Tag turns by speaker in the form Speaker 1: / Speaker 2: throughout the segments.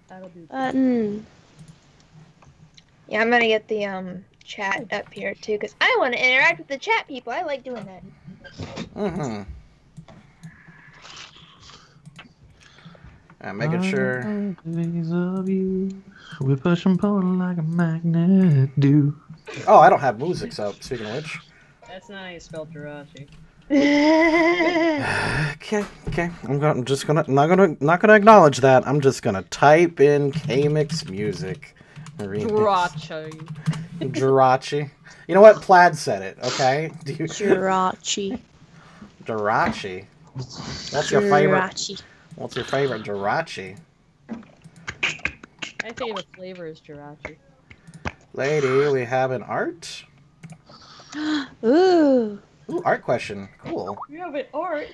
Speaker 1: That'll do.
Speaker 2: Yeah, I'm gonna get the chat up here too, because I want to interact with the chat people. I like doing that.
Speaker 3: Mm-hmm. I'm making sure.
Speaker 4: Of you. We push and pull like a magnet do.
Speaker 3: Oh, I don't have music, so speaking of which.
Speaker 1: That's not how you spell Jirachi.
Speaker 3: Okay. I'm just gonna not gonna acknowledge that. I'm just gonna type in K-Mix music.
Speaker 1: Jirachi.
Speaker 3: Jirachi. You know what? Plaid said it. Okay.
Speaker 5: Jirachi.
Speaker 3: Jirachi. What's your favorite? What's your favorite Jirachi?
Speaker 1: My favorite flavor is Jirachi.
Speaker 3: Lady, we have an art.
Speaker 5: Ooh.
Speaker 3: Ooh, art question. Cool.
Speaker 1: We have an art.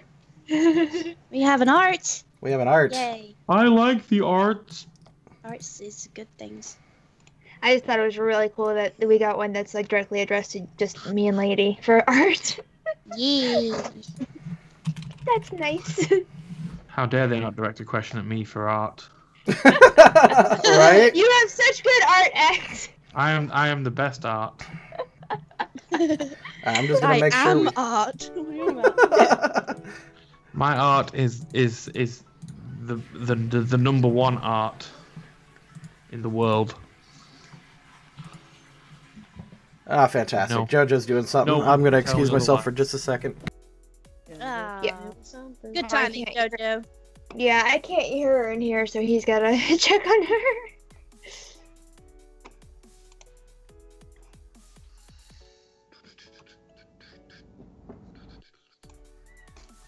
Speaker 5: We have an art.
Speaker 3: We have an art.
Speaker 5: Yay.
Speaker 4: I like the arts.
Speaker 5: Arts is good things.
Speaker 2: I just thought it was really cool that we got one that's like directly addressed to just me and Lady for art.
Speaker 5: Yay.
Speaker 2: That's nice.
Speaker 4: How dare they not direct a question at me for art?
Speaker 3: Right?
Speaker 2: You have such good art, X.
Speaker 4: I am the best art.
Speaker 3: I'm just gonna make sure.
Speaker 5: Art.
Speaker 4: My art is the number one art in the world.
Speaker 3: Ah, fantastic.
Speaker 4: No.
Speaker 3: JoJo's doing something.
Speaker 4: No,
Speaker 3: I'm gonna
Speaker 4: tell
Speaker 3: excuse
Speaker 4: me
Speaker 3: myself
Speaker 4: why.
Speaker 3: for just a second.
Speaker 2: Yeah.
Speaker 5: Good timing, JoJo.
Speaker 2: Yeah, I can't hear her in here, so he's gotta check on her.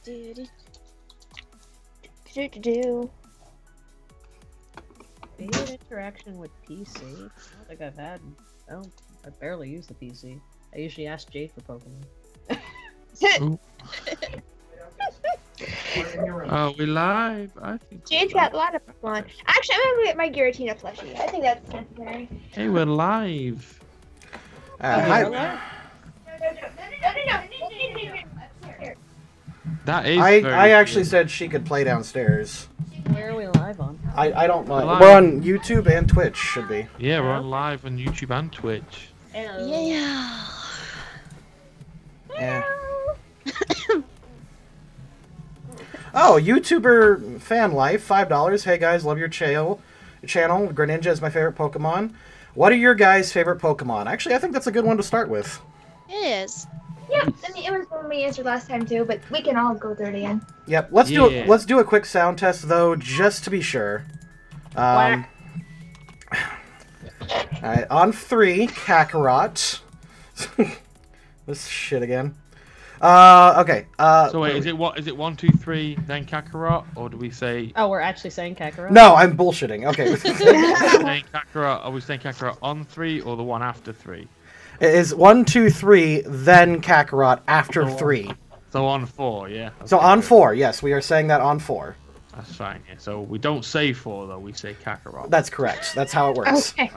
Speaker 2: Do.
Speaker 1: Favorite interaction with PC? I don't think I've had. I barely use the PC. I usually ask Jade for Pokemon.
Speaker 4: Oh, we live. I think.
Speaker 2: Jade's got a lot of fun. Actually, I'm gonna get my Giratina plushie. I think that's necessary.
Speaker 4: Hey, we're live.
Speaker 3: Hi.
Speaker 2: No.
Speaker 4: That is.
Speaker 3: I actually said she could play downstairs.
Speaker 1: Where are we live on?
Speaker 3: I don't mind.
Speaker 4: Live.
Speaker 3: We're on YouTube and Twitch, should be.
Speaker 4: Yeah, we're on live on YouTube and Twitch.
Speaker 1: Hello.
Speaker 5: Yeah.
Speaker 3: Yeah. Oh, YouTuber fan life, $5. Hey guys, love your channel. Greninja is my favorite Pokemon. What are your guys' favorite Pokemon? Actually, I think that's a good one to start with.
Speaker 5: It is.
Speaker 2: Yeah, I mean, it was when we answered last time too, but we can all go through it again.
Speaker 3: Yep. Let's do a quick sound test though, just to be sure. All right, on 3, Kakarot. This shit again. Okay.
Speaker 4: So wait, is it 1, 2, 3, then Kakarot, or do we say?
Speaker 1: Oh, we're actually saying Kakarot?
Speaker 3: No, I'm bullshitting. Okay.
Speaker 4: Saying Kakarot? Are we saying Kakarot on 3 or the one after 3?
Speaker 3: It is 1, 2, 3, then Kakarot after 3.
Speaker 4: So on 4, yeah.
Speaker 3: So on 4, yes, we are saying that on 4.
Speaker 4: That's fine. Yeah. So we don't say 4 though. We say Kakarot.
Speaker 3: That's correct. That's how it works.
Speaker 2: Okay.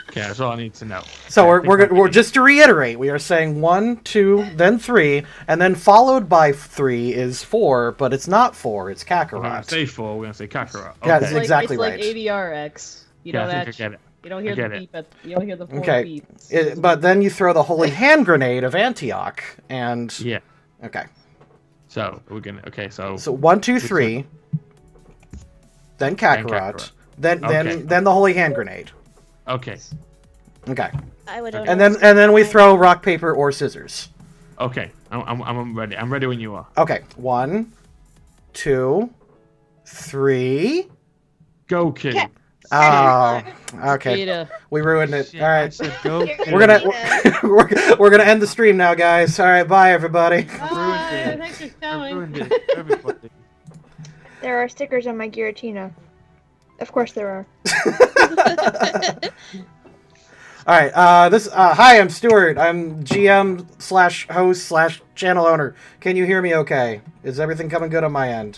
Speaker 4: Okay, that's all I need to know.
Speaker 3: So
Speaker 4: Okay,
Speaker 3: we're just to reiterate, we are saying 1, 2, then 3, and then followed by 3 is 4, but it's not 4. It's
Speaker 4: We're gonna
Speaker 3: Kakarot.
Speaker 4: say 4. We're gonna say Kakarot.
Speaker 3: Yeah,
Speaker 4: Okay.
Speaker 3: it's exactly
Speaker 1: it's like
Speaker 3: right.
Speaker 1: ADRX. You know
Speaker 4: Yeah, I
Speaker 1: that.
Speaker 4: think I get it.
Speaker 1: You don't hear
Speaker 4: I
Speaker 1: the
Speaker 4: get it.
Speaker 1: beep. You don't hear the 4
Speaker 3: Okay,
Speaker 1: beeps.
Speaker 3: but then you throw the holy hand grenade of Antioch, and
Speaker 4: Yeah.
Speaker 3: okay.
Speaker 4: So we're gonna. Okay. So.
Speaker 3: So 1, 2, 3, then Kakarot,
Speaker 4: Kakarot. Okay.
Speaker 3: then the holy hand grenade.
Speaker 4: Okay.
Speaker 3: Okay,
Speaker 5: I would.
Speaker 3: and then we throw rock, paper, or scissors.
Speaker 4: Okay. I'm ready. I'm ready when you are.
Speaker 3: Okay, 1, 2, 3.
Speaker 4: Go, kid.
Speaker 2: Okay.
Speaker 3: Oh, okay.
Speaker 1: Peter.
Speaker 3: We ruined it.
Speaker 4: Shit,
Speaker 3: All
Speaker 4: I
Speaker 3: right,
Speaker 4: said go, kid.
Speaker 3: we're gonna we're gonna end the stream now, guys. All right, bye everybody.
Speaker 1: Bye. Thanks for
Speaker 4: I
Speaker 1: coming.
Speaker 4: ruined it. Everybody.
Speaker 2: There are stickers on my Giratina. Of course there are.
Speaker 3: All right, hi, I'm Stuart. I'm GM/host/channel owner. Can you hear me okay? Is everything coming good on my end?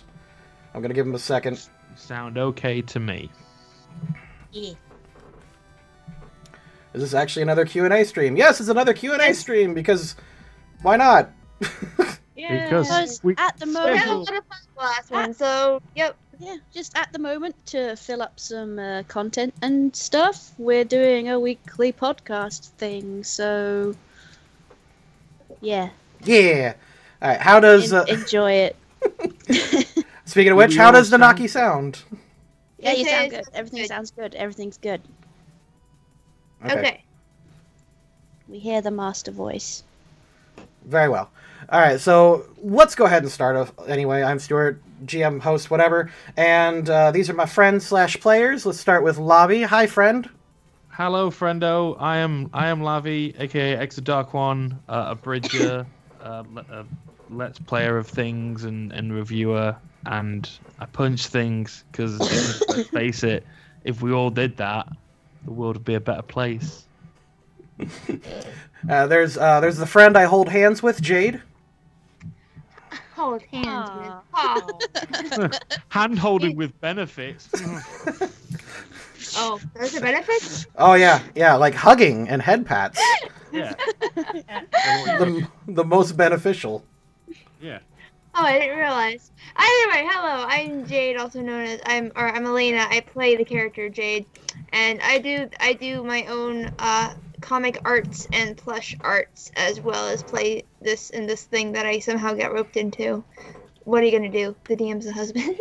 Speaker 3: I'm gonna give him a second.
Speaker 4: Sound okay to me.
Speaker 5: Yeah.
Speaker 3: Is this actually another Q&A stream? Yes, it's another Q&A stream because why not?
Speaker 1: Yeah.
Speaker 4: Because
Speaker 5: Because
Speaker 4: we
Speaker 5: at the
Speaker 2: We had a
Speaker 5: moment,
Speaker 2: lot of fun with the last one, so yep.
Speaker 5: Yeah, just at the moment to fill up some content and stuff, we're doing a weekly podcast thing. So, yeah.
Speaker 3: Yeah. All right. How does
Speaker 5: Enjoy it?
Speaker 3: speaking of which, how does Nanaki sound?
Speaker 5: Yeah, you sound
Speaker 2: It
Speaker 5: good.
Speaker 2: is
Speaker 5: Everything
Speaker 2: good.
Speaker 5: sounds good. Everything's good.
Speaker 2: Okay.
Speaker 5: We hear the master voice.
Speaker 3: Very well. All right, so let's go ahead and start off. Anyway, I'm Stuart, GM, host, whatever, and these are my friends / players. Let's start with Lobby. Hi, friend.
Speaker 4: Hello, friendo. I am Lavi, aka X the Dark One, a bridger, a let's player of things and reviewer, and I punch things because let's face it, if we all did that, the world would be a better place.
Speaker 3: There's the friend I hold hands with, Jade.
Speaker 2: Hold hands with.
Speaker 5: Aw.
Speaker 2: Oh.
Speaker 4: Hand holding with benefits.
Speaker 2: Oh, those are benefits?
Speaker 3: Oh yeah, like hugging and head pats.
Speaker 4: Yeah.
Speaker 3: The most beneficial.
Speaker 4: Yeah.
Speaker 2: Oh, I didn't realize. Anyway, hello. I'm Jade, also known as I'm Elena. I play the character Jade, and I do my own comic arts and plush arts, as well as play this thing that I somehow got roped into. What are you gonna do? The DM's a husband.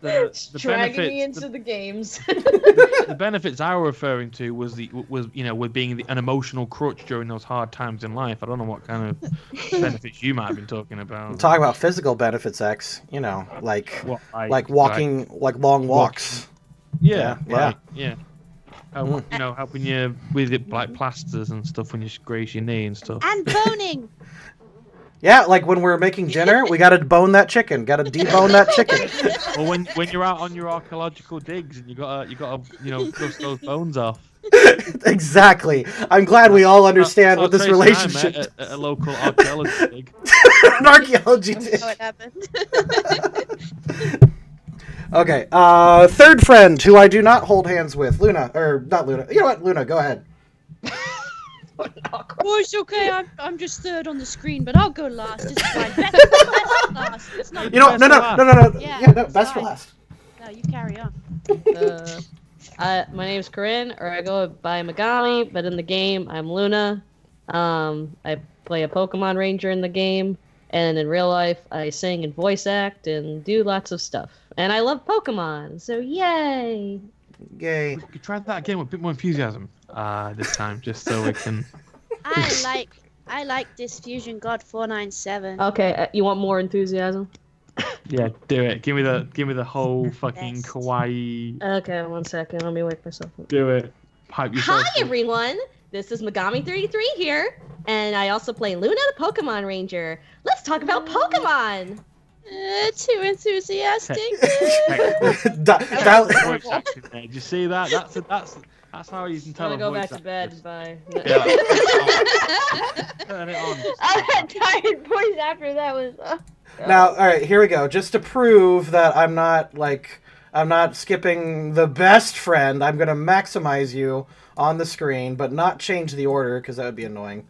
Speaker 4: The
Speaker 1: Dragging
Speaker 4: benefits,
Speaker 1: me into the games.
Speaker 4: the benefits I was referring to was with being an emotional crutch during those hard times in life. I don't know what kind of benefits you might have been talking about.
Speaker 3: Talk about physical benefits, X. You know, like
Speaker 4: What,
Speaker 3: like walking, like long walks.
Speaker 4: Yeah,
Speaker 3: Yeah.
Speaker 4: like, yeah. Helping you with it, like plasters and stuff when you graze your knee and stuff.
Speaker 5: And boning.
Speaker 3: Yeah, like when we're making dinner, we gotta bone that chicken. Gotta debone that chicken.
Speaker 4: Or when you're out on your archaeological digs and you gotta dust those bones off.
Speaker 3: Exactly. I'm glad we all understand
Speaker 4: That's
Speaker 3: what this
Speaker 4: Tracy and I
Speaker 3: relationship.
Speaker 4: met at a local archaeology dig.
Speaker 3: An archaeology dig.
Speaker 5: That's how it happened.
Speaker 3: Okay. Third friend who I do not hold hands with, Luna, or not Luna. You know what, Luna? Go ahead.
Speaker 5: Oh, it's okay. I'm just third on the screen, but I'll go last. It's fine. Best last. It's not.
Speaker 3: You know, no.
Speaker 5: Yeah,
Speaker 3: Yeah, no,
Speaker 5: it's
Speaker 3: best for
Speaker 5: fine.
Speaker 3: last.
Speaker 5: No, you carry on.
Speaker 1: My name's Corinne, or I go by Megami, but in the game, I'm Luna. I play a Pokemon Ranger in the game, and in real life, I sing and voice act and do lots of stuff. And I love Pokemon, so yay!
Speaker 3: Yay.
Speaker 4: We could try that again with a bit more enthusiasm this time, just so we can.
Speaker 5: I like this Fusion God 497.
Speaker 1: Okay, you want more enthusiasm?
Speaker 4: Yeah, do it. Give me the whole fucking
Speaker 5: Best.
Speaker 1: Okay,
Speaker 4: kawaii.
Speaker 1: 1 second. Let me wake myself up.
Speaker 4: Do it. Hype yourself.
Speaker 1: Hi everyone! This is Megami33 here, and I also play Luna the Pokemon Ranger. Let's talk about Pokemon!
Speaker 5: Too enthusiastic.
Speaker 4: Voice acting there. Did you see that? That's how you can tell.
Speaker 1: I'm gonna go
Speaker 4: a voice
Speaker 1: back to bed.
Speaker 4: actress.
Speaker 1: Bye.
Speaker 4: Yeah. Turn it on.
Speaker 2: I got tired voice after that was.
Speaker 3: Now, all right, here we go. Just to prove that I'm not skipping the best friend, I'm gonna maximize you on the screen, but not change the order because that would be annoying.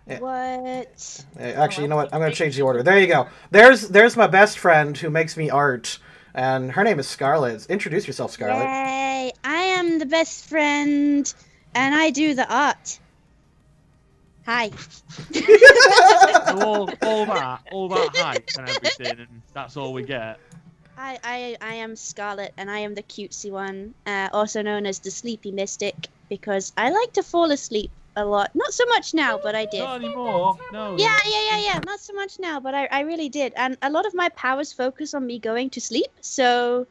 Speaker 3: Yeah.
Speaker 5: What?
Speaker 3: Actually, you know what? I'm gonna change the order. There you go. There's my best friend who makes me art, and her name is Scarlet. Introduce yourself, Scarlet.
Speaker 5: Yay! I am the best friend, and I do the art. Hi.
Speaker 4: all that hype and everything, and that's all we get.
Speaker 5: I am Scarlet, and I am the cutesy one, also known as the Sleepy Mystic, because I like to fall asleep a lot. Not so much now, but I did.
Speaker 4: Not anymore. No.
Speaker 5: Yeah. Not so much now, but I really did. And a lot of my powers focus on me going to sleep, so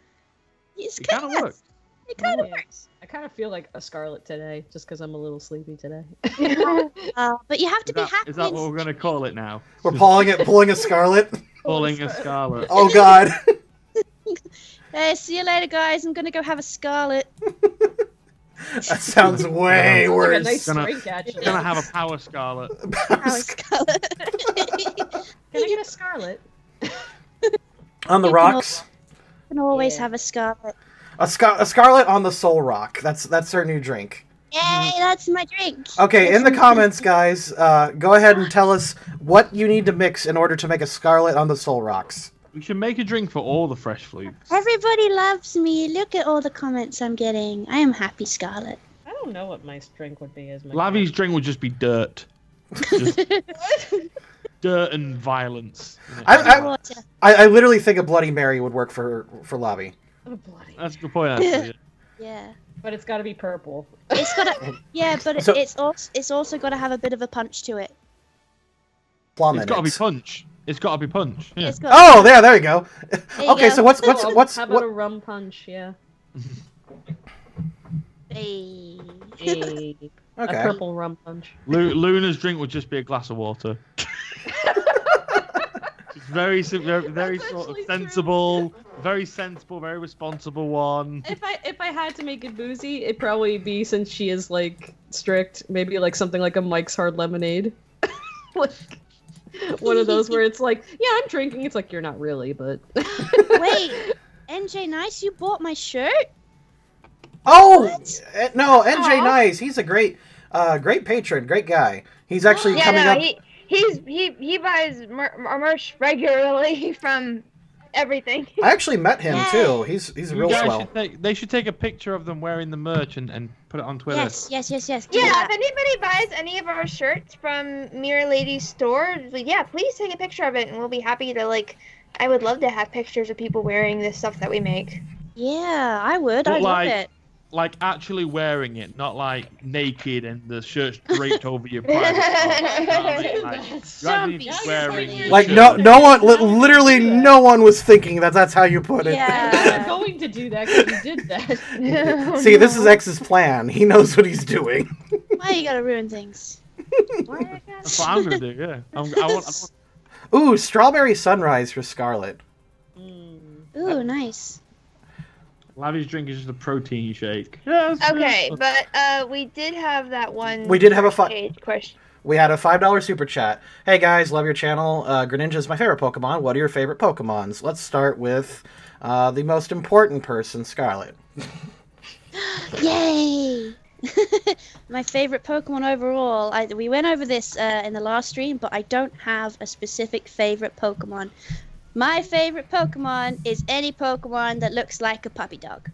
Speaker 5: it's
Speaker 4: It kind of works.
Speaker 5: It kind of
Speaker 1: Yeah.
Speaker 5: works.
Speaker 1: I kind of feel like a Scarlet today, just because I'm a little sleepy today.
Speaker 5: But you have to be happy.
Speaker 4: Is that what we're gonna call it now?
Speaker 3: We're pulling a Scarlet.
Speaker 4: Pulling a Scarlet.
Speaker 3: Oh God.
Speaker 5: Hey, see you later, guys. I'm gonna go have a Scarlet.
Speaker 3: That sounds way
Speaker 1: Sounds like a
Speaker 3: worse.
Speaker 1: nice
Speaker 4: Gonna-
Speaker 1: drink, actually.
Speaker 4: Gonna have a power Scarlet.
Speaker 5: Have a Scarlet.
Speaker 1: Can I get a Scarlet?
Speaker 3: On the
Speaker 5: You can
Speaker 3: rocks.
Speaker 5: You can always
Speaker 1: Yeah.
Speaker 5: have a Scarlet.
Speaker 3: A Scarlet on the Soul Rock. That's her new drink.
Speaker 5: Yay, that's my drink.
Speaker 3: Okay, in the comments, guys, go ahead and tell us what you need to mix in order to make a Scarlet on the Soul Rocks.
Speaker 4: We should make a drink for all the fresh flukes.
Speaker 5: Everybody loves me. Look at all the comments I'm getting. I am happy, Scarlet.
Speaker 1: I don't know what my drink would be as my
Speaker 4: Lavi's drink would just be dirt. Just dirt and violence.
Speaker 3: I literally think a Bloody Mary would work for Lavi.
Speaker 1: Oh, bloody.
Speaker 4: That's a good point, actually.
Speaker 5: Yeah.
Speaker 1: But it's got to be purple.
Speaker 5: It's got yeah, but
Speaker 3: So-
Speaker 5: it's also got to have a bit of a punch to it.
Speaker 3: Plum
Speaker 4: It's
Speaker 3: in
Speaker 4: got to be
Speaker 3: it.
Speaker 4: punch. It's got to be punch. Yeah.
Speaker 5: It's got
Speaker 3: Oh, there you go.
Speaker 5: There you
Speaker 3: Okay,
Speaker 5: go.
Speaker 3: so what's
Speaker 1: How about a rum punch? Yeah.
Speaker 5: Hey.
Speaker 1: A
Speaker 3: okay?
Speaker 1: purple rum punch.
Speaker 4: Luna's drink would just be a glass of water. Just very sort of
Speaker 1: actually
Speaker 4: sensible, very sensible, very responsible one.
Speaker 1: If I had to make it boozy, it'd probably be, since she is like strict, maybe like something like a Mike's Hard Lemonade. Like one of those where it's like, yeah, I'm drinking. It's like, you're not really, but.
Speaker 5: Wait, NJ Nice, you bought my shirt?
Speaker 3: Oh
Speaker 5: What?
Speaker 3: no, NJ
Speaker 2: Aw.
Speaker 3: Nice. He's a great patron, great guy. He's actually
Speaker 2: Yeah,
Speaker 3: coming
Speaker 2: no,
Speaker 3: up.
Speaker 2: he buys our merch regularly from everything.
Speaker 3: I actually met him
Speaker 5: Yay.
Speaker 3: too. He's
Speaker 4: You
Speaker 3: real
Speaker 4: guys
Speaker 3: swell.
Speaker 4: they should take a picture of them wearing the merch and put it on Twitter.
Speaker 5: Yes.
Speaker 2: Yeah, if
Speaker 5: Yeah.
Speaker 2: anybody buys any of our shirts from Mirror Lady's store, yeah, please take a picture of it, and we'll be happy to, like, I would love to have pictures of people wearing this stuff that we make.
Speaker 5: Yeah, I would.
Speaker 4: But
Speaker 5: I love
Speaker 4: like-
Speaker 5: it.
Speaker 4: Like actually wearing it, not like naked and the shirt's draped over your private part. You know what I mean? Like, you
Speaker 5: Don't
Speaker 4: actually
Speaker 5: be
Speaker 4: just wearing
Speaker 5: silly.
Speaker 4: the
Speaker 3: Like
Speaker 4: shirt.
Speaker 3: no one, literally no one was thinking that's how you put it.
Speaker 1: I'm
Speaker 5: Yeah.
Speaker 1: going to do that because you did that.
Speaker 3: See, this is X's plan. He knows what he's doing.
Speaker 5: Why you gotta ruin things?
Speaker 4: That's what I'm gonna do. Yeah, I want
Speaker 3: Ooh, strawberry sunrise for Scarlet.
Speaker 5: Ooh, nice.
Speaker 4: Lavi's drink is just a protein shake. Yes.
Speaker 2: Okay, but we did have that one.
Speaker 3: We did have a
Speaker 2: page question.
Speaker 3: We had a $5 super chat. Hey guys, love your channel. Greninja is my favorite Pokemon. What are your favorite Pokemons? Let's start with the most important person, Scarlet.
Speaker 5: Yay! My favorite Pokemon overall. We went over this in the last stream, but I don't have a specific favorite Pokemon. My favorite Pokemon is any Pokemon that looks like a puppy dog.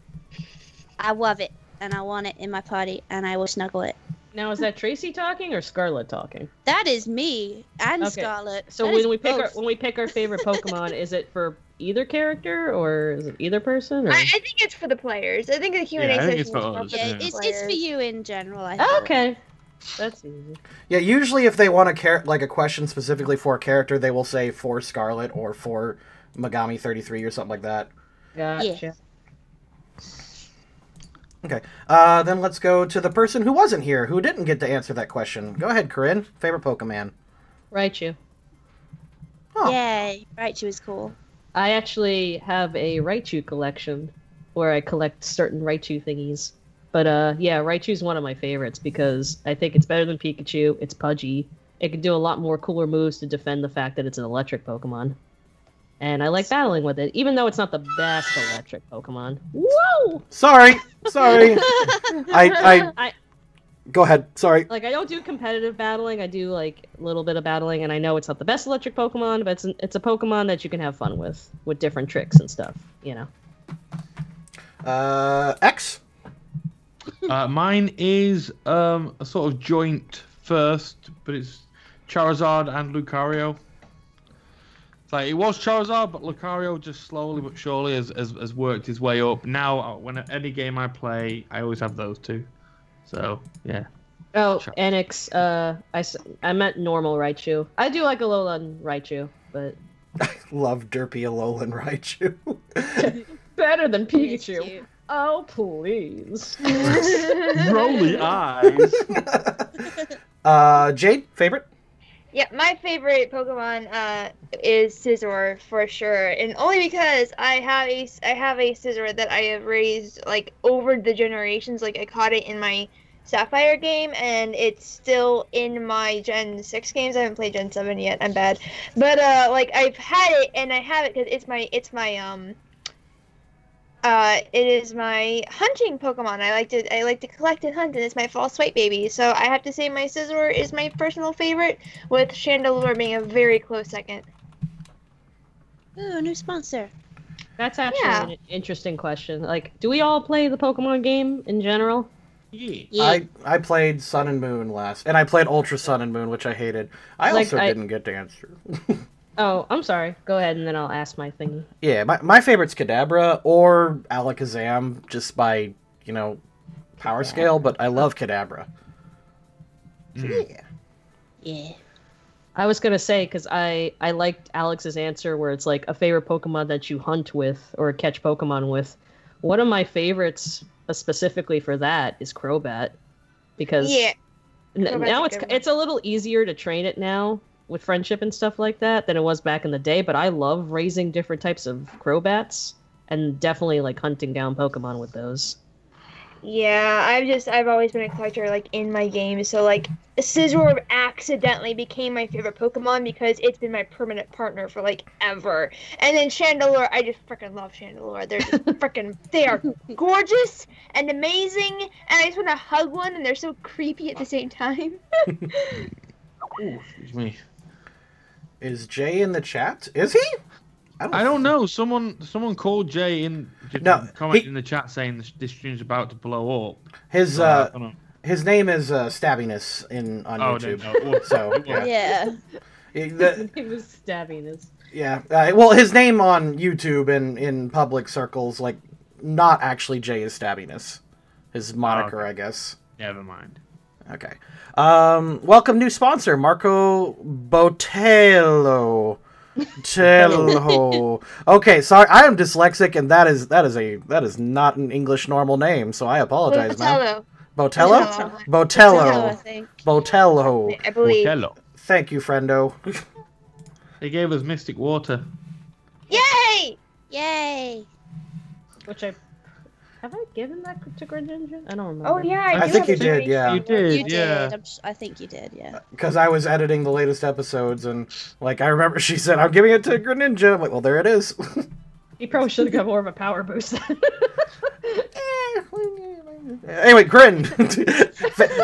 Speaker 5: I love it, and I want it in my party, and I will snuggle it.
Speaker 1: Now, is that Tracy talking or Scarlet talking?
Speaker 5: That is me and
Speaker 1: Okay.
Speaker 5: Scarlet.
Speaker 1: So
Speaker 5: That
Speaker 1: when
Speaker 5: is
Speaker 1: we
Speaker 5: both.
Speaker 1: pick our favorite Pokemon, is it for either character or is it either person? Or...
Speaker 2: I think it's for the players. I think the Q&A
Speaker 4: Yeah, I think
Speaker 2: session
Speaker 4: it's for
Speaker 2: is more
Speaker 4: us,
Speaker 2: for
Speaker 5: Yeah,
Speaker 2: the
Speaker 5: it's
Speaker 2: players.
Speaker 5: for you in general. I
Speaker 1: Oh,
Speaker 5: feel.
Speaker 1: okay, that's easy.
Speaker 3: Yeah, usually if they want a question specifically for a character, they will say for Scarlet or for Megami 33 or something like that.
Speaker 1: Gotcha.
Speaker 3: Okay, then let's go to the person who wasn't here, who didn't get to answer that question. Go ahead, Corinne. Favorite Pokemon?
Speaker 1: Raichu.
Speaker 3: Oh.
Speaker 5: Yay! Raichu is cool.
Speaker 1: I actually have a Raichu collection where I collect certain Raichu thingies. But yeah, Raichu's one of my favorites because I think it's better than Pikachu. It's pudgy. It can do a lot more cooler moves to defend the fact that it's an electric Pokemon. And I like battling with it, even though it's not the best electric Pokemon. Whoa!
Speaker 3: Sorry. I go ahead. Sorry.
Speaker 1: Like, I don't do competitive battling. I do, like, a little bit of battling, and I know it's not the best electric Pokemon, but it's a Pokemon that you can have fun with different tricks and stuff, you know.
Speaker 3: X.
Speaker 4: Mine is a sort of joint first, but it's Charizard and Lucario. It's like it was Charizard, but Lucario just slowly but surely has worked his way up. Now, when any game I play, I always have those two. So yeah.
Speaker 1: Oh,
Speaker 4: Sure.
Speaker 1: Enix, I meant normal Raichu. I do like Alolan Raichu, but
Speaker 3: Love Derpy Alolan Raichu.
Speaker 1: better than
Speaker 5: It's
Speaker 1: Pikachu.
Speaker 5: cute.
Speaker 1: Oh, please.
Speaker 4: Rolly eyes.
Speaker 3: Jade, favorite?
Speaker 2: Yeah, my favorite Pokemon is Scizor for sure, and only because I have a Scizor that I have raised like over the generations. Like I caught it in my Sapphire game, and it's still in my Gen 6 games. I haven't played Gen 7 yet. I'm bad, but like I've had it, and I have it because it is my hunting Pokemon. I like to collect and hunt, and it's my fall swipe baby. So I have to say my Scizor is my personal favorite, with Chandelure being a very close second.
Speaker 5: Ooh, new sponsor.
Speaker 1: That's actually
Speaker 2: Yeah.
Speaker 1: an interesting question. Like, do we all play the Pokemon game in general?
Speaker 4: Yeah.
Speaker 5: Yeah.
Speaker 3: I played Sun and Moon last, and I played Ultra Sun and Moon, which I hated. I
Speaker 1: Like,
Speaker 3: also
Speaker 1: I-
Speaker 3: didn't get to answer.
Speaker 1: Oh, I'm sorry. Go ahead, and then I'll ask my thingy.
Speaker 3: Yeah, my favorite's Kadabra or Alakazam, just by, power scale, but I love Kadabra.
Speaker 4: Mm.
Speaker 5: Yeah.
Speaker 1: I was gonna say because I liked Alex's answer where it's like a favorite Pokemon that you hunt with or catch Pokemon with. One of my favorites specifically for that is Crobat, because
Speaker 2: Yeah.
Speaker 1: now
Speaker 2: Crobat's a good one.
Speaker 1: it's a little easier to train it now with friendship and stuff like that than it was back in the day. But I love raising different types of Crobats and definitely like hunting down Pokemon with those.
Speaker 2: Yeah, I've always been a collector like in my games, so like Scizorb accidentally became my favorite Pokemon because it's been my permanent partner for like ever. And then Chandelure, I just freaking love Chandelure. They're just freaking they are gorgeous and amazing, and I just want to hug one, and they're so creepy at the same time.
Speaker 4: Ooh, excuse me.
Speaker 3: Is Jay in the chat? Is he?
Speaker 4: I don't know. Someone called Jay in.
Speaker 3: No,
Speaker 4: comment in the chat saying this stream's about to blow up.
Speaker 3: His
Speaker 4: So, I don't know.
Speaker 3: his name is Stabbiness on
Speaker 4: Oh,
Speaker 3: YouTube.
Speaker 4: no.
Speaker 3: So yeah,
Speaker 5: Yeah.
Speaker 1: It was stabbing us.
Speaker 3: yeah. Well, his name on YouTube and in public circles, like, not actually Jay is Stabbiness. His moniker,
Speaker 4: okay.
Speaker 3: I guess.
Speaker 4: Never mind.
Speaker 3: Okay. Welcome new sponsor, Marco Botello. Telho. Okay, sorry, I am dyslexic, and that is not an English normal name, so I apologize, man.
Speaker 2: Botello.
Speaker 3: Botello?
Speaker 5: Botello, I
Speaker 3: Botello.
Speaker 5: think.
Speaker 3: Botello.
Speaker 2: I believe.
Speaker 4: Hello.
Speaker 3: Thank you, friendo.
Speaker 4: They gave us Mystic Water.
Speaker 2: Yay!
Speaker 5: Yay.
Speaker 1: Which have I given that to Greninja? I don't remember.
Speaker 2: Oh yeah,
Speaker 3: I
Speaker 2: do
Speaker 3: think
Speaker 2: have
Speaker 3: you
Speaker 2: a
Speaker 3: did, yeah.
Speaker 4: You did,
Speaker 5: You
Speaker 4: yeah.
Speaker 5: did. I think you did, yeah.
Speaker 3: Because I was editing the latest episodes, and, like, I remember she said, I'm giving it to Greninja. I'm like, well, there it is.
Speaker 1: He probably should have got more of a power boost.
Speaker 3: Anyway, Grin,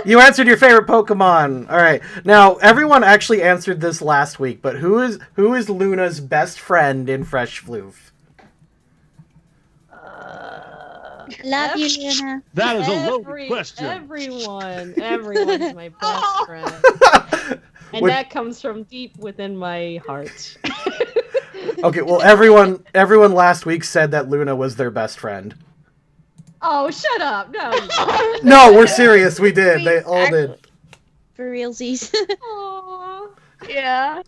Speaker 3: you answered your favorite Pokemon. All right, now everyone actually answered this last week, but who is Luna's best friend in Fresh Floof?
Speaker 5: Love you, Luna.
Speaker 4: That is a loaded question.
Speaker 1: Everyone's my best friend. And
Speaker 3: Would-
Speaker 1: that comes from deep within my heart.
Speaker 3: Okay, well, everyone last week said that Luna was their best friend.
Speaker 1: Oh, shut up. No.
Speaker 3: No, we're serious. We did. They all did.
Speaker 5: For realsies.
Speaker 1: Aw,
Speaker 2: Yeah.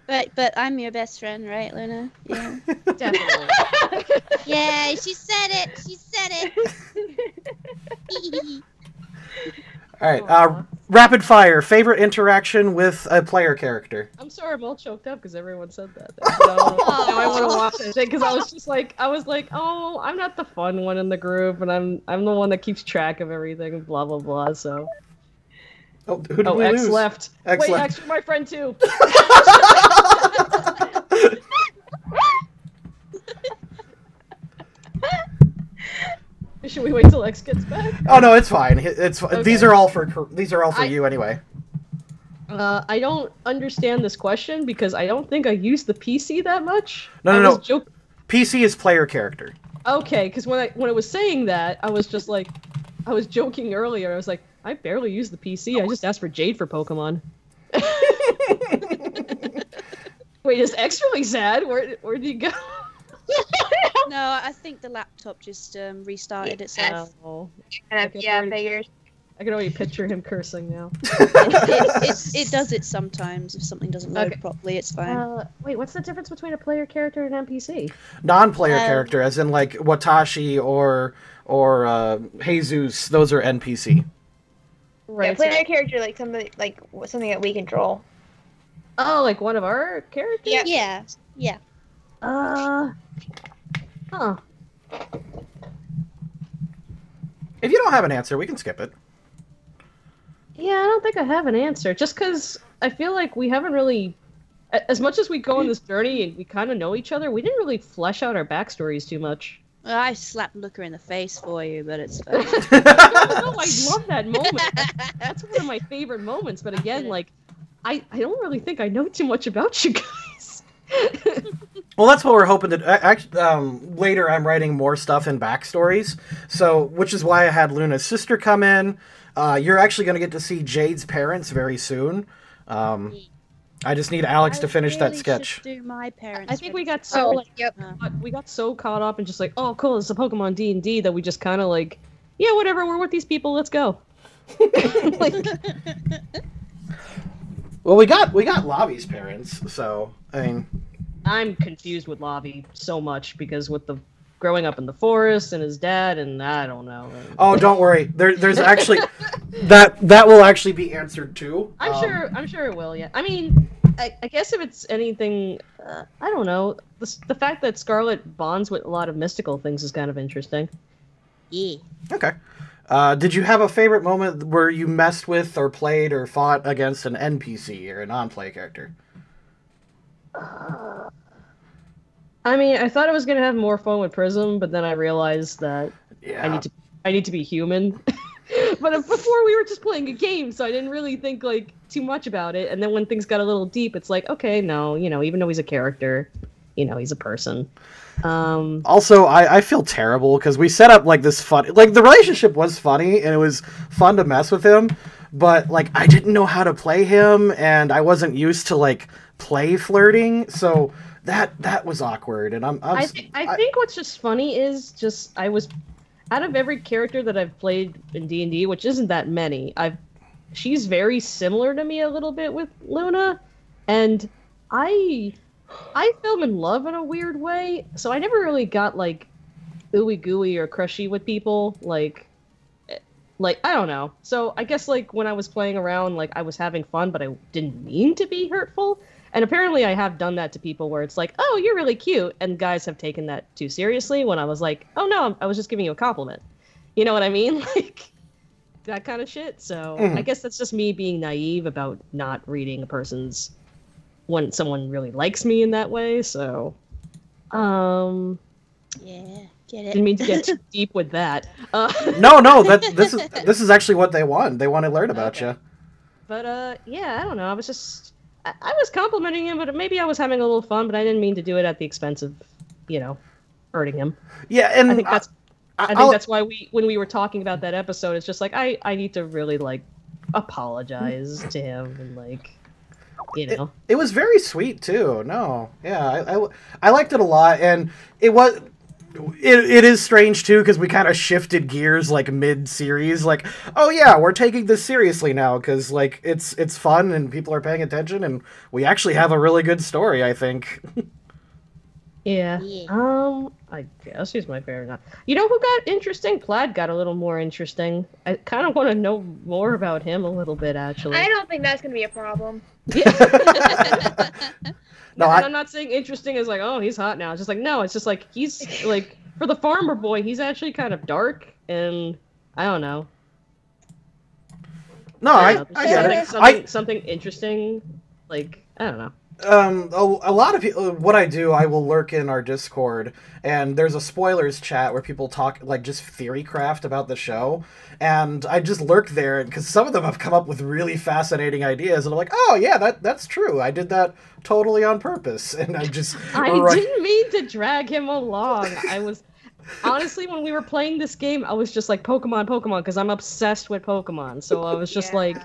Speaker 5: But I'm your best friend, right, Luna? Yeah.
Speaker 1: definitely.
Speaker 5: Yay, she said it. She said it.
Speaker 3: All right,
Speaker 1: Aw.
Speaker 3: rapid fire. Favorite interaction with a player character?
Speaker 1: I'm sorry, I'm all choked up because everyone said that. Now I want to watch it because I was like, oh, I'm not the fun one in the group, and I'm the one that keeps track of everything, and blah blah blah. So,
Speaker 3: Oh, who did we
Speaker 1: X
Speaker 3: lose?
Speaker 1: left.
Speaker 3: X
Speaker 1: Wait,
Speaker 3: left.
Speaker 1: X, you're my friend too. Should we wait till X gets back?
Speaker 3: Oh no, it's fine. It's
Speaker 1: Okay.
Speaker 3: These are all for
Speaker 1: I-
Speaker 3: you anyway.
Speaker 1: I don't understand this question because I don't think I use the PC that much.
Speaker 3: No,
Speaker 1: I
Speaker 3: no,
Speaker 1: was
Speaker 3: no.
Speaker 1: joke-
Speaker 3: PC is player character.
Speaker 1: Okay, because when it was saying that, I was just like, I was joking earlier. I was like, I barely use the PC. I just asked for Jade for Pokemon. Wait, is X really sad? Where'd he go?
Speaker 5: No, I think the laptop just restarted itself.
Speaker 1: Oh,
Speaker 2: Yeah, figures.
Speaker 1: I can already picture him cursing now.
Speaker 5: It does it sometimes if something doesn't load
Speaker 1: Okay.
Speaker 5: properly. It's fine.
Speaker 1: Wait, what's the difference between a player character and an NPC?
Speaker 3: Non-player
Speaker 5: Um,
Speaker 3: character, as in like Watashi or Jesus. Those are NPC.
Speaker 1: Right.
Speaker 2: Yeah, player character like something that we control.
Speaker 1: Oh, like one of our characters?
Speaker 2: Yeah.
Speaker 5: Yeah.
Speaker 1: Huh.
Speaker 3: If you don't have an answer, we can skip it.
Speaker 1: Yeah, I don't think I have an answer. Just because I feel like we haven't really, as much as we go on this journey and we kind of know each other, we didn't really flesh out our backstories too much.
Speaker 5: Well, I slapped Looker in the face for you, but it's fine.
Speaker 1: No, I love that moment. That's one of my favorite moments. But again, like, I don't really think I know too much about you guys.
Speaker 3: Well, that's what we're hoping to. Actually, later, I'm writing more stuff in backstories, so which is why I had Luna's sister come in. You're actually going to get to see Jade's parents very soon. I just need Alex to finish that sketch.
Speaker 5: Should do my parents.
Speaker 1: I think we got so like,
Speaker 2: Yep.
Speaker 1: we got so caught up in just like, oh, cool, it's a Pokemon D&D that we just kind of like, yeah, whatever, we're with these people, let's go. Like,
Speaker 3: Well, we got Lavi's parents, so I mean,
Speaker 1: I'm confused with Lavi so much because with the growing up in the forest and his dad, and I don't know.
Speaker 3: oh, don't worry. There's actually that will actually be answered too.
Speaker 1: I'm sure it will. Yeah. I mean, I guess if it's anything, I don't know. The fact that Scarlet bonds with a lot of mystical things is kind of interesting.
Speaker 5: Yeah.
Speaker 3: Okay. Did you have a favorite moment where you messed with or played or fought against an NPC or a non-play character?
Speaker 1: I mean, I thought I was gonna have more fun with Prism, but then I realized that
Speaker 3: Yeah.
Speaker 1: I need to be human. But before we were just playing a game, so I didn't really think like too much about it. And then when things got a little deep, it's like, okay, no, even though he's a character, he's a person.
Speaker 3: Also, I feel terrible because we set up like this fun, like the relationship was funny and it was fun to mess with him, but like I didn't know how to play him and I wasn't used to like play flirting, so that was awkward. And
Speaker 1: I think what's just funny is just I was out of every character that I've played in D&D, which isn't that many. She's very similar to me a little bit with Luna, and I fell in love in a weird way, so I never really got like ooey gooey or crushy with people. Like I don't know. So I guess like when I was playing around, like I was having fun, but I didn't mean to be hurtful. And apparently I have done that to people where it's like, oh, you're really cute, and guys have taken that too seriously when I was like, oh no, I was just giving you a compliment. You know what I mean? Like that kind of shit. So I guess that's just me being naive about not reading a person's when someone really likes me in that way. So
Speaker 5: Yeah, get it.
Speaker 1: didn't mean to get too deep with that.
Speaker 3: No, this is actually what they want. They want to learn about you.
Speaker 1: But yeah, I don't know. I was complimenting him, but maybe I was having a little fun, but I didn't mean to do it at the expense of, hurting him.
Speaker 3: Yeah, and
Speaker 1: I think that's why when we were talking about that episode, it's just like I need to really like apologize to him and like,
Speaker 3: It was very sweet too. No, yeah, I liked it a lot, and it is strange too because we kind of shifted gears like mid-series, like, oh yeah, we're taking this seriously now because like it's fun and people are paying attention and we actually have a really good story, I think.
Speaker 1: Yeah. I guess he's my favorite now. You know who got interesting? Plaid got a little more interesting. I kind of want to know more about him a little bit, actually.
Speaker 2: I don't think that's gonna be a problem.
Speaker 1: Yeah.
Speaker 3: No,
Speaker 1: and I'm not saying interesting as like, oh, he's hot now. It's just like, no, it's just like he's like for the farmer boy, he's actually kind of dark, and I don't know.
Speaker 3: No, I get it.
Speaker 1: Something interesting, like I don't know.
Speaker 3: A lot of people, what I do, I will lurk in our Discord, and there's a spoilers chat where people talk, like, just theory craft about the show, and I just lurk there, because some of them have come up with really fascinating ideas, and I'm like, oh, yeah, that's true, I did that totally on purpose, and I
Speaker 1: didn't mean to drag him along. I was, honestly, when we were playing this game, I was just like, Pokemon, because I'm obsessed with Pokemon, so I was just like,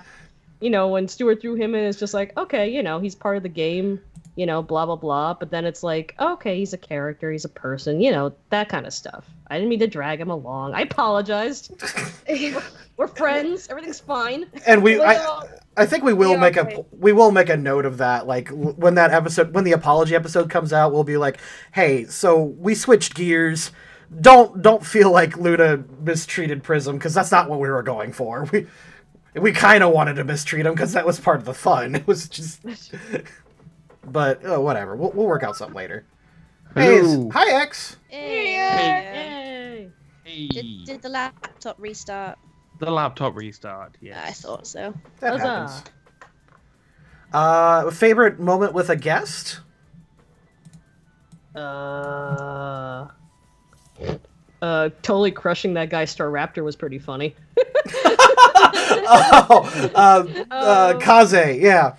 Speaker 1: when Stuart threw him in, it's just like, okay, he's part of the game, blah, blah, blah. But then it's like, okay, he's a character, he's a person, that kind of stuff. I didn't mean to drag him along. I apologized. We're friends. Everything's fine.
Speaker 3: And I think we will make a note of that. Like when the apology episode comes out, we'll be like, hey, so we switched gears. Don't feel like Luna mistreated Prism because that's not what we were going for. We kind of wanted to mistreat him because that was part of the fun. It was just... But, whatever. We'll work out something later. Hey, hi, X!
Speaker 5: Hey. Did the laptop restart?
Speaker 4: The laptop restart, yeah.
Speaker 5: I thought so.
Speaker 3: That happens. Favorite moment with a guest?
Speaker 1: Totally crushing that guy Staraptor was pretty funny.
Speaker 3: Kaze, yeah.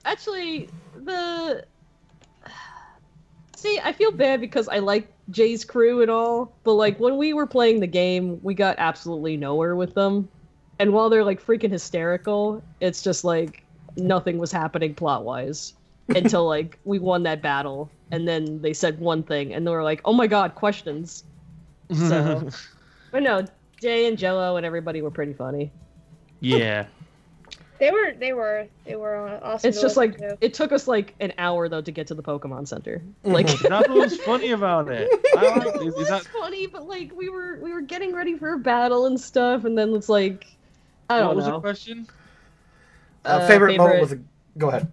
Speaker 1: Actually, See, I feel bad because I like Jay's crew and all, but like when we were playing the game, we got absolutely nowhere with them. And while they're like freaking hysterical, it's just like nothing was happening plot-wise until like we won that battle, and then they said one thing, and they were like, "Oh my god, questions." So, but no, Jay and Jello and everybody were pretty funny.
Speaker 4: Yeah.
Speaker 2: They were awesome.
Speaker 1: It's just like it took us like an hour though to get to the Pokemon Center. Like
Speaker 4: That's what's funny about it. I like,
Speaker 1: it
Speaker 4: is
Speaker 1: was
Speaker 4: that,
Speaker 1: funny, but like we were getting ready for a battle and stuff, and then it's like I don't
Speaker 4: what was
Speaker 1: know.
Speaker 4: the question?
Speaker 3: Favorite moment with a... Go ahead.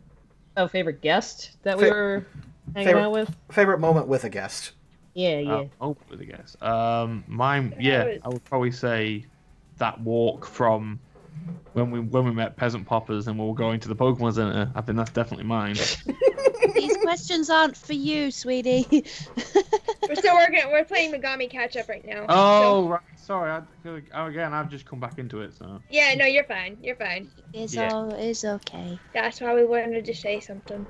Speaker 1: Oh, favorite guest that we were hanging
Speaker 3: favorite-
Speaker 1: out with?
Speaker 3: Favorite moment with a guest.
Speaker 1: Yeah.
Speaker 4: Oh, with a guess. Mine. Yeah, I would probably say that walk from when we met Peasant Poppers and we were going to the Pokemon Center. I think that's definitely mine.
Speaker 5: These questions aren't for you, sweetie.
Speaker 2: We're playing Megami catch up right now.
Speaker 4: Oh, right. Sorry. I've just come back into it. So.
Speaker 2: Yeah, no, you're fine. You're fine.
Speaker 5: It's okay.
Speaker 2: That's why we wanted to say something.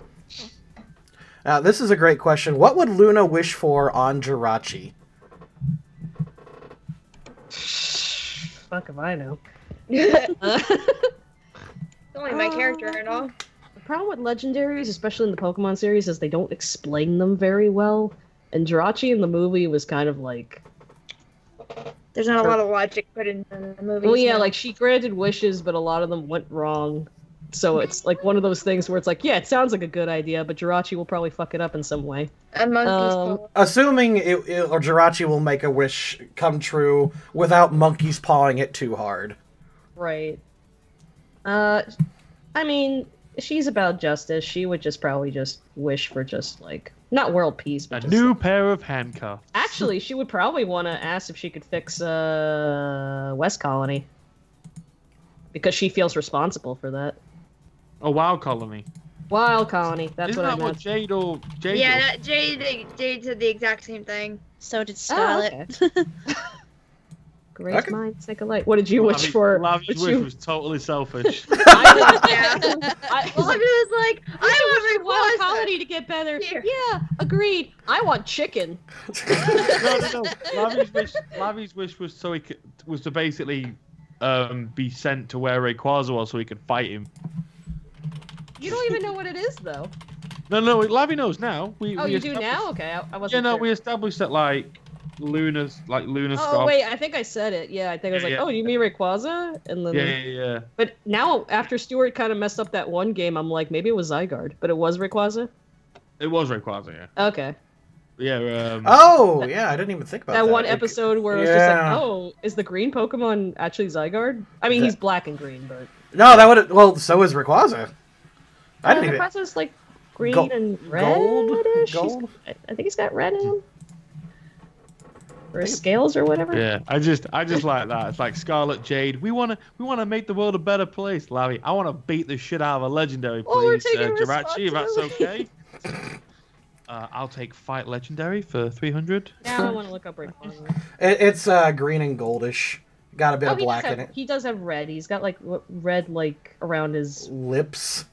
Speaker 3: Now, this is a great question. What would Luna wish for on Jirachi?
Speaker 1: Fuck if I know.
Speaker 2: It's only my character and all.
Speaker 1: The problem with legendaries, especially in the Pokemon series, is they don't explain them very well. And Jirachi in the movie was kind of like...
Speaker 2: There's not a lot of logic put in the movie.
Speaker 1: Well, yeah, like she granted wishes, but a lot of them went wrong. So it's like one of those things where it's like, yeah, it sounds like a good idea, but Jirachi will probably fuck it up in some way.
Speaker 2: A monkey's paw.
Speaker 3: Assuming or Jirachi will make a wish come true without monkeys pawing it too hard.
Speaker 1: Right. I mean, she's about justice. She would just probably just wish for just like not world peace, but
Speaker 4: A
Speaker 1: just,
Speaker 4: new
Speaker 1: like...
Speaker 4: pair of handcuffs.
Speaker 1: Actually, she would probably want to ask if she could fix West Colony because she feels responsible for that.
Speaker 4: A wild colony.
Speaker 1: Wild Colony. That's
Speaker 4: Isn't
Speaker 1: what I
Speaker 4: that
Speaker 1: meant.
Speaker 4: what Jade or Jade?
Speaker 2: Yeah, that Jade said the exact same thing.
Speaker 5: So did
Speaker 1: Oh,
Speaker 5: Scarlet.
Speaker 1: okay. Great minds think alike. What did you wish for?
Speaker 4: Lavi's wish was totally selfish.
Speaker 1: I
Speaker 2: Well, I was like, I
Speaker 1: want
Speaker 2: want
Speaker 1: Wild Colony to get better.
Speaker 2: Here.
Speaker 1: Yeah, agreed. I want chicken.
Speaker 4: No. Lavi's wish was so was to basically be sent to where Rayquaza was so he could fight him.
Speaker 1: You don't even know what it is, though.
Speaker 4: No, Lavi knows now.
Speaker 1: You do now? Okay, I wasn't.
Speaker 4: Yeah, no,
Speaker 1: sure.
Speaker 4: we established that Luna's
Speaker 1: Oh
Speaker 4: scarf.
Speaker 1: wait, I think I said it. Yeah, I think I was like,
Speaker 4: Yeah.
Speaker 1: oh, you mean Rayquaza? And then
Speaker 4: Yeah.
Speaker 1: But now after Stuart kind of messed up that one game, I'm like, maybe it was Zygarde, but it was Rayquaza.
Speaker 4: It was Rayquaza, yeah.
Speaker 1: Okay.
Speaker 4: Yeah.
Speaker 3: Oh, yeah, I didn't even think about that.
Speaker 1: That one episode where it was just like, oh, is the green Pokemon actually Zygarde? I mean, he's black and green, but
Speaker 3: No, that would. Well, so is Rayquaza. I didn't even.
Speaker 1: Rayquaza's like green
Speaker 3: Gold-
Speaker 1: and red.
Speaker 3: gold?
Speaker 1: I think he's got red in him. Or his scales or whatever.
Speaker 4: Yeah, I just like that. It's like Scarlet Jade. We wanna make the world a better place, Lavi. I wanna beat the shit out of a legendary,
Speaker 1: Oh, we're
Speaker 4: please,
Speaker 1: taking
Speaker 4: Jirachi, if that's
Speaker 1: responsibility.
Speaker 4: okay. I'll take Fight Legendary for 300.
Speaker 1: Now I want to look up Rayquaza.
Speaker 3: It's green and goldish. Got a bit of black in it.
Speaker 1: He does have red. He's got like red like around his
Speaker 3: Lips.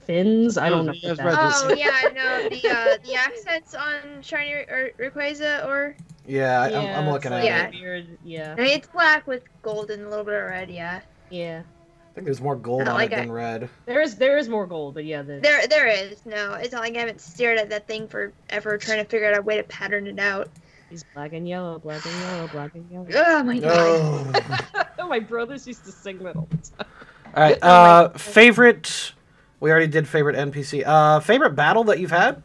Speaker 1: fins. I don't know.
Speaker 4: He has
Speaker 1: What
Speaker 4: red
Speaker 1: that is.
Speaker 2: Oh yeah, no, the accents on Shiny or Rayquaza or
Speaker 3: Yeah, I'm looking
Speaker 1: it's
Speaker 3: at
Speaker 1: like
Speaker 3: it.
Speaker 1: a weird, yeah.
Speaker 2: I mean, it's black with gold and a little bit of red. Yeah,
Speaker 1: Yeah.
Speaker 3: I think there's more gold
Speaker 2: Not
Speaker 3: on
Speaker 2: like
Speaker 3: it than red.
Speaker 1: There is more gold, but yeah.
Speaker 2: there is. No, it's not like I haven't stared at that thing forever trying to figure out a way to pattern it out.
Speaker 1: He's black and yellow, black and yellow, black and yellow.
Speaker 2: Oh my god.
Speaker 3: Oh.
Speaker 1: My brothers used to sing that all the time.
Speaker 3: All right. Favorite. We already did favorite NPC. Favorite battle that you've had?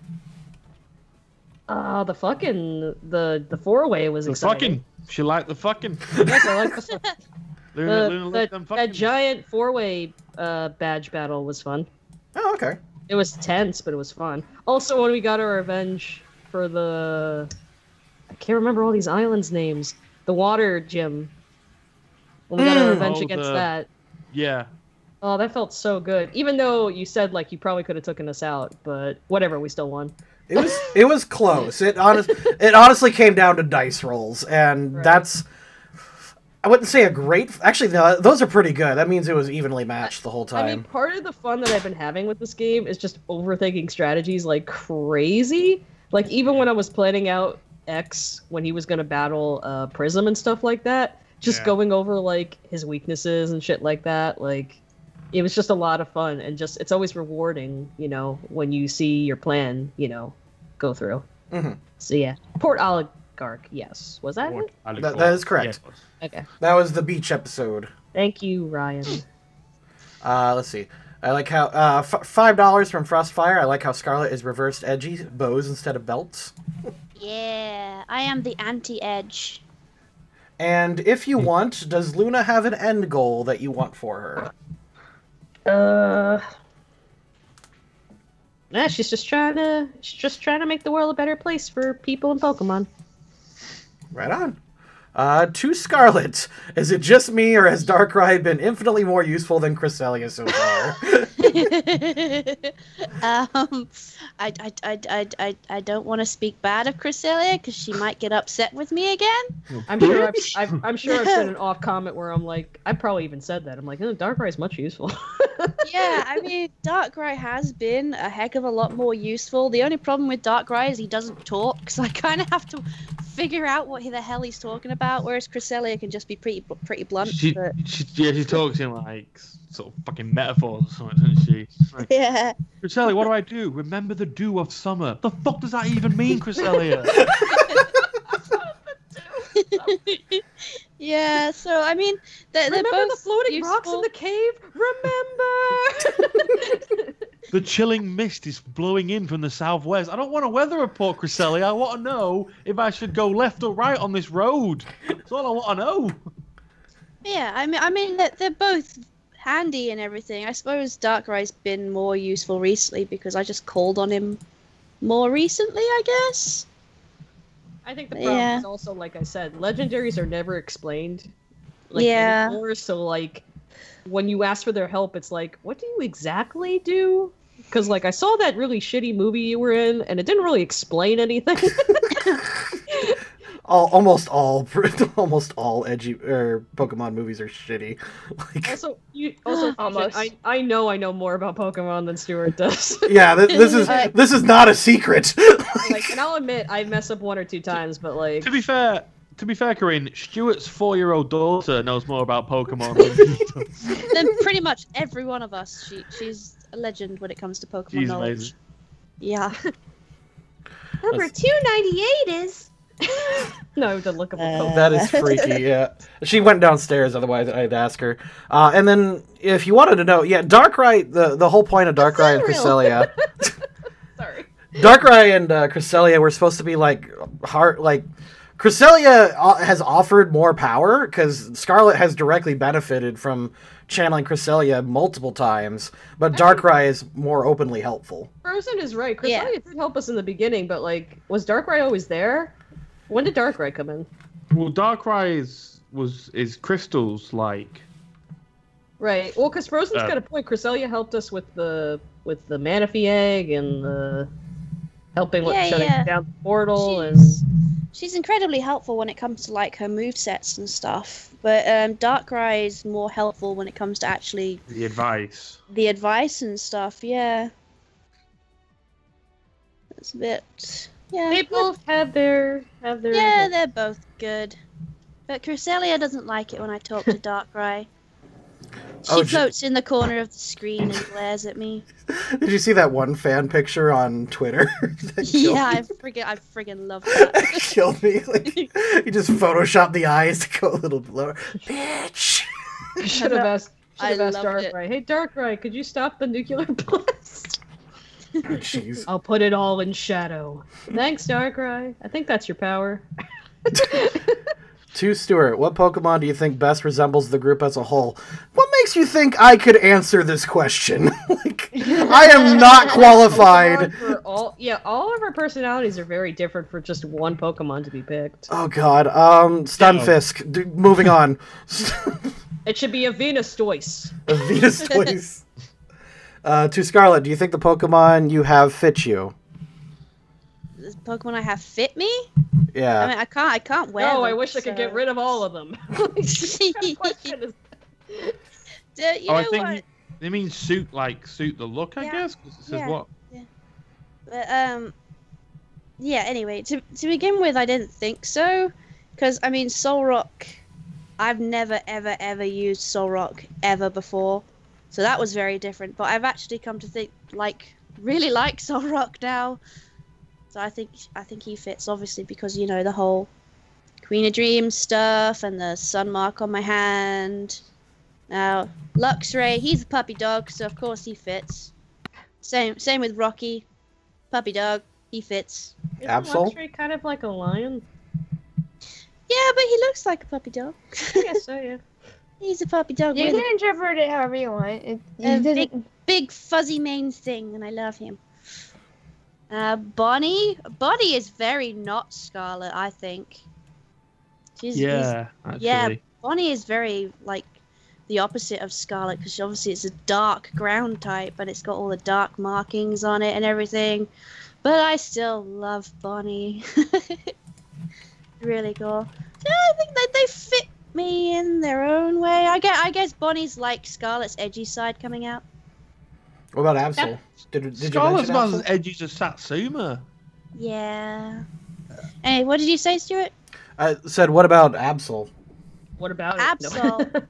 Speaker 1: The fucking the 4-way was
Speaker 4: The
Speaker 1: exciting.
Speaker 4: fucking. She liked the fucking.
Speaker 1: Yes, I like the
Speaker 4: Luna liked them
Speaker 1: that
Speaker 4: fucking.
Speaker 1: giant 4-way badge battle was fun.
Speaker 3: Oh, okay.
Speaker 1: It was tense, but it was fun. Also, when we got our revenge for I can't remember all these islands' names. The water gym. When we got our revenge against that.
Speaker 4: Yeah.
Speaker 1: Oh, that felt so good. Even though you said like you probably could have taken us out, but whatever, we still won.
Speaker 3: It was close. It honestly came down to dice rolls, and
Speaker 1: Right.
Speaker 3: that's. I wouldn't say a great. Actually, no, those are pretty good. That means it was evenly matched the whole time.
Speaker 1: I mean, part of the fun that I've been having with this game is just overthinking strategies like crazy. Like, even when I was planning out X, when he was going to battle Prism and stuff like that, just going over, like, his weaknesses and shit like that, like, it was just a lot of fun. And just, it's always rewarding, you know, when you see your plan, you know, go through.
Speaker 3: Mm-hmm.
Speaker 1: So, yeah. Port Oligarch, yes. Was that it?
Speaker 3: That is correct.
Speaker 1: Yeah, okay.
Speaker 3: That was the beach episode.
Speaker 1: Thank you, Ryan.
Speaker 3: Let's see. I like how $5 from Frostfire. I like how Scarlet is reversed edgy, bows instead of belts.
Speaker 5: Yeah, I am the anti-edge.
Speaker 3: And if you want, does Luna have an end goal that you want for her?
Speaker 1: Nah, she's just trying to make the world a better place for people and Pokemon.
Speaker 3: Right on. To Scarlet, is it just me, or has Darkrai been infinitely more useful than Cresselia so far?
Speaker 5: I don't want to speak bad of Cresselia because she might get upset with me again.
Speaker 1: I'm sure I've said an off comment where I'm like, I probably even said that. I'm like, oh, Darkrai is much useful.
Speaker 5: Yeah, I mean, Darkrai has been a heck of a lot more useful. The only problem with Darkrai is he doesn't talk, so I kind of have to figure out what the hell he's talking about, whereas Cresselia can just be pretty blunt.
Speaker 4: She talks in like sort of fucking metaphors or something, doesn't she? Like,
Speaker 5: yeah.
Speaker 4: Cresselia, what do I do? Remember the dew of summer. The fuck does that even mean, Cresselia?
Speaker 5: Yeah, so I mean, they're
Speaker 1: Remember
Speaker 5: both
Speaker 1: the floating
Speaker 5: useful.
Speaker 1: rocks in the cave? Remember?
Speaker 4: The chilling mist is blowing in from the southwest. I don't want a weather report, Cresselia. I want to know if I should go left or right on this road. That's all I want to know.
Speaker 5: Yeah, I mean they're both handy and everything. I suppose Darkrai's been more useful recently because I just called on him more recently, I guess.
Speaker 1: I think the problem is also, like I said, legendaries are never explained. Like,
Speaker 5: Yeah.
Speaker 1: anymore, so, like, when you ask for their help, it's like, what do you exactly do? Because, like, I saw that really shitty movie you were in, and it didn't really explain anything.
Speaker 3: Almost all edgy Pokemon movies are shitty. Like,
Speaker 1: Also,
Speaker 2: Almost.
Speaker 1: I know more about Pokemon than Stuart does.
Speaker 3: yeah, this is not a secret.
Speaker 1: Like, and I'll admit I mess up one or two times, but like.
Speaker 4: To be fair, Corinne, Stuart's 4-year-old daughter knows more about Pokemon than he does.
Speaker 5: Then pretty much every one of us, she's a legend when it comes to Pokemon
Speaker 4: She's
Speaker 5: knowledge.
Speaker 4: amazing.
Speaker 5: Yeah.
Speaker 2: Number 298 is.
Speaker 1: No, to look up a Pokemon.
Speaker 3: That is freaky, yeah. She went downstairs, otherwise I'd ask her. And then, if you wanted to know, yeah, Darkrai, the whole point of Darkrai and Cresselia...
Speaker 1: Sorry.
Speaker 3: Darkrai and Cresselia were supposed to be, like, Cresselia has offered more power, because Scarlet has directly benefited from channeling Cresselia multiple times, but Darkrai is more openly helpful.
Speaker 1: Frozen is right. Cresselia did help us in the beginning, but, like, was Darkrai always there? When did Darkrai come in?
Speaker 4: Well, Darkrai is crystals like.
Speaker 1: Right. Well, because Frozen's got a point. Cresselia helped us with the Manaphy egg and the helping with shutting down the portal
Speaker 5: She's incredibly helpful when it comes to like her movesets and stuff. But Darkrai is more helpful when it comes to actually
Speaker 4: The advice
Speaker 5: and stuff. Yeah. It's a bit. Yeah.
Speaker 1: They both have their.
Speaker 5: Yeah, they're both good. But Cresselia doesn't like it when I talk to Darkrai. She floats in the corner of the screen and glares at me.
Speaker 3: Did you see that one fan picture on Twitter?
Speaker 5: Yeah, I friggin' love that.
Speaker 3: Killed me. Like, he just photoshopped the eyes to go a little lower. Bitch!
Speaker 1: Should have asked
Speaker 5: loved
Speaker 1: Darkrai. Hey, Darkrai, could you stop the nuclear blast?
Speaker 3: Oh, jeez.
Speaker 1: I'll put it all in shadow. Thanks, Darkrai. I think that's your power.
Speaker 3: To Stuart, what Pokemon do you think best resembles the group as a whole? What makes you think I could answer this question? Like, I am not qualified.
Speaker 1: All of our personalities are very different for just one Pokemon to be picked.
Speaker 3: Oh god, Stunfisk. Moving on.
Speaker 1: It should be a Venustoise.
Speaker 3: A Venustoise. To Scarlet, do you think the Pokemon you have fit you?
Speaker 5: The Pokemon I have fit me?
Speaker 3: Yeah.
Speaker 5: I mean, I can't wear them.
Speaker 1: No, I wish I could get rid of all of them.
Speaker 5: You know what?
Speaker 4: They mean suit the look, I guess. 'Cause it says what?
Speaker 5: Yeah. But yeah. Anyway, to begin with, I didn't think so, because I mean, Soul Rock. I've never ever used Soul Rock ever before, so that was very different. But I've actually come to think really like Soul Rock now. So I think he fits, obviously, because you know the whole Queen of Dreams stuff and the sun mark on my hand. Now Luxray, he's a puppy dog, so of course he fits. Same with Rocky, puppy dog, he fits.
Speaker 1: Isn't
Speaker 3: Absol?
Speaker 1: Luxury kind of like a lion?
Speaker 5: Yeah, but he looks like a puppy dog.
Speaker 1: I guess so, yeah.
Speaker 5: He's a puppy dog.
Speaker 2: You
Speaker 5: with
Speaker 2: can interpret it however you want. It
Speaker 5: a
Speaker 2: doesn't-
Speaker 5: big fuzzy mane thing, and I love him. Bonnie is very not Scarlet, I think.
Speaker 4: Yeah, actually.
Speaker 5: Bonnie is very like the opposite of Scarlet, because obviously it's a dark ground type, and it's got all the dark markings on it and everything. But I still love Bonnie. Really cool. Yeah, I think that they fit me in their own way. I guess Bonnie's like Scarlet's edgy side coming out.
Speaker 3: What about Absol? Did you
Speaker 4: Scarlet's
Speaker 3: mention
Speaker 4: not as
Speaker 3: Absol?
Speaker 4: edgy as Satsuma.
Speaker 5: Yeah. Hey, what did you say, Stuart?
Speaker 3: I said, what about Absol?
Speaker 1: What about it?
Speaker 5: Absol.
Speaker 1: No.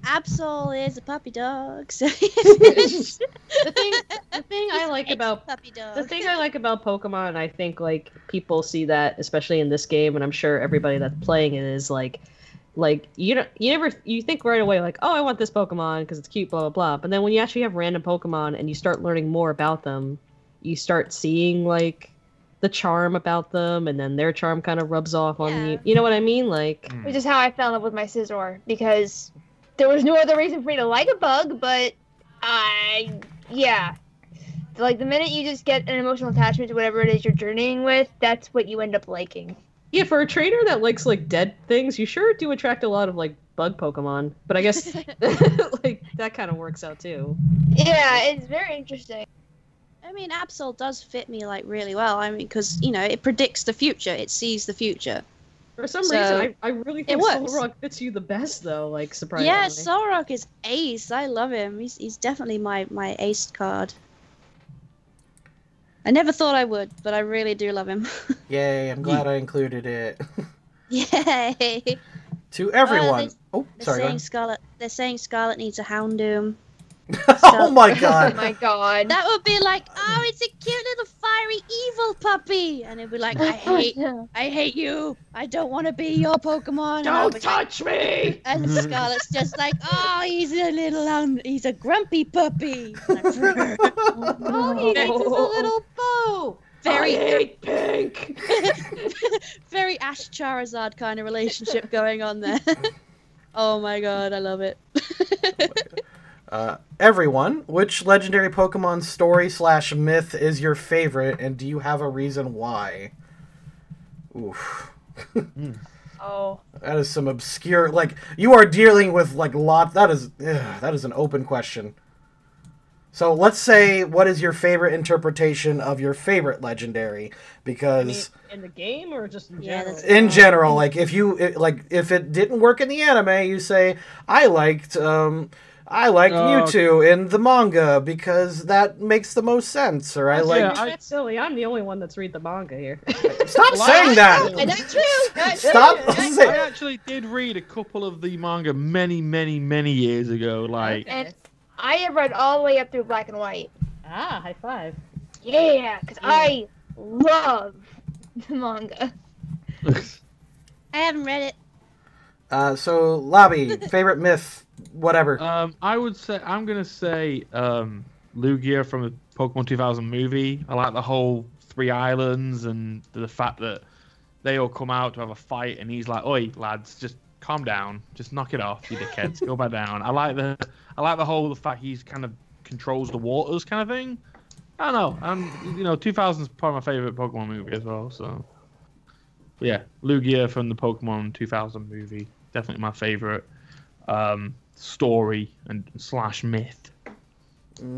Speaker 5: Absol is a puppy dog. So
Speaker 1: the thing I like about
Speaker 5: puppy dog.
Speaker 1: the thing I like about Pokemon, I think like people see that, especially in this game, and I'm sure everybody that's playing it is like you think right away like, oh, I want this Pokemon because it's cute, blah blah blah. But then when you actually have random Pokemon and you start learning more about them, you start seeing like the charm about them, and then their charm kind of rubs off on you. You know what I mean? Like,
Speaker 2: Which is how I fell in love with my Scizor, because there was no other reason for me to like a bug, but like the minute you just get an emotional attachment to whatever it is you're journeying with, that's what you end up liking.
Speaker 1: yeah, for a trainer that likes like dead things, you sure do attract a lot of like bug Pokemon. But I guess like that kind of works out too.
Speaker 2: Yeah, it's very interesting.
Speaker 5: I mean, Absol does fit me like really well. I mean, because you know it predicts the future. It sees the future.
Speaker 1: For some
Speaker 5: So,
Speaker 1: reason, I really think
Speaker 5: works.
Speaker 1: Solrock fits you the best, though. Like, surprisingly.
Speaker 5: Yeah, Solrock is ace. I love him. He's definitely my ace card. I never thought I would, but I really do love him.
Speaker 3: Yay, I'm glad I included it.
Speaker 5: Yay!
Speaker 3: To everyone.
Speaker 5: They're
Speaker 3: Sorry, go
Speaker 5: saying Scarlet. They're saying Scarlet needs a Houndoom.
Speaker 3: ahead. Oh my
Speaker 2: Oh
Speaker 3: god.
Speaker 2: my god.
Speaker 5: That would be like, oh, it's a cute little fiery evil puppy, and it'd be like, I hate you. I don't want to be your Pokemon. And I'll be
Speaker 1: touch me!
Speaker 5: And Scarlet's just like, oh, he's a grumpy puppy.
Speaker 1: Oh, he thinks it's a little bow!
Speaker 5: Very,
Speaker 1: I hate pink!
Speaker 5: very Ash Charizard kind of relationship going on there. Oh my god, I love it.
Speaker 3: Everyone, which legendary Pokemon story / myth is your favorite, and do you have a reason why? Oof.
Speaker 2: Oh.
Speaker 3: That is some obscure, like, you are dealing with, like, that is an open question. So let's say, what is your favorite interpretation of your favorite legendary? Because
Speaker 1: in the game or just in
Speaker 5: Yeah,
Speaker 1: general?
Speaker 5: that's-
Speaker 3: in general, like, if it didn't work in the anime, you say, I liked Mewtwo in the manga because that makes the most sense, or I like.
Speaker 1: That's silly. I'm the only one that's read the manga here.
Speaker 3: Stop saying that.
Speaker 2: That's true. That's
Speaker 3: Stop.
Speaker 2: true.
Speaker 4: I actually did read a couple of the manga many years ago. Like,
Speaker 2: And I have read all the way up through Black and White.
Speaker 1: Ah, high five.
Speaker 2: Yeah, because I love the manga.
Speaker 5: I haven't read it.
Speaker 3: So, Lobby, favorite myth, whatever.
Speaker 4: I would say I'm gonna say Lugia from the Pokemon 2000 movie. I like the whole 3 islands and the fact that they all come out to have a fight, and he's like, "Oi, lads, just calm down, just knock it off, you dickheads, go back down." I like the fact he's kind of controls the waters kind of thing. I don't know. 2000 is probably my favorite Pokemon movie as well. So, but yeah, Lugia from the Pokemon 2000 movie, definitely my favorite story and / myth.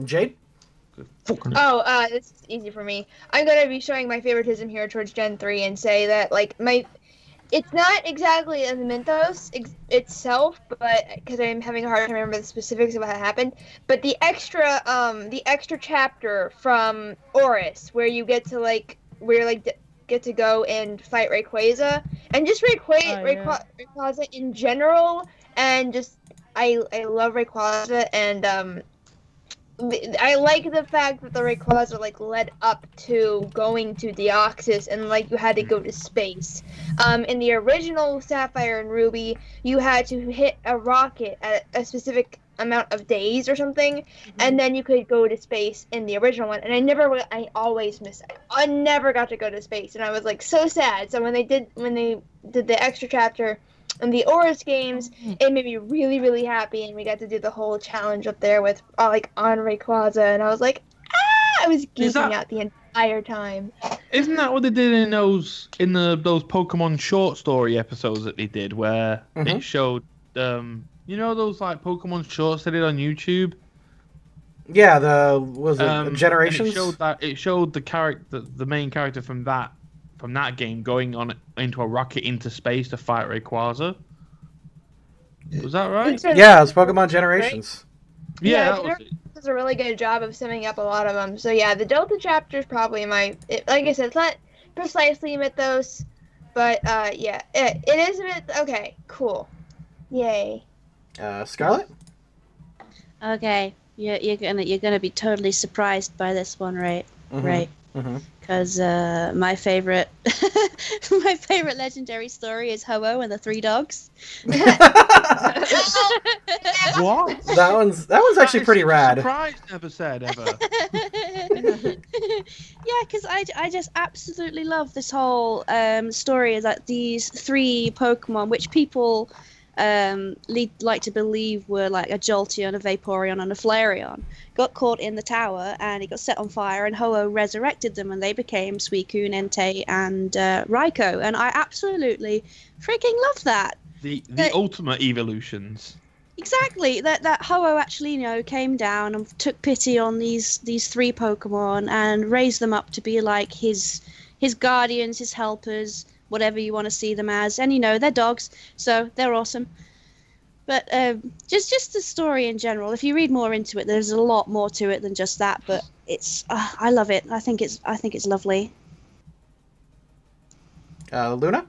Speaker 3: Jade?
Speaker 2: Oh, this is easy for me. I'm gonna be showing my favoritism here towards Gen 3 and say that it's not exactly a Mythos itself, but because I'm having a hard time remember the specifics of what happened. But the extra chapter from Oris, where you get to get to go and fight Rayquaza, and just Rayquaza in general, and just I love Rayquaza, and I like the fact that the Rayquaza like led up to going to Deoxys, and like you had to go to space. In the original Sapphire and Ruby, you had to hit a rocket at a specific amount of days or something, and then you could go to space in the original one. And I always missed it. I never got to go to space, and I was like so sad. So when they did the extra chapter in the Oris games, it made me really, really happy, and we got to do the whole challenge up there with like on Rayquaza, and I was like, I was geeking out the entire time.
Speaker 4: Isn't that what they did in those Pokemon short story episodes that they did, where it showed you know those like Pokemon shorts they did on YouTube?
Speaker 3: Yeah, Generations?
Speaker 4: It showed the main character from that game going into a rocket into space to fight Rayquaza. Was that right?
Speaker 3: Yeah, it's Pokemon Generations.
Speaker 4: Right? Yeah, that was it.
Speaker 2: Does a really good job of summing up a lot of them. So yeah, the Delta chapter is probably like I said, it's not precisely Mythos, but yeah, it is a myth. Okay, cool, yay.
Speaker 3: Scarlet?
Speaker 5: Okay, you're gonna be totally surprised by this one, right? Right. Because my favorite legendary story is Ho-Oh and the Three Dogs.
Speaker 4: What?
Speaker 3: That one's actually pretty rad.
Speaker 4: Surprised, never said ever.
Speaker 5: Yeah, because I just absolutely love this whole story that these three Pokemon, which people like to believe were like a Jolteon, a Vaporeon, and a Flareon, got caught in the tower and it got set on fire, and Ho-Oh resurrected them, and they became Suicune, Entei, and Raikou, and I absolutely freaking love that.
Speaker 4: The ultimate evolutions.
Speaker 5: Exactly, that Ho-Oh actually, came down and took pity on these three Pokemon and raised them up to be like his guardians, his helpers, whatever you want to see them as, and they're dogs, so they're awesome. But just the story in general, if you read more into it, there's a lot more to it than just that. But it's I love it. I think it's lovely.
Speaker 3: Luna?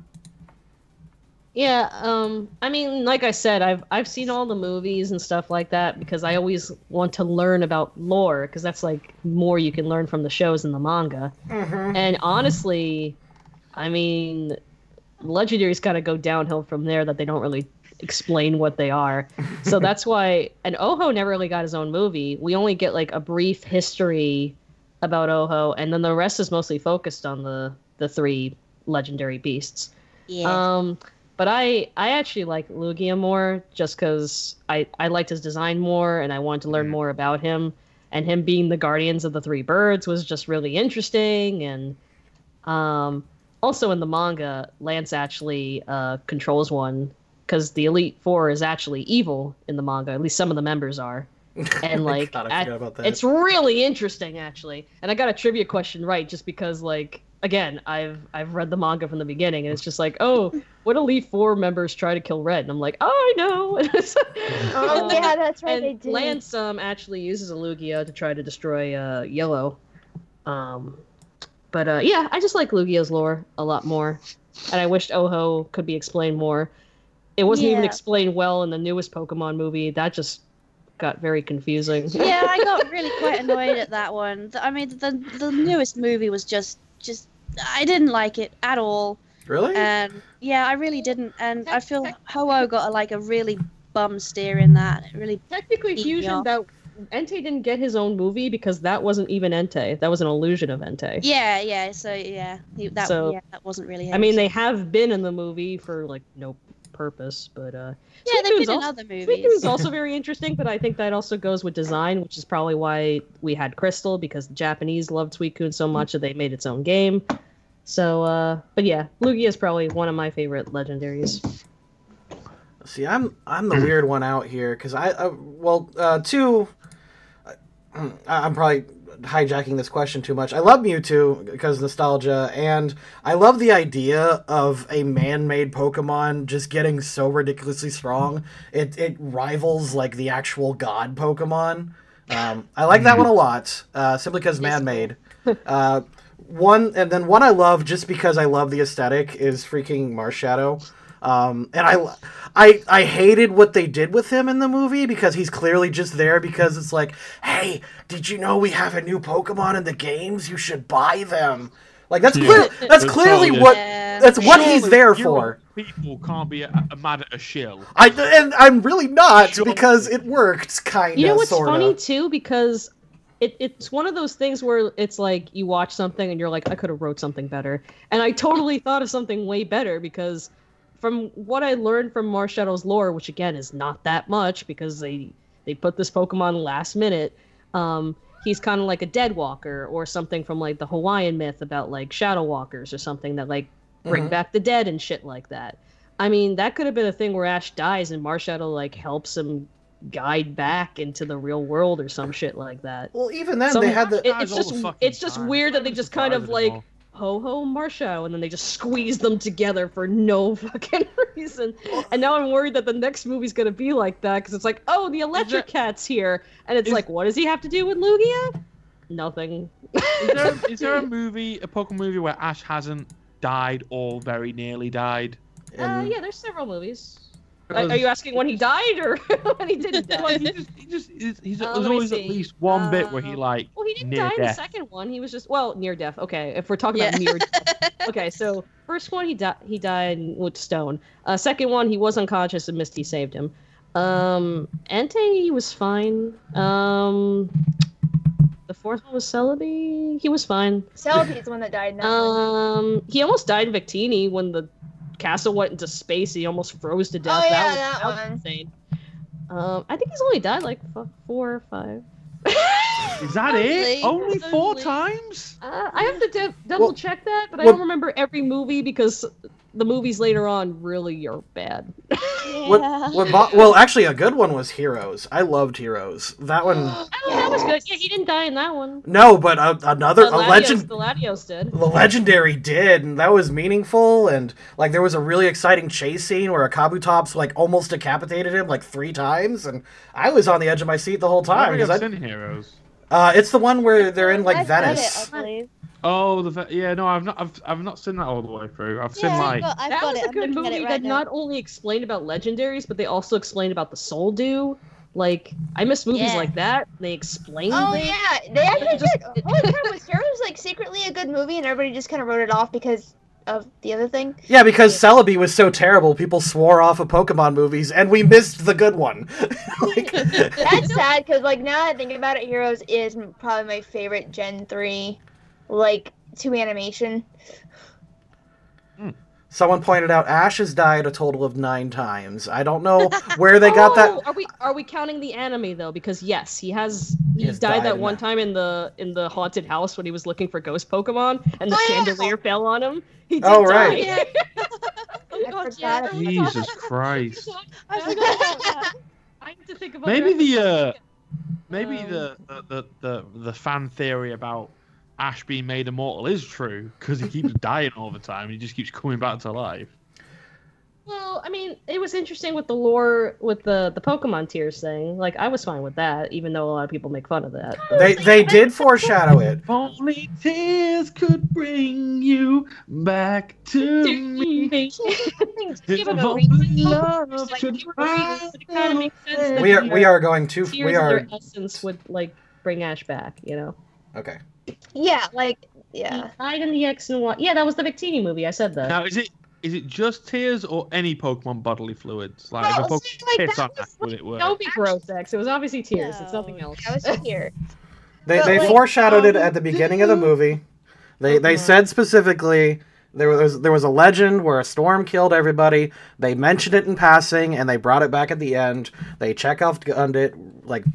Speaker 1: Yeah, I mean, like I said, I've seen all the movies and stuff like that because I always want to learn about lore, because that's like more you can learn from the shows and the manga. And honestly, I mean, legendaries kind of go downhill from there, that they don't really explain what they are. So that's why, and Oho never really got his own movie. We only get like a brief history about Oho, and then the rest is mostly focused on the three legendary beasts.
Speaker 5: Yeah.
Speaker 1: But I actually like Lugia more, just because I liked his design more, and I wanted to learn more about him. And him being the guardians of the three birds was just really interesting. And also in the manga, Lance actually controls one, because the Elite Four is actually evil in the manga. At least some of the members are. And like,
Speaker 3: God, I forgot about that.
Speaker 1: It's really interesting, actually. And I got a trivia question right, just because, like, again, I've read the manga from the beginning, and it's just like, oh, what Elite Four members try to kill Red? And I'm like, oh, I know.
Speaker 2: Oh yeah, that's right. They did.
Speaker 1: Lance actually uses a Lugia to try to destroy Yellow. But yeah, I just like Lugia's lore a lot more, and I wished Oho could be explained more. It wasn't even explained well in the newest Pokemon movie. That just got very confusing.
Speaker 5: Yeah, I got really quite annoyed at that one. I mean, the newest movie was just I didn't like it at all.
Speaker 3: Really?
Speaker 5: And yeah, I really didn't. And I feel Ho-Oh got a really bum steer in that. It really
Speaker 1: technically Fusion, that Entei didn't get his own movie because that wasn't even Entei. That was an illusion of Entei.
Speaker 5: Yeah. So yeah, that wasn't really him.
Speaker 1: I mean, they have been in the movie for like no purpose, but
Speaker 5: yeah, they've been in other movies.
Speaker 1: Suicune is also very interesting, but I think that also goes with design, which is probably why we had Crystal, because the Japanese loved Suicune so much that they made its own game. So, but yeah, Lugia is probably one of my favorite legendaries.
Speaker 3: See, I'm the weird one out here, because I'm probably hijacking this question too much. I love Mewtwo because nostalgia, and I love the idea of a man-made Pokemon just getting so ridiculously strong. It rivals like the actual god Pokemon. I like that one a lot, simply because man-made. one I love just because I love the aesthetic is freaking Marshadow. And I hated what they did with him in the movie because he's clearly just there because it's like, hey, did you know we have a new Pokemon in the games? You should buy them. Like that's clearly what he's there for.
Speaker 4: People can't be mad at a shill.
Speaker 3: I'm really not because it worked kind of.
Speaker 1: You know what's
Speaker 3: sorta.
Speaker 1: funny too, because it's one of those things where it's like you watch something and you're like, I could have wrote something better, and I totally thought of something way better because from what I learned from Marshallow's lore, which again is not that much because they put this Pokemon last minute. He's kind of like a dead walker or something from like the Hawaiian myth about like shadow walkers or something that like bring back the dead and shit like that. I mean, that could have been a thing where Ash dies and Marshadow like helps him guide back into the real world or some shit like that.
Speaker 3: Well, even then they had the.
Speaker 1: It's just weird that they just kind of like ho Marshadow and then they just squeeze them together for no fucking reason. And now I'm worried that the next movie's gonna be like that because it's like, oh, the electric cat's here, and it's like, what does he have to do with Lugia? Nothing.
Speaker 4: Is there a Pokemon movie where Ash hasn't died or very nearly died?
Speaker 1: Yeah, there's several movies. Are you asking when he died or when he didn't die?
Speaker 4: There's always at least one bit where he like.
Speaker 1: Well, he didn't
Speaker 4: near
Speaker 1: die in
Speaker 4: death.
Speaker 1: the second one. He was just near death. Okay, if we're talking about near death. Okay, so first one he died with stone. Second one he was unconscious and Misty saved him. Entei was fine. The fourth one was Celebi. He was fine.
Speaker 2: Celebi's the one that died.
Speaker 1: He almost died in Victini when the castle went into space. He almost froze to death.
Speaker 2: Oh, yeah,
Speaker 1: that was insane. I think he's only died like 4 or 5.
Speaker 4: Is that it? Only 4 times?
Speaker 1: I have to double check that, but I don't remember every movie because the movies later on really are bad.
Speaker 3: Well, actually, a good one was Heroes. I loved Heroes. That one.
Speaker 1: That was good. Yeah, he didn't die in that one.
Speaker 3: No, but the
Speaker 1: Latios did.
Speaker 3: The legendary did, and that was meaningful. And like, there was a really exciting chase scene where a Kabutops like almost decapitated him like 3 times, and I was on the edge of my seat the whole time.
Speaker 4: I've seen Heroes.
Speaker 3: It's the one where they're in like Venice.
Speaker 4: Oh, I've not seen that all the way through. I've seen like
Speaker 1: that was a good movie that not only explained about legendaries, but they also explained about the Soul Dew. Like, I miss movies like that. They explained.
Speaker 2: Oh
Speaker 1: things.
Speaker 2: yeah, they actually did. Holy crap, was Heroes like secretly a good movie, and everybody just kind of wrote it off because of the other thing?
Speaker 3: Yeah, because Celebi was so terrible, people swore off of Pokemon movies, and we missed the good one.
Speaker 2: That's sad because like now that I think about it, Heroes is probably my favorite Gen 3. Like, to animation.
Speaker 3: Someone pointed out Ash has died a total of 9 times. I don't know where they got that.
Speaker 1: Are we counting the anime though? Because yes, he died that one time in the haunted house when he was looking for ghost Pokemon and the chandelier fell on him. He did
Speaker 3: right.
Speaker 1: Die.
Speaker 4: Jesus Christ.
Speaker 1: I forgot about that. I have to think about
Speaker 4: maybe the fan theory about Ash being made immortal is true because he keeps dying all the time. He just keeps coming back to life.
Speaker 1: Well, I mean, it was interesting with the lore with the Pokemon tears thing. Like, I was fine with that, even though a lot of people make fun of that.
Speaker 3: They did foreshadow it.
Speaker 4: If only tears could bring you back to me.
Speaker 1: If only love could kind of makes sense.
Speaker 3: We are going to.
Speaker 1: Tears
Speaker 3: We are.
Speaker 1: Their essence would like bring Ash back, you know.
Speaker 3: Okay.
Speaker 2: Yeah, like
Speaker 1: He died in the X and Y. Yeah, that was the Victini movie. I said that.
Speaker 4: Now, is it just tears or any Pokemon bodily fluids? Like, if a Pokemon piss on Ash, would it work?
Speaker 1: Don't be gross, X. It was obviously tears. It's nothing else.
Speaker 2: that was tears.
Speaker 3: They foreshadowed it at the beginning of the movie. They said specifically there was a legend where a storm killed everybody. They mentioned it in passing and they brought it back at the end. They Chekhov-gunned it like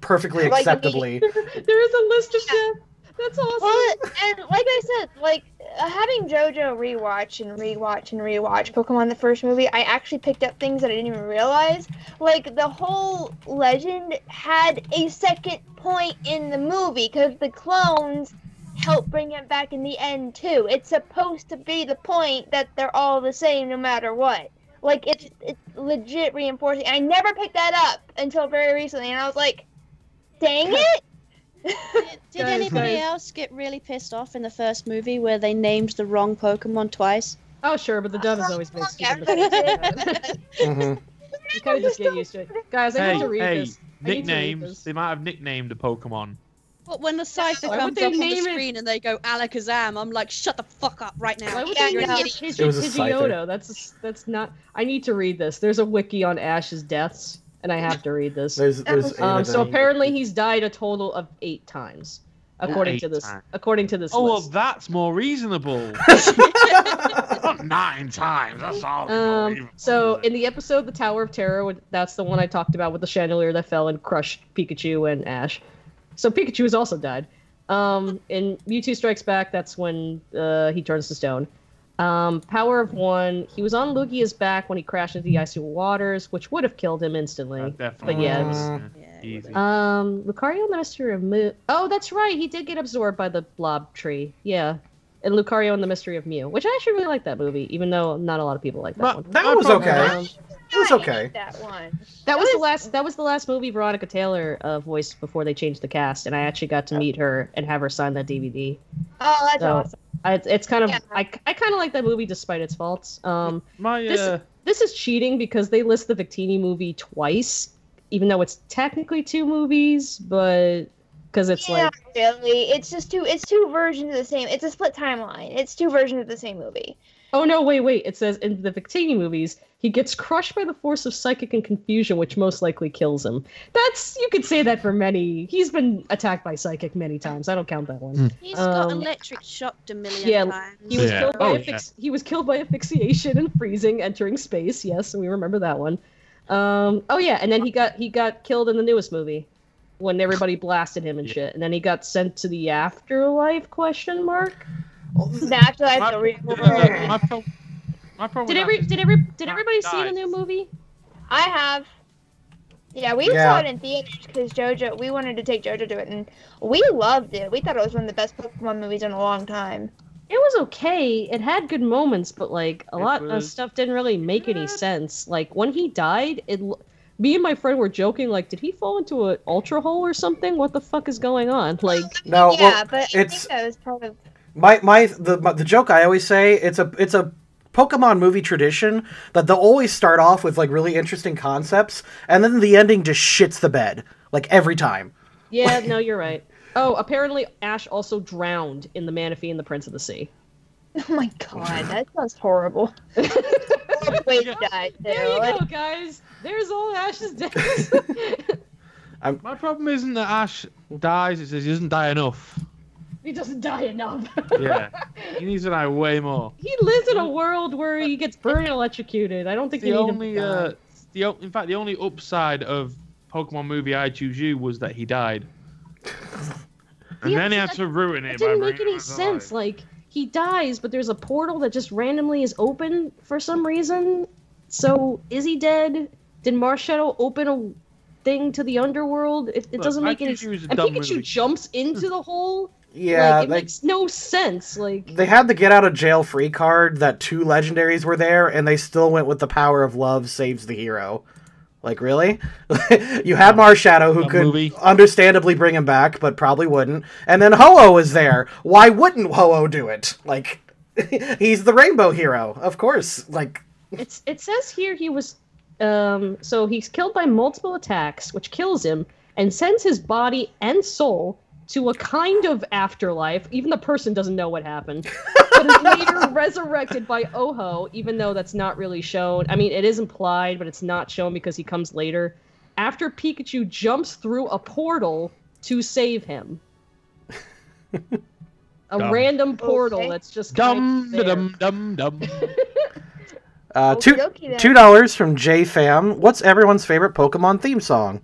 Speaker 3: perfectly acceptably.
Speaker 1: There is a list of death. That's awesome.
Speaker 2: Well, and like I said, like having JoJo rewatch Pokemon the first movie, I actually picked up things that I didn't even realize. Like the whole legend had a second point in the movie because the clones help bring it back in the end too. It's supposed to be the point that they're all the same no matter what. Like it's legit reinforcing. And I never picked that up until very recently, and I was like, dang it!
Speaker 5: Did
Speaker 1: Guys,
Speaker 5: anybody
Speaker 1: guys.
Speaker 5: else get really pissed off in the first movie where they named the wrong Pokemon twice?
Speaker 1: Oh, sure, but the dub has always made stupid
Speaker 2: Everybody
Speaker 1: mistakes.
Speaker 3: Mhm.
Speaker 1: You kind of just get used to it. Guys, I need to read
Speaker 4: Hey,
Speaker 1: this. I need to read
Speaker 4: nicknames.
Speaker 1: this.
Speaker 4: They might have nicknamed a Pokemon.
Speaker 5: But when the cipher
Speaker 1: Why would
Speaker 5: comes
Speaker 1: they
Speaker 5: up on the
Speaker 1: name it-
Speaker 5: screen and they go Alakazam, I'm like, shut the fuck up right now.
Speaker 1: Why would
Speaker 2: Yeah,
Speaker 1: they
Speaker 2: no.
Speaker 1: name it
Speaker 3: It was a
Speaker 1: Pidgeotto? That's not. I need to read this. There's a wiki on Ash's deaths, and I have to read this.
Speaker 3: There's eight of
Speaker 1: So
Speaker 3: them.
Speaker 1: apparently he's died a total of 8 times, according
Speaker 4: 8
Speaker 1: to this.
Speaker 4: times.
Speaker 1: According to this
Speaker 4: Oh, well,
Speaker 1: list.
Speaker 4: that's more reasonable. Not 9 times. That's all.
Speaker 1: So in the episode "The Tower of Terror," that's the one I talked about with the chandelier that fell and crushed Pikachu and Ash. So Pikachu has also died. In Mewtwo Strikes Back, that's when he turns to stone. Power of One, he was on Lugia's back when he crashed into the icy waters, which would have killed him instantly.
Speaker 4: Definitely.
Speaker 1: But yeah, it was-
Speaker 5: Yeah.
Speaker 4: Easy.
Speaker 1: Lucario and the Mystery of Mew. Oh, that's right, he did get absorbed by the blob tree. Yeah. And Lucario and the Mystery of Mew, which I actually really like that movie, even though not a lot of people like that
Speaker 4: But
Speaker 1: one.
Speaker 3: That
Speaker 4: my
Speaker 3: was
Speaker 4: problem-
Speaker 3: okay.
Speaker 1: Um,
Speaker 3: It was
Speaker 2: I
Speaker 3: okay.
Speaker 2: hate that one.
Speaker 1: That was the last movie Veronica Taylor voiced before they changed the cast, and I actually got to meet her and have her sign that DVD.
Speaker 2: Oh, that's
Speaker 1: So,
Speaker 2: awesome.
Speaker 1: It's kind of
Speaker 2: Yeah.
Speaker 1: I kind of like that movie despite its faults.
Speaker 4: My
Speaker 1: This is cheating because they list the Victini movie twice, even though it's technically 2 movies, but because it's
Speaker 2: Yeah,
Speaker 1: like
Speaker 2: really. It's just it's two versions of the same. It's a split timeline. It's 2 versions of the same movie.
Speaker 1: oh no wait it says in the Victini movies he gets crushed by the force of psychic and confusion, which most likely kills him. You could say that for many. He's been attacked by psychic many times. I don't count that one.
Speaker 5: He's got
Speaker 1: Um,
Speaker 5: electric shocked a million
Speaker 1: yeah,
Speaker 5: times.
Speaker 1: He was
Speaker 4: Yeah.
Speaker 1: killed by
Speaker 4: Oh, yeah.
Speaker 1: he was killed by asphyxiation and freezing, entering space. Yes, we remember that one. Oh yeah, and then he got killed in the newest movie when everybody blasted him and shit, and then he got sent to the afterlife? Question mark.
Speaker 2: The afterlife,
Speaker 4: my,
Speaker 2: the real
Speaker 4: my
Speaker 2: world.
Speaker 4: problem
Speaker 1: Did
Speaker 4: with
Speaker 1: everybody see the
Speaker 4: died.
Speaker 1: new movie?
Speaker 2: I have. Yeah, we
Speaker 3: Yeah.
Speaker 2: saw it in theaters because JoJo. We wanted to take JoJo to it, and we loved it. We thought it was one of the best Pokemon movies in a long time.
Speaker 1: It was okay. It had good moments, but like a
Speaker 4: It
Speaker 1: lot of
Speaker 4: was
Speaker 1: stuff didn't really make any sense. Like when he died, me and my friend were joking, like, did he fall into an ultra hole or something? What the fuck is going on? Like,
Speaker 3: No,
Speaker 2: yeah,
Speaker 3: well,
Speaker 2: but I
Speaker 3: it's
Speaker 2: think that was part of.
Speaker 3: the joke I always say, it's a Pokemon movie tradition that they'll always start off with like really interesting concepts, and then the ending just shits the bed like every time.
Speaker 1: yeah, no, you're right. Oh, apparently Ash also drowned in the Manaphy and the Prince of the Sea.
Speaker 2: Oh my god, that sounds horrible. Way to die,
Speaker 1: There
Speaker 2: too.
Speaker 1: you go, guys. There's all Ash's deaths.
Speaker 4: My problem isn't that Ash dies, it says he doesn't die enough.
Speaker 1: He doesn't die enough.
Speaker 4: Yeah. He needs to die way more.
Speaker 1: He lives in a world where he gets burned and electrocuted. I don't think
Speaker 4: The
Speaker 1: you need
Speaker 4: only,
Speaker 1: him to die.
Speaker 4: in fact, the only upside of Pokemon movie I Choose You was that he died. And then he had to ruin it.
Speaker 1: It didn't
Speaker 4: by
Speaker 1: make
Speaker 4: bringing
Speaker 1: any
Speaker 4: him to
Speaker 1: sense.
Speaker 4: life.
Speaker 1: Like, he dies, but there's a portal that just randomly is open for some reason. So, is he dead? Did Marshadow open a thing to the underworld? It
Speaker 4: Look,
Speaker 1: doesn't make any
Speaker 4: Pikachu is
Speaker 1: sense.
Speaker 4: a
Speaker 1: And
Speaker 4: dumb
Speaker 1: Pikachu
Speaker 4: movie.
Speaker 1: jumps into the hole?
Speaker 3: Yeah,
Speaker 1: like, it makes no sense. Like,
Speaker 3: they had the get out of jail free card that 2 legendaries were there, and they still went with the power of love saves the hero. Like, really? You had Marshadow, who
Speaker 4: That
Speaker 3: could
Speaker 4: movie.
Speaker 3: understandably bring him back, but probably wouldn't. And then Ho-Oh is there. Why wouldn't Ho-Oh do it? Like, he's the rainbow hero, of course. Like,
Speaker 1: it says here he was... so he's killed by multiple attacks, which kills him, and sends his body and soul to a kind of afterlife. Even the person doesn't know what happened. But is later resurrected by Oho, even though that's not really shown. I mean, it is implied, but it's not shown because he comes later. After Pikachu jumps through a portal to save him. A
Speaker 4: Dumb.
Speaker 1: random portal
Speaker 2: Okay.
Speaker 1: that's just kind
Speaker 4: Dum
Speaker 1: of there.
Speaker 4: dum dum dum.
Speaker 3: two,
Speaker 2: Okie dokie then.
Speaker 3: $2 from JFam. What's everyone's favorite Pokemon theme song?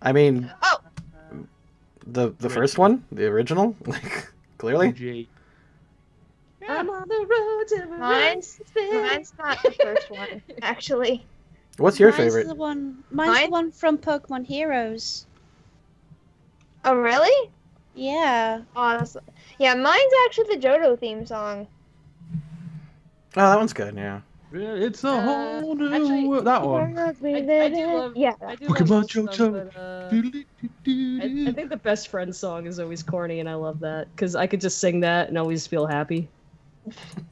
Speaker 3: I mean,
Speaker 2: Oh,
Speaker 3: the first one? The original? Like, clearly?
Speaker 4: G.
Speaker 1: I'm on the road to
Speaker 2: mine's not the first one, actually.
Speaker 3: What's your
Speaker 5: Mine's
Speaker 3: favorite?
Speaker 5: Mine's
Speaker 2: Mine?
Speaker 5: the one from Pokemon Heroes.
Speaker 2: Oh, really?
Speaker 5: Yeah.
Speaker 2: Oh, yeah, mine's actually the Johto theme song.
Speaker 3: Oh, that one's good, yeah.
Speaker 4: It's a whole new
Speaker 1: actually,
Speaker 4: world. That one.
Speaker 1: I do love.
Speaker 2: Yeah.
Speaker 1: I do love
Speaker 4: Pokemon
Speaker 1: most
Speaker 4: Joe
Speaker 1: of
Speaker 4: Joe.
Speaker 1: them, but, I think the best friend song is always corny, and I love that because I could just sing that and always feel happy.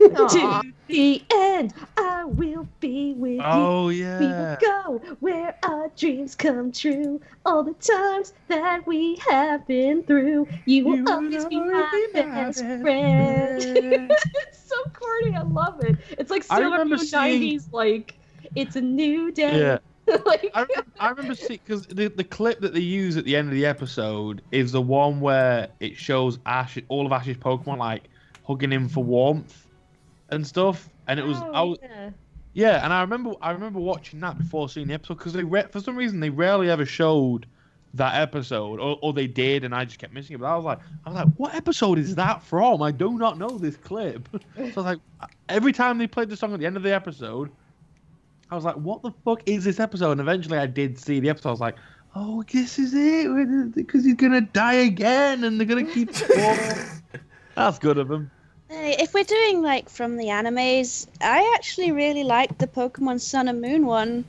Speaker 2: Aw.
Speaker 1: To the end, I will be with you.
Speaker 4: Oh
Speaker 1: We will
Speaker 4: yeah.
Speaker 1: go where our dreams come true. All the times that we have been through, you will always be my best friend. It's so corny. I love it. It's like
Speaker 4: I
Speaker 1: still
Speaker 4: remember
Speaker 1: new
Speaker 4: seeing-
Speaker 1: 90s, like, it's a new day.
Speaker 4: Yeah.
Speaker 1: Like,
Speaker 4: I remember seeing because the clip that they use at the end of the episode is the one where it shows Ash, all of Ash's Pokemon like hugging him for warmth and stuff, and it was
Speaker 1: yeah.
Speaker 4: yeah, and I remember watching that before seeing the episode because for some reason they rarely ever showed that episode, or they did, and I just kept missing it. But I was like, what episode is that from? I do not know this clip. So I was like, every time they played the song at the end of the episode, I was like, what the fuck is this episode? And eventually I did see the episode. I was like, oh, this is it, because he's gonna die again, and they're gonna keep scoring. That's good of them.
Speaker 5: If we're doing like from the animes, I actually really like the Pokemon Sun and Moon one.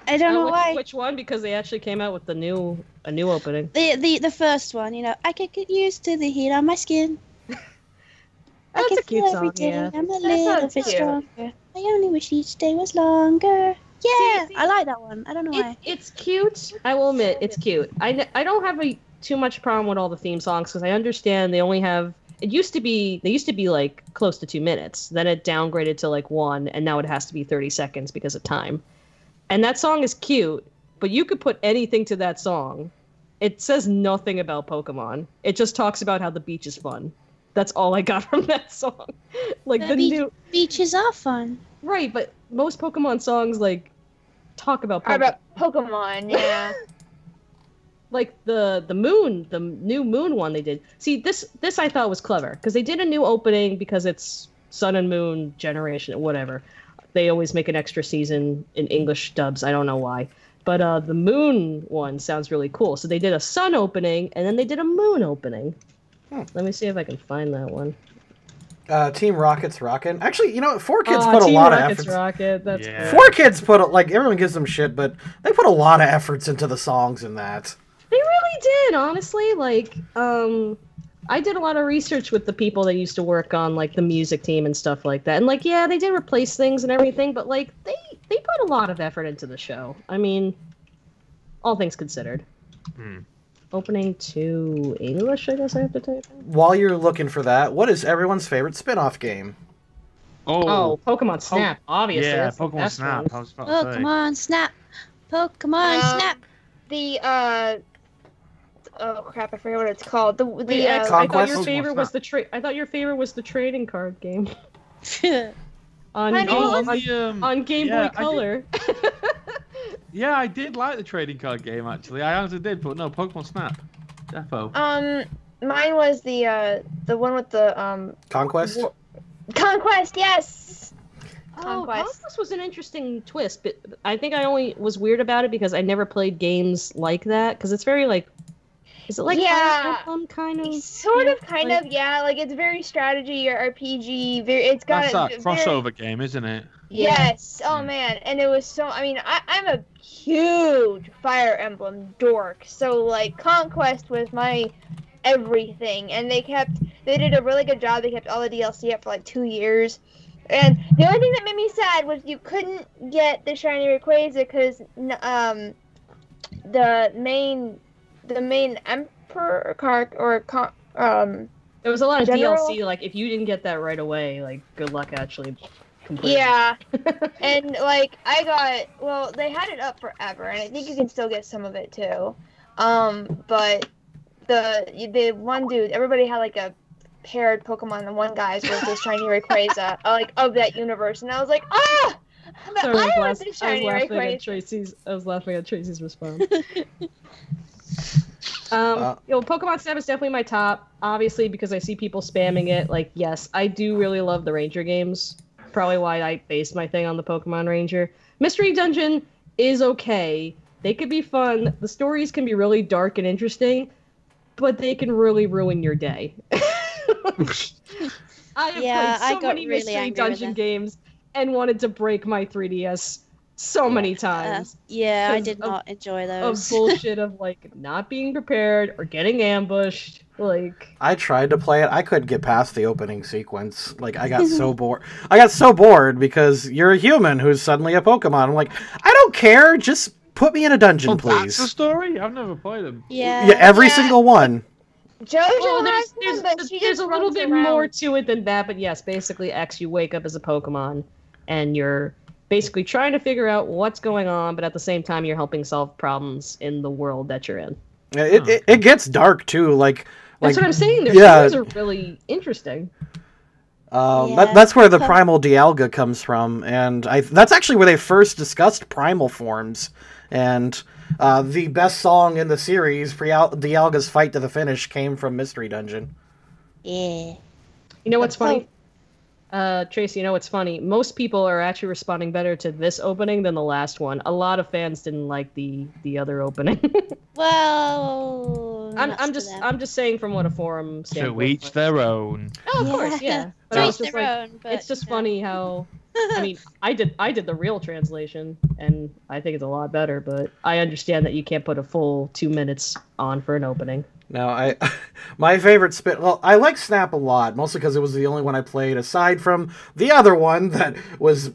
Speaker 5: I don't know why.
Speaker 1: Which one? Because they actually came out with a new opening.
Speaker 5: The first one, I could get used to the heat on my skin.
Speaker 1: That's
Speaker 5: I
Speaker 1: a
Speaker 5: can
Speaker 1: cute
Speaker 5: feel
Speaker 1: song,
Speaker 5: every day
Speaker 1: yeah.
Speaker 5: I'm a
Speaker 2: That
Speaker 5: little
Speaker 2: sounds
Speaker 5: bit
Speaker 2: cute.
Speaker 5: stronger. I only wish each day was longer. Yeah,
Speaker 1: See,
Speaker 5: I like that one. I don't know why.
Speaker 1: It's cute. I will admit, it's cute. I don't have too much problem with all the theme songs because I understand they only have. They used to be like close to 2 minutes. Then it downgraded to like 1, and now it has to be 30 seconds because of time. And that song is cute, but you could put anything to that song. It says nothing about Pokemon. It just talks about how the beach is fun. That's all I got from that song. Like the
Speaker 5: Beaches are fun.
Speaker 1: right, but most Pokemon songs like talk about Pokemon.
Speaker 2: Or about Pokemon, yeah.
Speaker 1: Like the new moon one they did. See, this I thought was clever because they did a new opening because it's Sun and Moon generation, whatever. They always make an extra season in English dubs. I don't know why, but the Moon one sounds really cool. So they did a Sun opening and then they did a Moon opening. Let me see if I can find that one.
Speaker 3: Team Rocket's rockin'. Actually, 4Kids
Speaker 1: Oh,
Speaker 3: put a
Speaker 1: Team
Speaker 3: lot of
Speaker 1: Rocket's
Speaker 3: effort.
Speaker 1: Rocket. That's
Speaker 4: Yeah.
Speaker 1: cool.
Speaker 3: 4Kids put like everyone gives them shit, but they put a lot of efforts into the songs in that.
Speaker 1: They really did, honestly. Like, I did a lot of research with the people that used to work on like the music team and stuff like that. And like, yeah, they did replace things and everything, but like they put a lot of effort into the show. I mean, all things considered. Opening to English, I guess I have to type in.
Speaker 3: While you're looking for that, what is everyone's favorite spin-off game?
Speaker 1: Oh, Pokemon Snap, obviously.
Speaker 4: Yeah,
Speaker 1: that's the
Speaker 4: Pokemon
Speaker 1: best
Speaker 4: Snap.
Speaker 1: one.
Speaker 4: I was about to say.
Speaker 5: Pokemon Snap. Pokemon Snap.
Speaker 2: The oh crap, I forget what it's called. The
Speaker 1: I thought
Speaker 3: Conquest?
Speaker 1: your
Speaker 4: Pokemon
Speaker 1: favorite was
Speaker 4: Snap.
Speaker 1: I thought your favorite was the trading card game on
Speaker 2: Honey,
Speaker 1: on Game
Speaker 4: yeah,
Speaker 1: Boy Color.
Speaker 4: Yeah, I did like the trading card game actually. I honestly did, but no, Pokemon Snap. Defo.
Speaker 2: mine was the one with the
Speaker 3: Conquest?
Speaker 2: Conquest. Yes.
Speaker 1: Oh,
Speaker 2: Conquest.
Speaker 1: Conquest was an interesting twist, but I think I only was weird about it because I never played games like that. Because it's very like, is it like
Speaker 2: Yeah.
Speaker 1: Fire Emblem kind of?
Speaker 2: Sort of,
Speaker 1: Yeah,
Speaker 2: kind
Speaker 1: like-
Speaker 2: of, yeah. Like it's very strategy or RPG. It's got
Speaker 4: That's that
Speaker 2: very-
Speaker 4: crossover game, isn't it?
Speaker 2: Yes. Oh man, and it was so. I mean, I'm a huge Fire Emblem dork, so like Conquest was my everything, and they did a really good job. They kept all the DLC up for like 2 years, and the only thing that made me sad was you couldn't get the shiny Rayquaza because the main Emperor
Speaker 1: There was a lot of
Speaker 2: General-
Speaker 1: DLC. Like if you didn't get that right away, like good luck actually completing.
Speaker 2: yeah. And like they had it up forever, and I think you can still get some of it too. But the one dude, everybody had like a paired Pokemon, and one guy's was this shiny Rayquaza, like of that universe, and I was like, ah, but
Speaker 1: Sorry,
Speaker 2: I want
Speaker 1: I
Speaker 2: this
Speaker 1: was
Speaker 2: shiny
Speaker 1: laughing at
Speaker 2: Rayquaza.
Speaker 1: I was laughing at Tracy's response. Pokemon Snap is definitely my top, obviously, because I see people spamming it. Like, yes, I do really love the Ranger games. Probably why I based my thing on the Pokemon Ranger. Mystery Dungeon is okay. They could be fun. The stories can be really dark and interesting, but they can really ruin your day. I have
Speaker 5: Yeah,
Speaker 1: played
Speaker 5: I
Speaker 1: so
Speaker 5: got
Speaker 1: many
Speaker 5: really
Speaker 1: Mystery
Speaker 5: angry with
Speaker 1: Dungeon
Speaker 5: that.
Speaker 1: games, and wanted to break my 3DS so many times.
Speaker 5: Yeah, I
Speaker 1: 'Cause
Speaker 5: did not enjoy
Speaker 1: Of
Speaker 5: those.
Speaker 1: bullshit of like not being prepared or getting ambushed. Like
Speaker 3: I tried to play it. I couldn't get past the opening sequence. Like, I got so bored. I got so bored because you're a human who's suddenly a Pokemon. I'm like, I don't care. Just put me in a dungeon,
Speaker 4: Well, that's
Speaker 3: please.
Speaker 4: the story? I've never played them.
Speaker 5: Yeah.
Speaker 3: Yeah, every
Speaker 2: Yeah.
Speaker 3: single one.
Speaker 2: JoJo
Speaker 1: well,
Speaker 2: has one, but she
Speaker 1: there's
Speaker 2: just
Speaker 1: a little
Speaker 2: runs
Speaker 1: bit
Speaker 2: around.
Speaker 1: more to it than that, but yes, basically X, you wake up as a Pokemon and you're basically trying to figure out what's going on, but at the same time you're helping solve problems in the world that you're in.
Speaker 3: It gets dark too. Like
Speaker 1: That's what I'm saying. Their
Speaker 3: yeah.
Speaker 1: stories are really interesting.
Speaker 5: Yeah.
Speaker 3: That's where the Primal Dialga comes from, and that's actually where they first discussed primal forms. And the best song in the series, Dialga's Fight to the Finish, came from Mystery Dungeon.
Speaker 5: Yeah.
Speaker 1: You know what's funny? Tracy, you know what's funny? Most people are actually responding better to this opening than the last one. A lot of fans didn't like the other opening.
Speaker 5: Well, nuts
Speaker 1: I'm
Speaker 5: to
Speaker 1: just
Speaker 5: them.
Speaker 1: I'm just saying from what a forum standpoint.
Speaker 4: To each their own.
Speaker 1: Oh, of course, yeah. But
Speaker 5: To
Speaker 1: it's
Speaker 5: each
Speaker 1: just
Speaker 5: their
Speaker 1: like
Speaker 5: own, but,
Speaker 1: it's just
Speaker 5: you know.
Speaker 1: funny how I mean I did the real translation and I think it's a lot better, but I understand that you can't put a full 2 minutes on for an opening.
Speaker 3: Now, my favorite spin. Well, I like Snap a lot, mostly because it was the only one I played, aside from the other one that was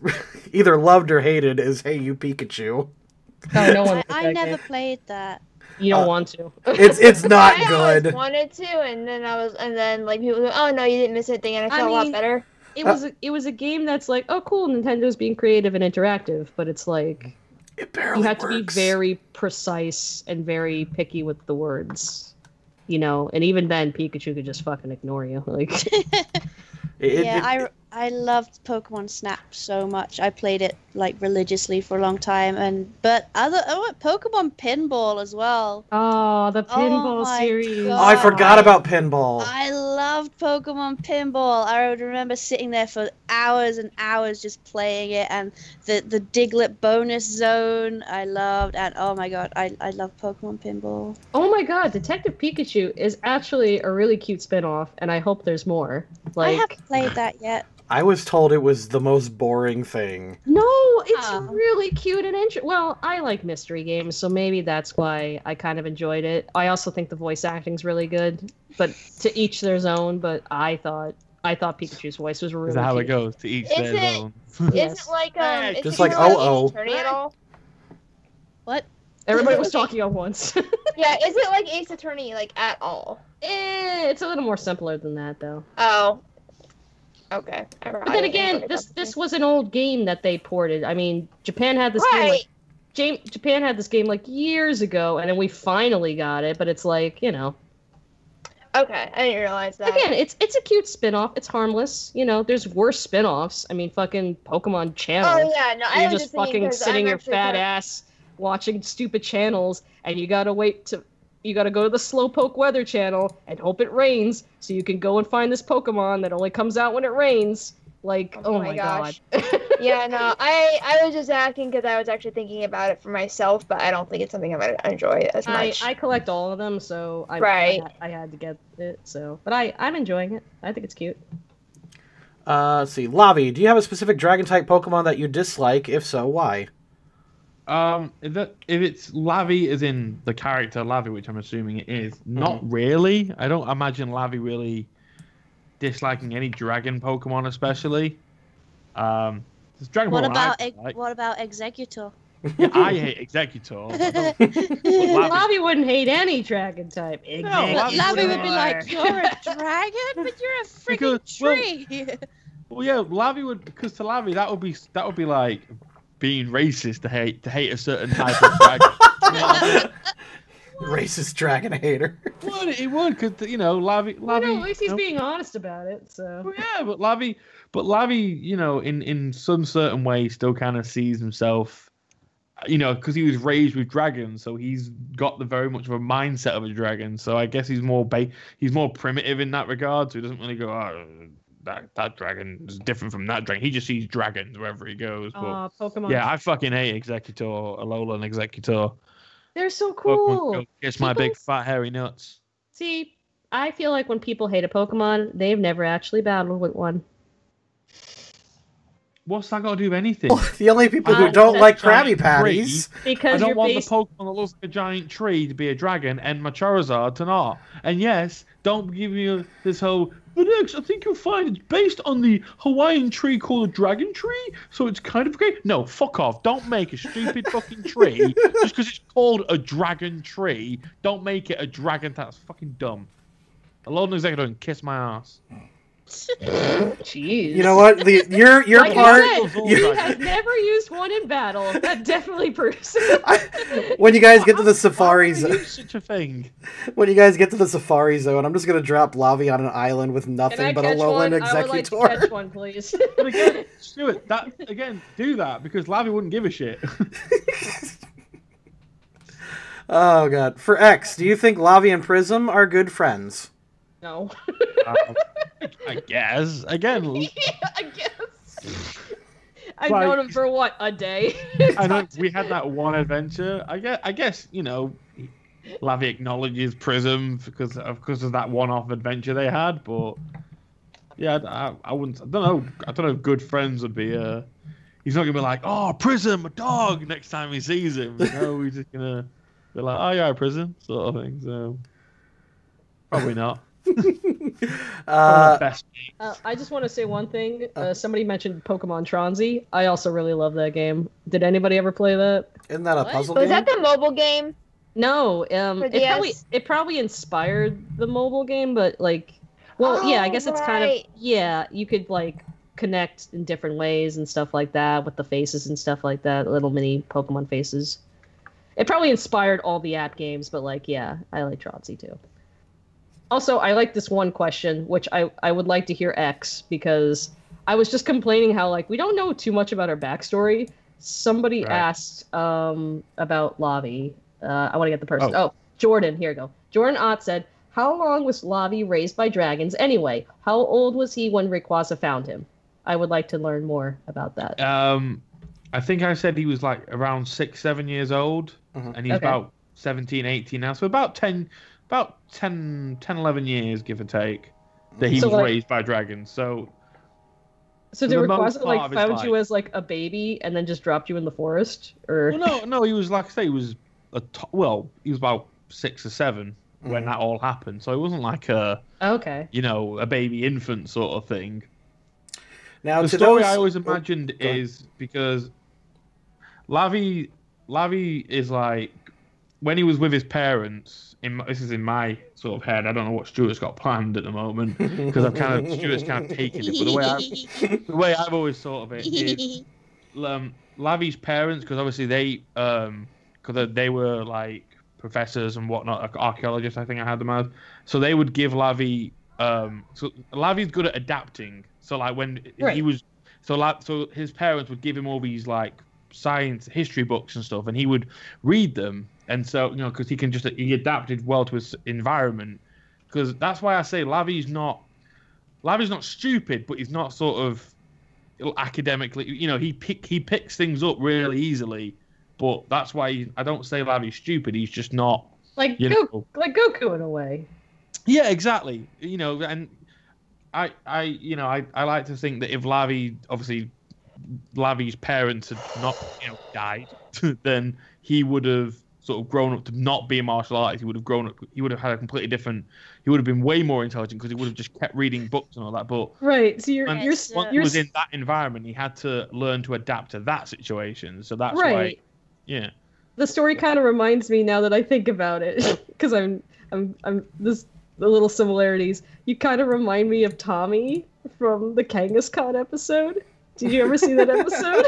Speaker 3: either loved or hated, is Hey You Pikachu.
Speaker 1: Oh, no one.
Speaker 5: I never played that.
Speaker 1: You don't want to.
Speaker 3: It's not
Speaker 2: I
Speaker 3: good.
Speaker 2: always wanted to, and then like people go, oh no, you didn't miss anything, and I felt a lot
Speaker 1: mean,
Speaker 2: better.
Speaker 1: It was a game that's like, oh cool, Nintendo's being creative and interactive, but it's like
Speaker 3: It barely
Speaker 1: you have to be
Speaker 3: works.
Speaker 1: very precise and very picky with the words. You know, and even then Pikachu could just fucking ignore you. Like
Speaker 5: I loved Pokemon Snap so much. I played it like religiously for a long time, but Pokemon Pinball as well.
Speaker 1: oh, the pinball
Speaker 5: my
Speaker 1: series.
Speaker 3: Oh, I forgot about pinball.
Speaker 5: I loved Pokemon Pinball. I would remember sitting there for hours and hours just playing it, and the Diglett bonus zone I loved, and oh my god, I love Pokemon Pinball.
Speaker 1: Oh my god, Detective Pikachu is actually a really cute spin-off, and I hope there's more.
Speaker 5: I
Speaker 1: Like
Speaker 5: haven't played that yet.
Speaker 3: I was told it was the most boring thing.
Speaker 1: no, it's
Speaker 5: Oh.
Speaker 1: really cute and interesting. Well, I like mystery games, so maybe that's why I kind of enjoyed it. I also think the voice acting's really good, but to each their own. But I thought Pikachu's voice was really
Speaker 4: Is that how
Speaker 1: cute.
Speaker 4: it goes? To each
Speaker 2: Is
Speaker 4: their
Speaker 2: it-
Speaker 4: own.
Speaker 1: Yes.
Speaker 2: Is it like
Speaker 4: Hey,
Speaker 2: is
Speaker 3: just
Speaker 2: it
Speaker 3: like
Speaker 2: more
Speaker 3: Oh-Oh.
Speaker 2: Ace Attorney at all?
Speaker 5: What?
Speaker 1: Everybody was talking at once.
Speaker 2: Yeah, is it like Ace Attorney like at all?
Speaker 1: It's a little more simpler than that, though.
Speaker 2: Oh. Okay.
Speaker 1: But then again, this was an old game that they ported. I mean, Japan had this game
Speaker 2: Right.
Speaker 1: like Japan had this game like years ago, and then we finally got it. But it's like, you know,
Speaker 2: Okay, I didn't realize that.
Speaker 1: again, it's a cute spin-off. It's harmless. You know, there's worse spin-offs. I mean, fucking Pokemon Channel.
Speaker 2: Oh yeah, no, I
Speaker 1: You're
Speaker 2: was
Speaker 1: just
Speaker 2: thinking
Speaker 1: fucking
Speaker 2: 'cause
Speaker 1: sitting
Speaker 2: I'm
Speaker 1: your
Speaker 2: actually
Speaker 1: fat
Speaker 2: part-
Speaker 1: ass watching stupid channels, and you gotta go to the Slowpoke Weather channel and hope it rains so you can go and find this Pokemon that only comes out when it rains. Like, oh my god.
Speaker 2: Yeah, no, I was just asking because I was actually thinking about it for myself, but I don't think it's something I'm gonna enjoy as much.
Speaker 1: I collect all of them, so
Speaker 2: Right.
Speaker 1: I had to get it. So, but I'm enjoying it. I think it's cute.
Speaker 3: Let's see. Lavi, do you have a specific Dragon-type Pokemon that you dislike? If so, why?
Speaker 4: If it's Lavi, as in the character Lavi, which I'm assuming it is, not really. I don't imagine Lavi really disliking any dragon Pokemon, especially. This dragon
Speaker 5: What
Speaker 4: Pokemon
Speaker 5: about
Speaker 4: I like.
Speaker 5: what about Executor?
Speaker 4: Yeah, I hate Executor. I don't-
Speaker 1: Lavi wouldn't hate any dragon type.
Speaker 5: Lavi would be like, "You're a dragon, but you're a freaking
Speaker 4: Because, well-
Speaker 5: tree."
Speaker 4: Well, yeah, Lavi would, because to Lavi that would be like being racist to hate a certain type of dragon. You know what I mean?
Speaker 3: Racist dragon hater.
Speaker 4: It would, because Lavi.
Speaker 1: Well, no, at least he's being honest about it. So
Speaker 4: Well, yeah, but Lavi, in some certain way, still kind of sees himself, because he was raised with dragons, so he's got the very much of a mindset of a dragon. So I guess he's more primitive in that regard. So he doesn't really go, oh, that dragon is different from that dragon. He just sees dragons wherever he goes. But
Speaker 1: Pokemon.
Speaker 4: yeah, I fucking hate Executor, Alola, and Executor.
Speaker 1: They're so
Speaker 4: Pokemon
Speaker 1: cool.
Speaker 4: Go kiss my
Speaker 1: People-
Speaker 4: big fat hairy nuts.
Speaker 1: See, I feel like when people hate a Pokemon, they've never actually battled with one.
Speaker 4: What's that got to do with anything?
Speaker 3: The only people who don't
Speaker 1: that's
Speaker 3: like
Speaker 4: giant
Speaker 3: Krabby Patties.
Speaker 4: I
Speaker 1: Because
Speaker 4: don't
Speaker 1: you're
Speaker 4: want
Speaker 1: based...
Speaker 4: the Pokemon that looks like a giant tree to be a dragon and my Charizard to not. And yes, don't give me this whole, but X, I think you'll find it's based on the Hawaiian tree called a dragon tree, so it's kind of great. No, fuck off. Don't make a stupid fucking tree just because it's called a dragon tree. Don't make it a dragon. That's fucking dumb. Alone Executive and kiss my ass.
Speaker 1: Jeez.
Speaker 3: You know what? Your
Speaker 1: Like
Speaker 3: part.
Speaker 1: I said, he has never used one in battle. That definitely proves it.
Speaker 3: When you guys get to the safari
Speaker 4: Why would I
Speaker 3: zone,
Speaker 4: use such a thing.
Speaker 3: when you guys get to the safari zone, I'm just gonna drop Lavi on an island with
Speaker 1: Can I
Speaker 3: nothing but a
Speaker 1: catch
Speaker 3: lowland
Speaker 1: one? I would like to
Speaker 3: executor.
Speaker 1: catch one, please.
Speaker 4: But again, Stuart, do that because Lavi wouldn't give a shit.
Speaker 3: Oh god. For X, do you think Lavi and Prism are good friends?
Speaker 1: No.
Speaker 4: I guess. Again,
Speaker 1: Yeah, I guess. I've
Speaker 4: Like-
Speaker 1: known him for what, a day?
Speaker 4: I know we had that one adventure. I guess you know, Lavi acknowledges Prism because of that one-off adventure they had. But yeah, I wouldn't. I don't know. I don't know if good friends would be. He's not gonna be like, oh, Prism, a dog. Next time he sees him, you know, he's just gonna be like, oh yeah, Prism, sort of thing. So probably not. Best.
Speaker 1: I just want to say one thing. Somebody mentioned Pokemon Tronzy. I also really love that game. Did anybody ever play that?
Speaker 3: Isn't that a
Speaker 5: What?
Speaker 3: puzzle
Speaker 2: Was
Speaker 3: game?
Speaker 2: that the mobile game?
Speaker 1: No.
Speaker 2: For
Speaker 1: It probably inspired the mobile game, but like, well, yeah, I guess it's kind of,
Speaker 2: right.
Speaker 1: yeah, you could like connect in different ways and stuff like that with the faces and stuff like that, little mini Pokemon faces. It probably inspired all the app games, but like, yeah, I like Tronzy too. Also, I like this one question, which I would like to hear X, because I was just complaining how, like, we don't know too much about her backstory. Somebody
Speaker 4: Right.
Speaker 1: asked about Lavi. I want to get the person.
Speaker 4: Oh.
Speaker 1: Oh, Jordan. Here we go. Jordan Ott said, how long was Lavi raised by dragons anyway? How old was he when Rayquaza found him? I would like to learn more about that.
Speaker 4: I think I said he was like around 6-7 years old,
Speaker 3: Mhm.
Speaker 4: and he's
Speaker 1: Okay.
Speaker 4: about 17, 18 now. So about 10, 11 years, give or take, that he
Speaker 1: So,
Speaker 4: was
Speaker 1: like-
Speaker 4: raised by dragons. So
Speaker 1: So
Speaker 4: for
Speaker 1: did
Speaker 4: the most
Speaker 1: Rayquaza
Speaker 4: part
Speaker 1: like
Speaker 4: of his
Speaker 1: found you
Speaker 4: life.
Speaker 1: as like a baby and then just dropped you in the forest? Or
Speaker 4: no, he was like I say, he was he was about 6 or 7 when that all happened. So it wasn't like a
Speaker 1: okay.
Speaker 4: a baby infant sort of thing.
Speaker 3: Now,
Speaker 4: The
Speaker 3: to
Speaker 4: story
Speaker 3: those...
Speaker 4: I always imagined
Speaker 3: go ahead.
Speaker 4: is because Lavi is like when he was with his parents. This is in my sort of head. I don't know what Stuart's got planned at the moment because Stuart's kind of taken it. But the way I've always thought of it is Lavi's parents, because obviously they were like professors and whatnot, like archaeologists. I think I had them as. So they would give Lavi. So Lavi's good at adapting. So like when
Speaker 1: Right.
Speaker 4: he was, so his parents would give him all these like science history books and stuff, and he would read them. And so because he adapted well to his environment. Because that's why I say Lavi's not stupid, but he's not sort of academically. He picks things up really easily. But that's why I don't say Lavi's stupid. He's just not.
Speaker 1: Like like Goku in a way.
Speaker 4: Yeah, exactly. And I like to think that if Lavi's parents had not, died, then he would have sort of grown up to not be a martial artist. He would have grown up. He would have had a completely different. He would have been way more intelligent because he would have just kept reading books and all that. But
Speaker 1: Right. So
Speaker 4: once he was in that environment, he had to learn to adapt to that situation. So that's why.
Speaker 1: right.
Speaker 4: Yeah.
Speaker 1: The story kind of reminds me now that I think about it, because the little similarities. You kind of remind me of Tommy from the Kangaskhan episode. Did you ever see that episode?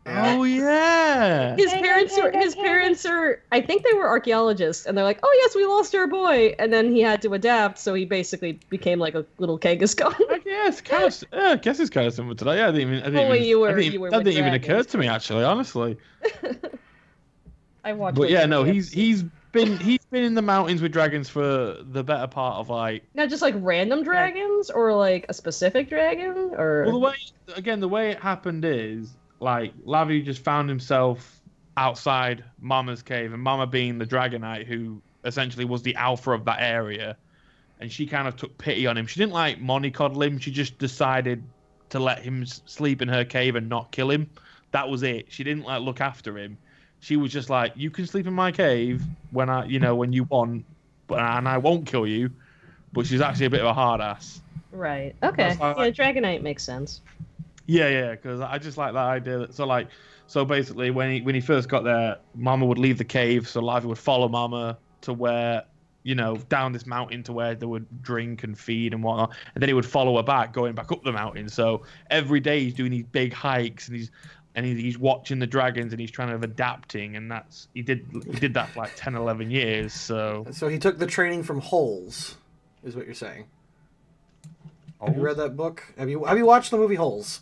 Speaker 4: Oh yeah.
Speaker 1: His parents are, I think they were archaeologists, and they're like, oh yes, we lost our boy, and then he had to adapt, so he basically became like a little Kangaskhan.
Speaker 4: I guess I guess it's kind of similar to that. Yeah, that didn't even occur to me actually, honestly.
Speaker 1: I watched.
Speaker 4: But
Speaker 1: like,
Speaker 4: yeah, no,
Speaker 1: every
Speaker 4: he's been in the mountains with dragons for the better part of like.
Speaker 1: Not just like random dragons, or like a specific dragon, or.
Speaker 4: Well, the way it happened is like Lavi just found himself outside Mama's cave, and Mama being the Dragonite who essentially was the alpha of that area, and she kind of took pity on him. She didn't like mollycoddle him. She just decided to let him sleep in her cave and not kill him. That was it. She didn't like look after him. She was just like, you can sleep in my cave when when you want, and I won't kill you. But she's actually a bit of a hard ass.
Speaker 1: Right. Okay. Yeah, Dragonite makes sense.
Speaker 4: Yeah, because I just like that idea. That, so basically, when he first got there, Mama would leave the cave, so Lavi would follow Mama to where, down this mountain to where they would drink and feed and whatnot, and then he would follow her back, going back up the mountain. So every day he's doing these big hikes, and he's watching the dragons, and he's trying to adapting, and he did that for like 10, 11 years. So
Speaker 3: he took the training from Holes, is what you're saying. Have you read that book? Have you watched the movie Holes?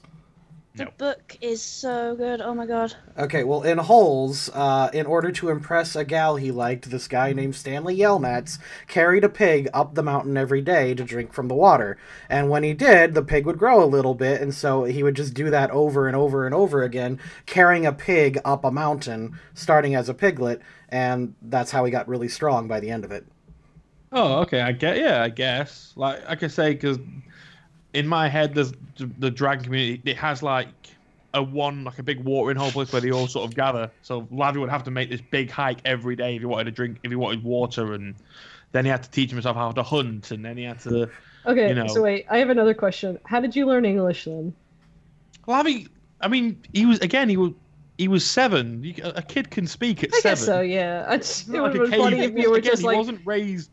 Speaker 5: The book is so good. Oh my god.
Speaker 3: Okay, well, in Holes, in order to impress a gal he liked, this guy named Stanley Yelnats carried a pig up the mountain every day to drink from the water. And when he did, the pig would grow a little bit, and so he would just do that over and over and over again, carrying a pig up a mountain, starting as a piglet, and that's how he got really strong by the end of it.
Speaker 4: Oh, okay. I guess. Like I can say, because in my head, there's the dragon community. It has like a big watering hole place where they all sort of gather. So Lavi would have to make this big hike every day if he wanted to drink, if he wanted water, and then he had to teach himself how to hunt, and then he had to.
Speaker 1: Okay, so wait, I have another question. How did you learn English then?
Speaker 4: Lavi, I mean, he was 7. A kid can speak at 7.
Speaker 1: I guess so, yeah. It would have been
Speaker 4: cave.
Speaker 1: funny if you were just like...
Speaker 4: He wasn't raised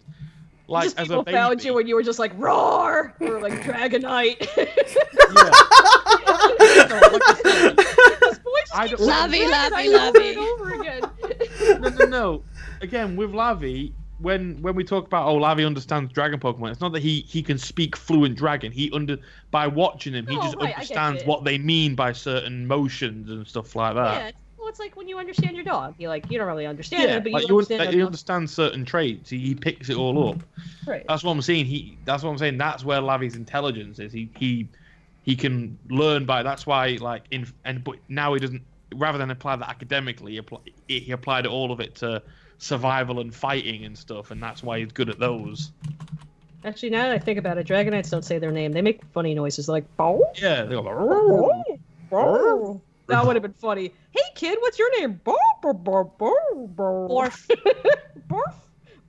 Speaker 4: like
Speaker 1: just
Speaker 4: as
Speaker 1: people
Speaker 4: a baby.
Speaker 1: found you and you were just like, roar! Or like, Dragonite.
Speaker 4: Yeah.
Speaker 5: Lavi.
Speaker 1: Over again.
Speaker 4: No. Again, with Lavi, when we talk about Lavi understands dragon Pokemon, it's not that he can speak fluent dragon. By watching him, he just understands what they mean by certain motions and stuff like that.
Speaker 1: Yeah, well, it's like when you understand your dog. You don't really understand it, but you understand.
Speaker 4: He understands certain traits. He picks it all up.
Speaker 1: Right.
Speaker 4: That's what I'm saying. That's where Lavi's intelligence is. He can learn by. That's why but now he doesn't. Rather than apply that academically, he applied all of it to survival and fighting and stuff, and that's why he's good at those.
Speaker 1: Actually, now that I think about it, Dragonites don't say their name. They make funny noises like bow.
Speaker 4: Yeah, they go.
Speaker 1: That would have been funny. Hey kid, what's your name? Borf.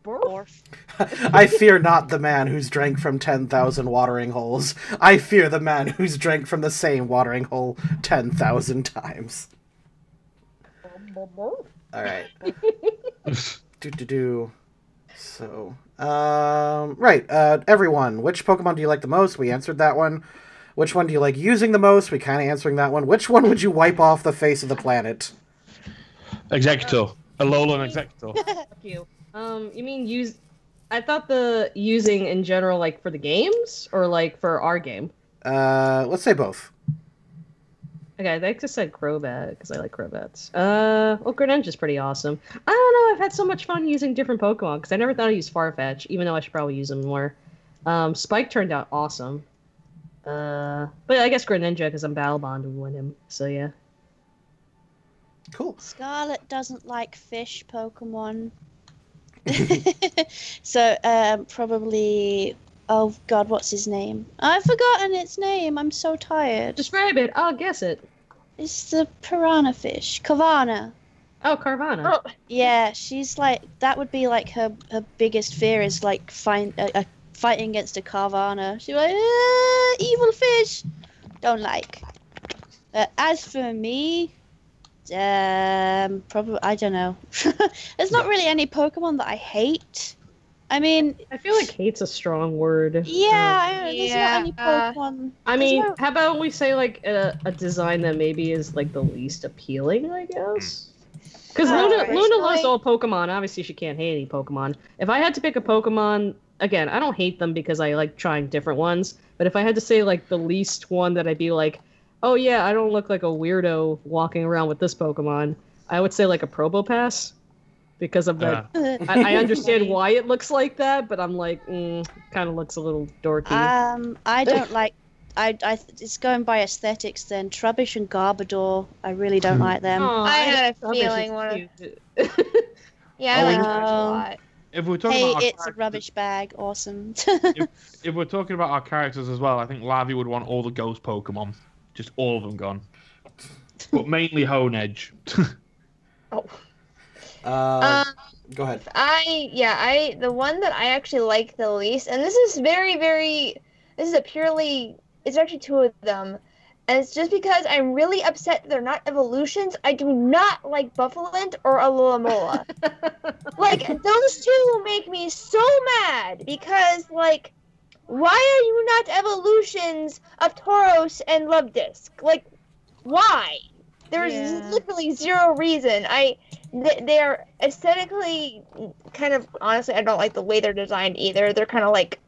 Speaker 5: Borf.
Speaker 3: I fear not the man who's drank from 10,000 watering holes. I fear the man who's drank from the same watering hole 10,000 times. All right. So, everyone, which Pokemon do you like the most? We answered that one. Which one do you like using the most? We kind of answering that one. Which one would you wipe off the face of the planet?
Speaker 4: Executor. Alolan Executor.
Speaker 1: Fuck you. You mean use... I thought the using in general, like, for the games? Or, like, for our game?
Speaker 3: Let's say both.
Speaker 1: Okay, I just said Crobat, because I like Crobats. Well, Greninja's pretty awesome. I don't know, I've had so much fun using different Pokemon, because I never thought I'd use Farfetch, even though I should probably use them more. Spike turned out awesome. But I guess Greninja, because I'm Battle Bond, would win him, so yeah.
Speaker 3: Cool.
Speaker 5: Scarlet doesn't like fish Pokemon. So, probably... Oh god, what's his name? I've forgotten its name, I'm so tired.
Speaker 1: Describe it, I'll guess it.
Speaker 5: It's the piranha fish. Carvana.
Speaker 1: Oh, Carvana.
Speaker 2: Oh.
Speaker 5: Yeah, she's like... That would be like her biggest fear is like fighting against a Carvana. She's like, evil fish! Don't like. As for me... probably... I don't know. There's not really any Pokemon that I hate. I mean...
Speaker 1: I feel like hate's a strong word.
Speaker 5: Yeah, there's not any Pokemon...
Speaker 1: I mean, how about we say, like, a design that maybe is, like, the least appealing, I guess? Because Luna loves all Pokemon. Obviously, she can't hate any Pokemon. If I had to pick a Pokemon... Again, I don't hate them because I like trying different ones. But if I had to say, like, the least one that I'd be like, oh, yeah, I don't look like a weirdo walking around with this Pokemon, I would say, like, a Probopass. Because of that, I understand why it looks like that, but I'm like, kind of looks a little dorky.
Speaker 5: I don't like. It's going by aesthetics. Then Trubbish and Garbodor, I really don't like them.
Speaker 2: I had a feeling one of. Yeah, I like Trubbish a lot.
Speaker 4: if we're talking
Speaker 5: Hey,
Speaker 4: about our
Speaker 5: it's a rubbish bag. Awesome.
Speaker 4: if we're talking about our characters as well, I think Lavi would want all the ghost Pokemon, just all of them gone, but mainly Hone Edge.
Speaker 2: Oh.
Speaker 3: Go ahead.
Speaker 2: The one that I actually like the least, and this is it's actually two of them, and it's just because I'm really upset they're not evolutions. I do not like Buffalint or Alomola. Like, those two make me so mad, because, like, why are you not evolutions of Tauros and Luvdisc? Like, why? There's literally zero reason. They're aesthetically kind of, honestly, I don't like the way they're designed either. They're kind of like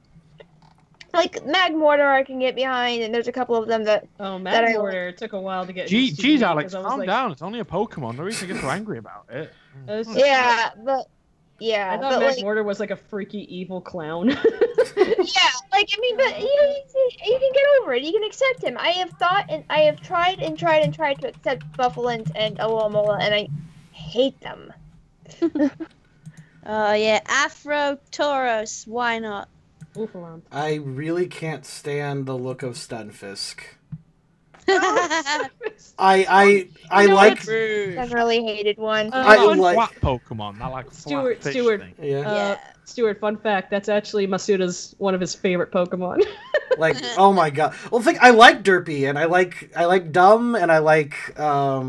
Speaker 2: Magmortar I can get behind, and there's a couple of them that...
Speaker 1: Oh, Magmortar took a while to get used to.
Speaker 4: Jeez, Alex, calm down. It's only a Pokemon. No reason to get so angry about it.
Speaker 1: I
Speaker 2: thought
Speaker 1: Magmortar was like a freaky evil clown.
Speaker 2: Yeah, like, I mean, but you can get over it. You can accept him. I have tried to accept Buffalint and Alomola, and I hate them.
Speaker 5: Oh yeah, Afro Tauros. Why not?
Speaker 1: Oofalon.
Speaker 3: I really can't stand the look of Stunfisk. I like.
Speaker 2: I've really hated one.
Speaker 3: I like
Speaker 4: flat Pokemon. I like flat fish thing.
Speaker 3: Yeah.
Speaker 1: Stuart, fun fact, that's actually Masuda's one of his favorite Pokemon.
Speaker 3: Like, oh my god. Well, I like Derpy, and I like Dumb, and I like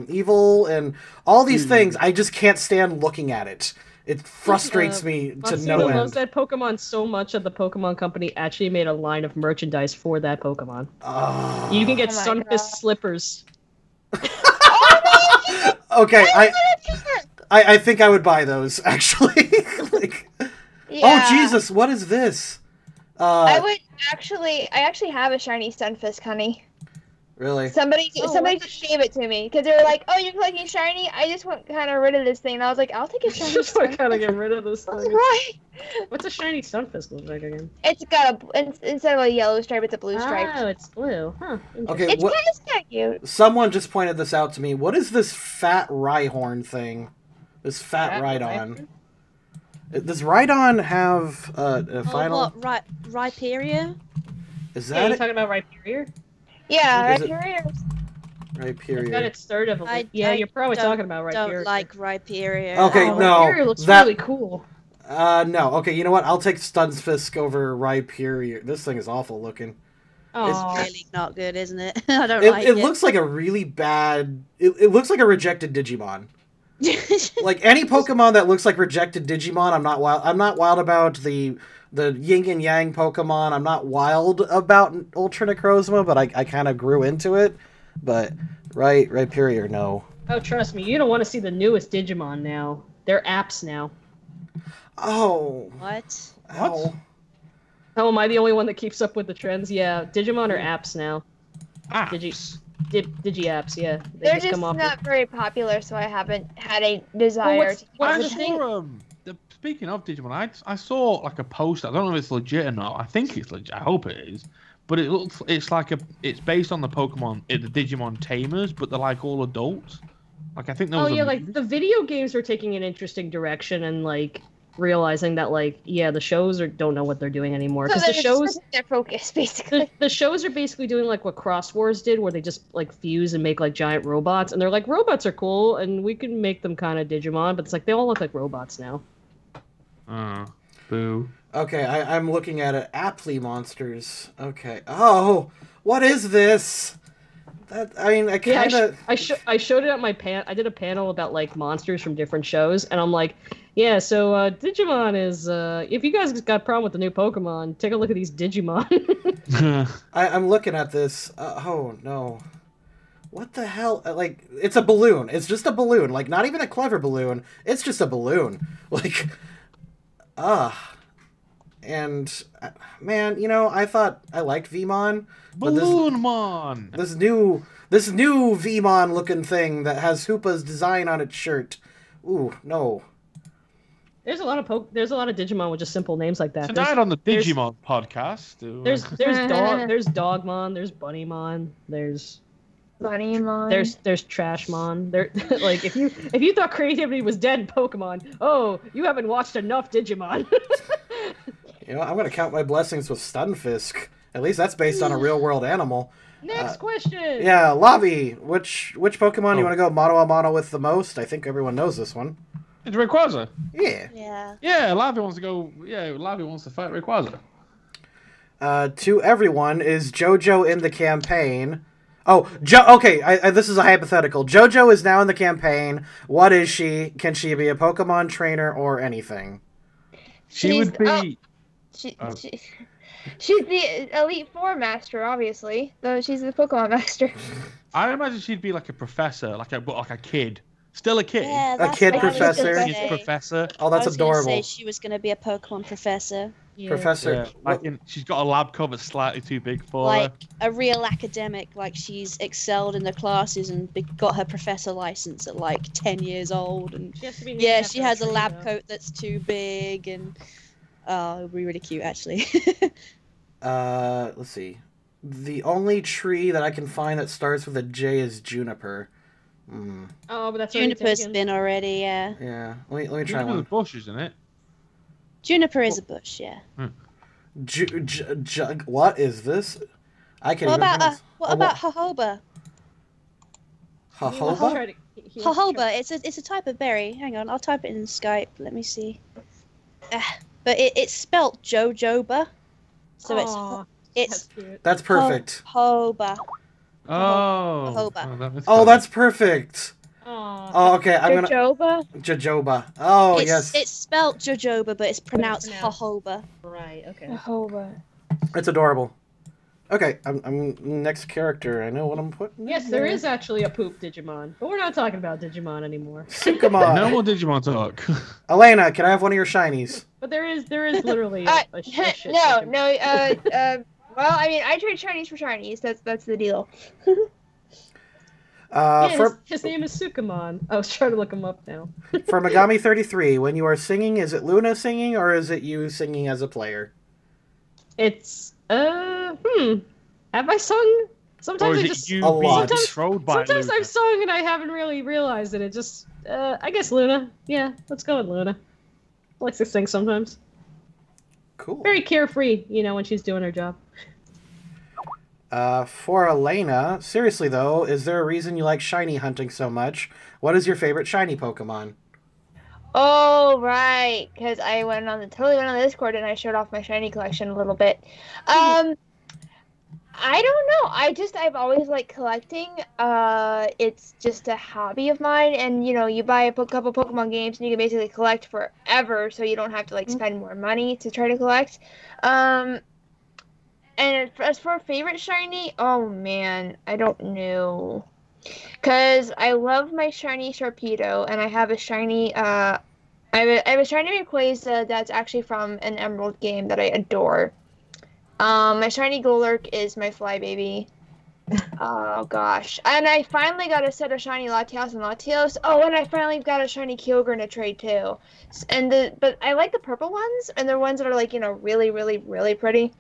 Speaker 3: Evil, and all these things. I just can't stand looking at it. It frustrates me to
Speaker 1: Masuda
Speaker 3: no end.
Speaker 1: loves that Pokemon so much that the Pokemon Company actually made a line of merchandise for that Pokemon. You can get Sunfist slippers.
Speaker 3: Okay, I think I would buy those, actually. Like, oh Jesus, what is this?
Speaker 2: I actually have a shiny Stunfisk, honey.
Speaker 3: Really?
Speaker 2: Somebody just gave it to me because they were like, "Oh, you're collecting shiny? I just want kind of rid of this thing." And I was like, "I'll take a shiny."
Speaker 1: Just want to kind of get rid of this thing.
Speaker 2: Right.
Speaker 1: What's a shiny Stunfisk look like again?
Speaker 2: It's got instead of a yellow stripe, it's a blue stripe.
Speaker 1: Oh, it's blue. Huh.
Speaker 3: Okay,
Speaker 2: It's kind of cute.
Speaker 3: Someone just pointed this out to me. What is this fat Rhyhorn thing? This fat Rhydon. Does Rhydon have a final?
Speaker 5: What, Rhyperior?
Speaker 3: Is
Speaker 1: Yeah,
Speaker 3: that
Speaker 1: you
Speaker 3: it?
Speaker 1: talking about Rhyperior?
Speaker 2: Yeah,
Speaker 3: Is it-
Speaker 2: Rhyperior.
Speaker 3: Rhyperior.
Speaker 1: Got its third evolution. Yeah, you're probably talking about Rhyperior.
Speaker 5: Don't like Rhyperior.
Speaker 3: Okay,
Speaker 1: Oh,
Speaker 3: no.
Speaker 1: Rhyperior looks
Speaker 3: that-
Speaker 1: really cool.
Speaker 3: No. Okay, you know what? I'll take Stunfisk over Rhyperior. This thing is awful looking.
Speaker 1: Oh,
Speaker 5: It's really not good, isn't it? I don't like
Speaker 3: It
Speaker 5: it.
Speaker 3: looks like a really bad... It looks like a rejected Digimon. Like, any Pokemon that looks like rejected Digimon, I'm not wild about the yin and yang Pokemon. I'm not wild about Ultra Necrozma, but I kind of grew into it. But Rhyperior, no.
Speaker 1: Oh, trust me, you don't want to see the newest Digimon now. They're apps now.
Speaker 3: Oh.
Speaker 5: What?
Speaker 3: Ow.
Speaker 1: Oh, am I the only one that keeps up with the trends? Yeah, Digimon are apps now.
Speaker 4: Apps.
Speaker 1: Digi-apps, yeah. They
Speaker 2: They're
Speaker 1: just
Speaker 2: just
Speaker 1: come off
Speaker 2: not very popular, so I haven't had a desire to.
Speaker 1: what's
Speaker 4: I
Speaker 1: the thing?
Speaker 4: saw, speaking of Digimon, I saw like a post. I don't know if it's legit or not. I think it's legit. I hope it is. But it's based on the Pokemon, the Digimon tamers, but they're like all adults. Like I think there was.
Speaker 1: Oh yeah, like the video games are taking an interesting direction and like realizing that like the shows don't know what they're doing anymore because
Speaker 2: So
Speaker 1: the shows
Speaker 2: their focus basically.
Speaker 1: the shows are basically doing like what Cross Wars did, where they just like fuse and make like giant robots, and they're like robots are cool and we can make them kind of Digimon, but it's like they all look like robots now.
Speaker 4: Boo.
Speaker 3: Okay, I'm looking at it. Aptly monsters. Okay. Oh, what is this? I kind of.
Speaker 1: I showed it at my I did a panel about like monsters from different shows, and I'm like, yeah. So Digimon is if you guys got a problem with the new Pokemon, take a look at these Digimon.
Speaker 3: I'm looking at this. Oh no. What the hell? Like, it's a balloon. It's just a balloon. Like, not even a clever balloon. It's just a balloon. Like, and man, I thought I liked Vmon, but
Speaker 4: Balloonmon.
Speaker 3: this new Vmon looking thing that has Hoopa's design on its shirt. Ooh, no.
Speaker 1: There's a lot of Digimon with just simple names like that.
Speaker 4: Tonight on the Digimon podcast.
Speaker 1: There's Dogmon, there's Bunnymon, there's
Speaker 2: Bunnymon.
Speaker 1: There's Trashmon. There, like if you thought creativity was dead in Pokemon, oh, you haven't watched enough Digimon.
Speaker 3: You know, I'm gonna count my blessings with Stunfisk. At least that's based on a real world animal.
Speaker 1: Next question.
Speaker 3: Yeah, Lavi, which Pokemon you want to go mono a mono with the most? I think everyone knows this one.
Speaker 4: It's Rayquaza.
Speaker 3: Yeah.
Speaker 5: Yeah.
Speaker 4: Yeah, Lavi wants to go. Yeah, Lavi wants to fight Rayquaza.
Speaker 3: To everyone, is JoJo in the campaign? Oh, okay, this is a hypothetical. JoJo is now in the campaign. What is she? Can she be a Pokemon trainer or anything?
Speaker 4: She would be.
Speaker 2: She's the Elite Four master, obviously. Though she's the Pokemon master.
Speaker 4: I imagine she'd be like a professor, like a kid. Still a kid.
Speaker 5: Yeah,
Speaker 3: A
Speaker 5: that's
Speaker 3: kid
Speaker 5: what I was gonna
Speaker 3: professor?
Speaker 5: say.
Speaker 4: She's professor.
Speaker 3: Oh, that's
Speaker 5: I was gonna
Speaker 3: adorable.
Speaker 5: say she was going to be a Pokemon professor.
Speaker 1: Yeah.
Speaker 3: Professor.
Speaker 4: Yeah, like she's got a lab coat that's slightly too big for
Speaker 5: Like
Speaker 4: her.
Speaker 5: a real academic, like she's excelled in the classes and got her professor license at like 10 years old. And
Speaker 1: She has to be named
Speaker 5: yeah,
Speaker 1: after
Speaker 5: she has a
Speaker 1: tree,
Speaker 5: lab
Speaker 1: though.
Speaker 5: coat that's too big, and oh, it would be really cute actually.
Speaker 3: Let's see. The only tree that I can find that starts with a J is Juniper.
Speaker 1: Oh, but that's already
Speaker 5: Juniper's
Speaker 1: taken.
Speaker 5: been already, yeah.
Speaker 3: Yeah, let me try
Speaker 4: Juniper's
Speaker 3: one.
Speaker 4: bush, isn't it?
Speaker 5: Juniper is a bush, yeah.
Speaker 3: What is this? I can't
Speaker 5: What
Speaker 3: even
Speaker 5: about
Speaker 3: pronounce.
Speaker 5: what about jojoba?
Speaker 3: Jojoba?
Speaker 1: Try to- he wants to try-
Speaker 5: Jojoba, it's a type of berry. Hang on, I'll type it in Skype. Let me see. But it's spelt jojoba, so
Speaker 1: Aw,
Speaker 5: it's
Speaker 1: that's cute.
Speaker 3: That's perfect.
Speaker 4: Oh.
Speaker 5: jojoba. Jojoba.
Speaker 3: Oh, that's perfect.
Speaker 1: Aw.
Speaker 3: Oh, okay. I'm gonna
Speaker 2: Jojoba?
Speaker 3: Jojoba. Oh, yes.
Speaker 5: It's spelt jojoba, but it's pronounced
Speaker 1: pronounced.
Speaker 5: jojoba.
Speaker 1: Right. Okay.
Speaker 2: Jojoba.
Speaker 3: It's adorable. Okay, I'm next character. I know what I'm putting.
Speaker 1: Yes, there is actually a poop Digimon, but we're not talking about Digimon anymore.
Speaker 3: Sukamon.
Speaker 4: No more Digimon talk.
Speaker 3: Elena, can I have one of your shinies?
Speaker 1: But there is literally a shit
Speaker 2: no,
Speaker 1: Digimon.
Speaker 2: no, well, I mean, I trade shinies for shinies. That's the deal.
Speaker 1: Yeah, his name is Sukamon. I was trying to look him up now.
Speaker 3: For Megami 33, when you are singing, is it Luna singing or is it you singing as a player?
Speaker 1: It's have I sung?
Speaker 4: Or
Speaker 1: Sometimes
Speaker 4: is
Speaker 1: I
Speaker 4: it
Speaker 1: just
Speaker 4: you
Speaker 3: a
Speaker 4: being
Speaker 3: lot.
Speaker 4: controlled by
Speaker 1: sometimes
Speaker 4: Luna?
Speaker 1: I've sung and I haven't really realized it. It just I guess Luna. Yeah, let's go with Luna. Likes to sing sometimes.
Speaker 3: Cool.
Speaker 1: Very carefree, when she's doing her job.
Speaker 3: For Elena, seriously though, is there a reason you like shiny hunting so much? What is your favorite shiny Pokemon?
Speaker 2: Oh, right, because I totally went on the Discord and I showed off my shiny collection a little bit. I don't know. I've always liked collecting. It's just a hobby of mine, and you buy a couple Pokemon games and you can basically collect forever, so you don't have to spend more money to try to collect. And as for a favorite shiny, oh man, I don't know. Cause I love my shiny Sharpedo, and I have a shiny I have a shiny Rayquaza that's actually from an Emerald game that I adore. My shiny Golurk is my Flybaby. Oh gosh. And I finally got a set of shiny Latios and Latios. Oh, and I finally got a shiny Kyogre to trade too. But I like the purple ones, and they're ones that are really, really, really pretty.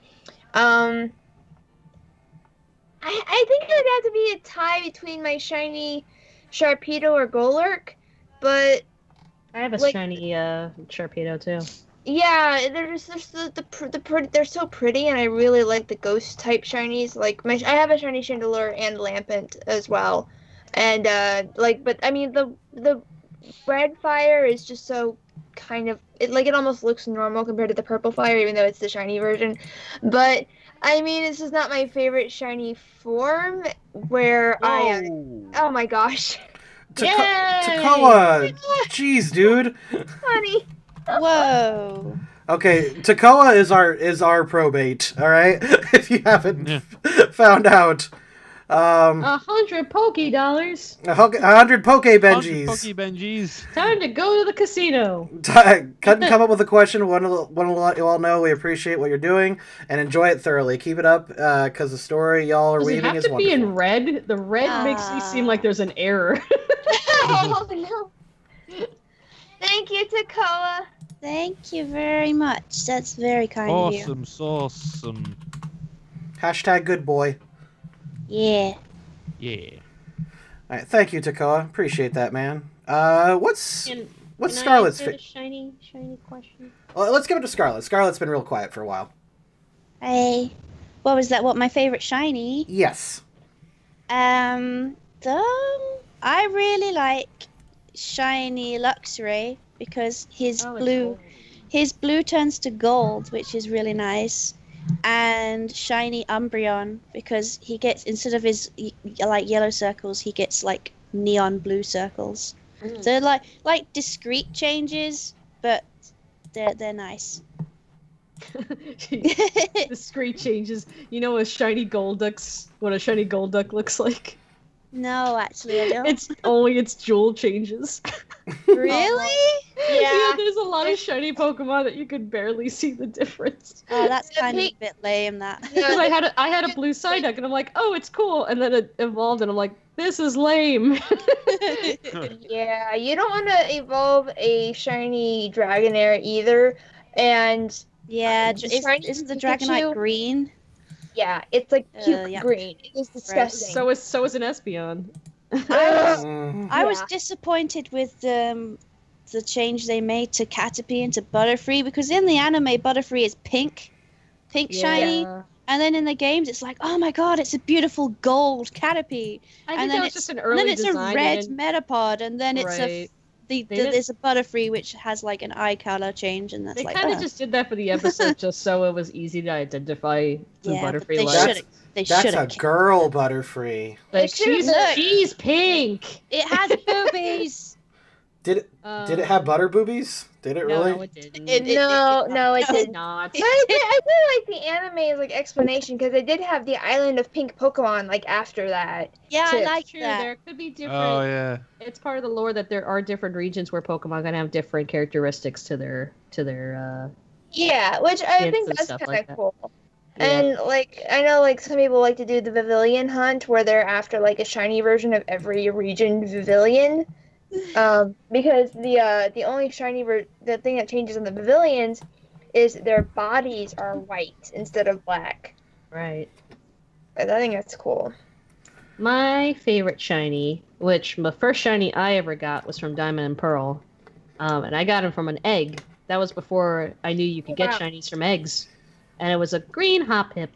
Speaker 2: I think it would have to be a tie between my shiny Sharpedo or Golurk, but
Speaker 1: I have a shiny Sharpedo too.
Speaker 2: yeah, they're they're so pretty, and I really like the ghost type shinies. I have a shiny Chandelure and Lampent as well, and but I mean the red fire is just so kind of it almost looks normal compared to the purple fire, even though it's the shiny version. But I mean, this is not my favorite shiny form. Oh my gosh.
Speaker 3: Takoa! Jeez, dude.
Speaker 2: Honey.
Speaker 5: Whoa.
Speaker 3: Okay, Takoa is our probate, alright? If you haven't found out.
Speaker 1: 100 Poké Dollars.
Speaker 3: 100 Poke Benjis.
Speaker 4: Poke Benjis.
Speaker 1: Time to go to the casino.
Speaker 3: Couldn't come up with a question. Want to let you all know we appreciate what you're doing and enjoy it thoroughly. Keep it up, because the story y'all are
Speaker 1: Does it
Speaker 3: weaving
Speaker 1: have
Speaker 3: is
Speaker 1: to be
Speaker 3: wonderful.
Speaker 1: in red? The red makes me seem like there's an error.
Speaker 2: Oh no. Thank you, Takoa.
Speaker 5: Thank you very much. That's very kind of you.
Speaker 4: Awesome sauce.
Speaker 3: Hashtag good boy.
Speaker 5: Yeah.
Speaker 4: Yeah.
Speaker 3: All right, thank you, Takoa. Appreciate that, man. What's
Speaker 1: Can
Speaker 3: Scarlet's
Speaker 1: I answer the
Speaker 3: favorite?
Speaker 1: shiny question?
Speaker 3: Well, let's give it to Scarlet. Scarlet's been real quiet for a while.
Speaker 5: Hey, what was that? What my favorite shiny?
Speaker 3: Yes.
Speaker 5: I really like shiny Luxray because his
Speaker 1: Oh, it's
Speaker 5: blue
Speaker 1: gold.
Speaker 5: his blue turns to gold, which is really nice. And shiny Umbreon because he gets, instead of his like yellow circles, he gets like neon blue circles.
Speaker 1: Mm.
Speaker 5: So like discrete changes, but they're nice.
Speaker 1: Discrete changes. You know what a shiny Golduck looks like?
Speaker 5: No, actually, I don't.
Speaker 1: It's only its jewel changes.
Speaker 5: Really?
Speaker 1: Yeah, there's a lot of shiny Pokemon that you could barely see the difference.
Speaker 5: Oh, that's kind of a bit lame. That.
Speaker 1: Because I had a blue Psyduck and I'm like, oh, it's cool, and then it evolved and I'm like, this is lame.
Speaker 2: Yeah, you don't want to evolve a shiny Dragonair either, and
Speaker 5: Yeah,
Speaker 2: Shiny
Speaker 5: isn't the
Speaker 2: Pikachu?
Speaker 5: Dragonite green?
Speaker 2: yeah, it's like puke
Speaker 5: yeah.
Speaker 2: green. It's disgusting.
Speaker 1: so is an Espeon.
Speaker 5: I was
Speaker 2: Yeah.
Speaker 5: disappointed with the change they made to Caterpie into Butterfree because in the anime Butterfree is pink shiny, and then in the games it's like, oh my god, it's a beautiful gold Caterpie,
Speaker 1: I
Speaker 5: and
Speaker 1: think
Speaker 5: then
Speaker 1: that was
Speaker 5: it's
Speaker 1: just an
Speaker 5: and then
Speaker 1: early
Speaker 5: it's
Speaker 1: design.
Speaker 5: a red
Speaker 1: and
Speaker 5: Metapod, and then it's
Speaker 1: right.
Speaker 5: there's a Butterfree which has like an eye color change, and that's
Speaker 1: They
Speaker 5: like,
Speaker 1: kind of
Speaker 5: oh.
Speaker 1: just did that for the episode just so it was easy to identify the
Speaker 5: Yeah, but
Speaker 1: Butterfree
Speaker 5: they
Speaker 1: light.
Speaker 5: should've- They
Speaker 3: That's
Speaker 5: should
Speaker 3: a
Speaker 5: have.
Speaker 3: girl Butterfree.
Speaker 1: Like,
Speaker 2: should've
Speaker 1: she's pink.
Speaker 5: It has boobies.
Speaker 3: Did it have butter boobies? Did it really?
Speaker 1: No, it didn't.
Speaker 2: No, it
Speaker 1: It's
Speaker 2: didn't.
Speaker 1: not.
Speaker 2: But I did like the anime's like explanation because they did have the island of pink Pokemon like after that.
Speaker 5: Yeah, I
Speaker 2: Too.
Speaker 5: like
Speaker 1: True,
Speaker 5: that.
Speaker 1: there could be different.
Speaker 4: Oh yeah.
Speaker 1: It's part of the lore that there are different regions where Pokemon can have different characteristics to their
Speaker 2: Yeah, which I
Speaker 1: Kids
Speaker 2: think
Speaker 1: and
Speaker 2: that's
Speaker 1: stuff
Speaker 2: kind
Speaker 1: like
Speaker 2: of
Speaker 1: that.
Speaker 2: cool.
Speaker 1: Yeah.
Speaker 2: And like I know like some people like to do the Pavilion hunt where they're after like a shiny version of every region Pavilion. Because the only shiny the thing that changes in the pavilions is their bodies are white instead of black.
Speaker 1: right.
Speaker 2: And I think that's cool.
Speaker 1: My favorite shiny, which the first shiny I ever got was from Diamond and Pearl, and I got him from an egg. That was before I knew you could get
Speaker 2: Wow.
Speaker 1: shinies from eggs, and it was a green Hoppip,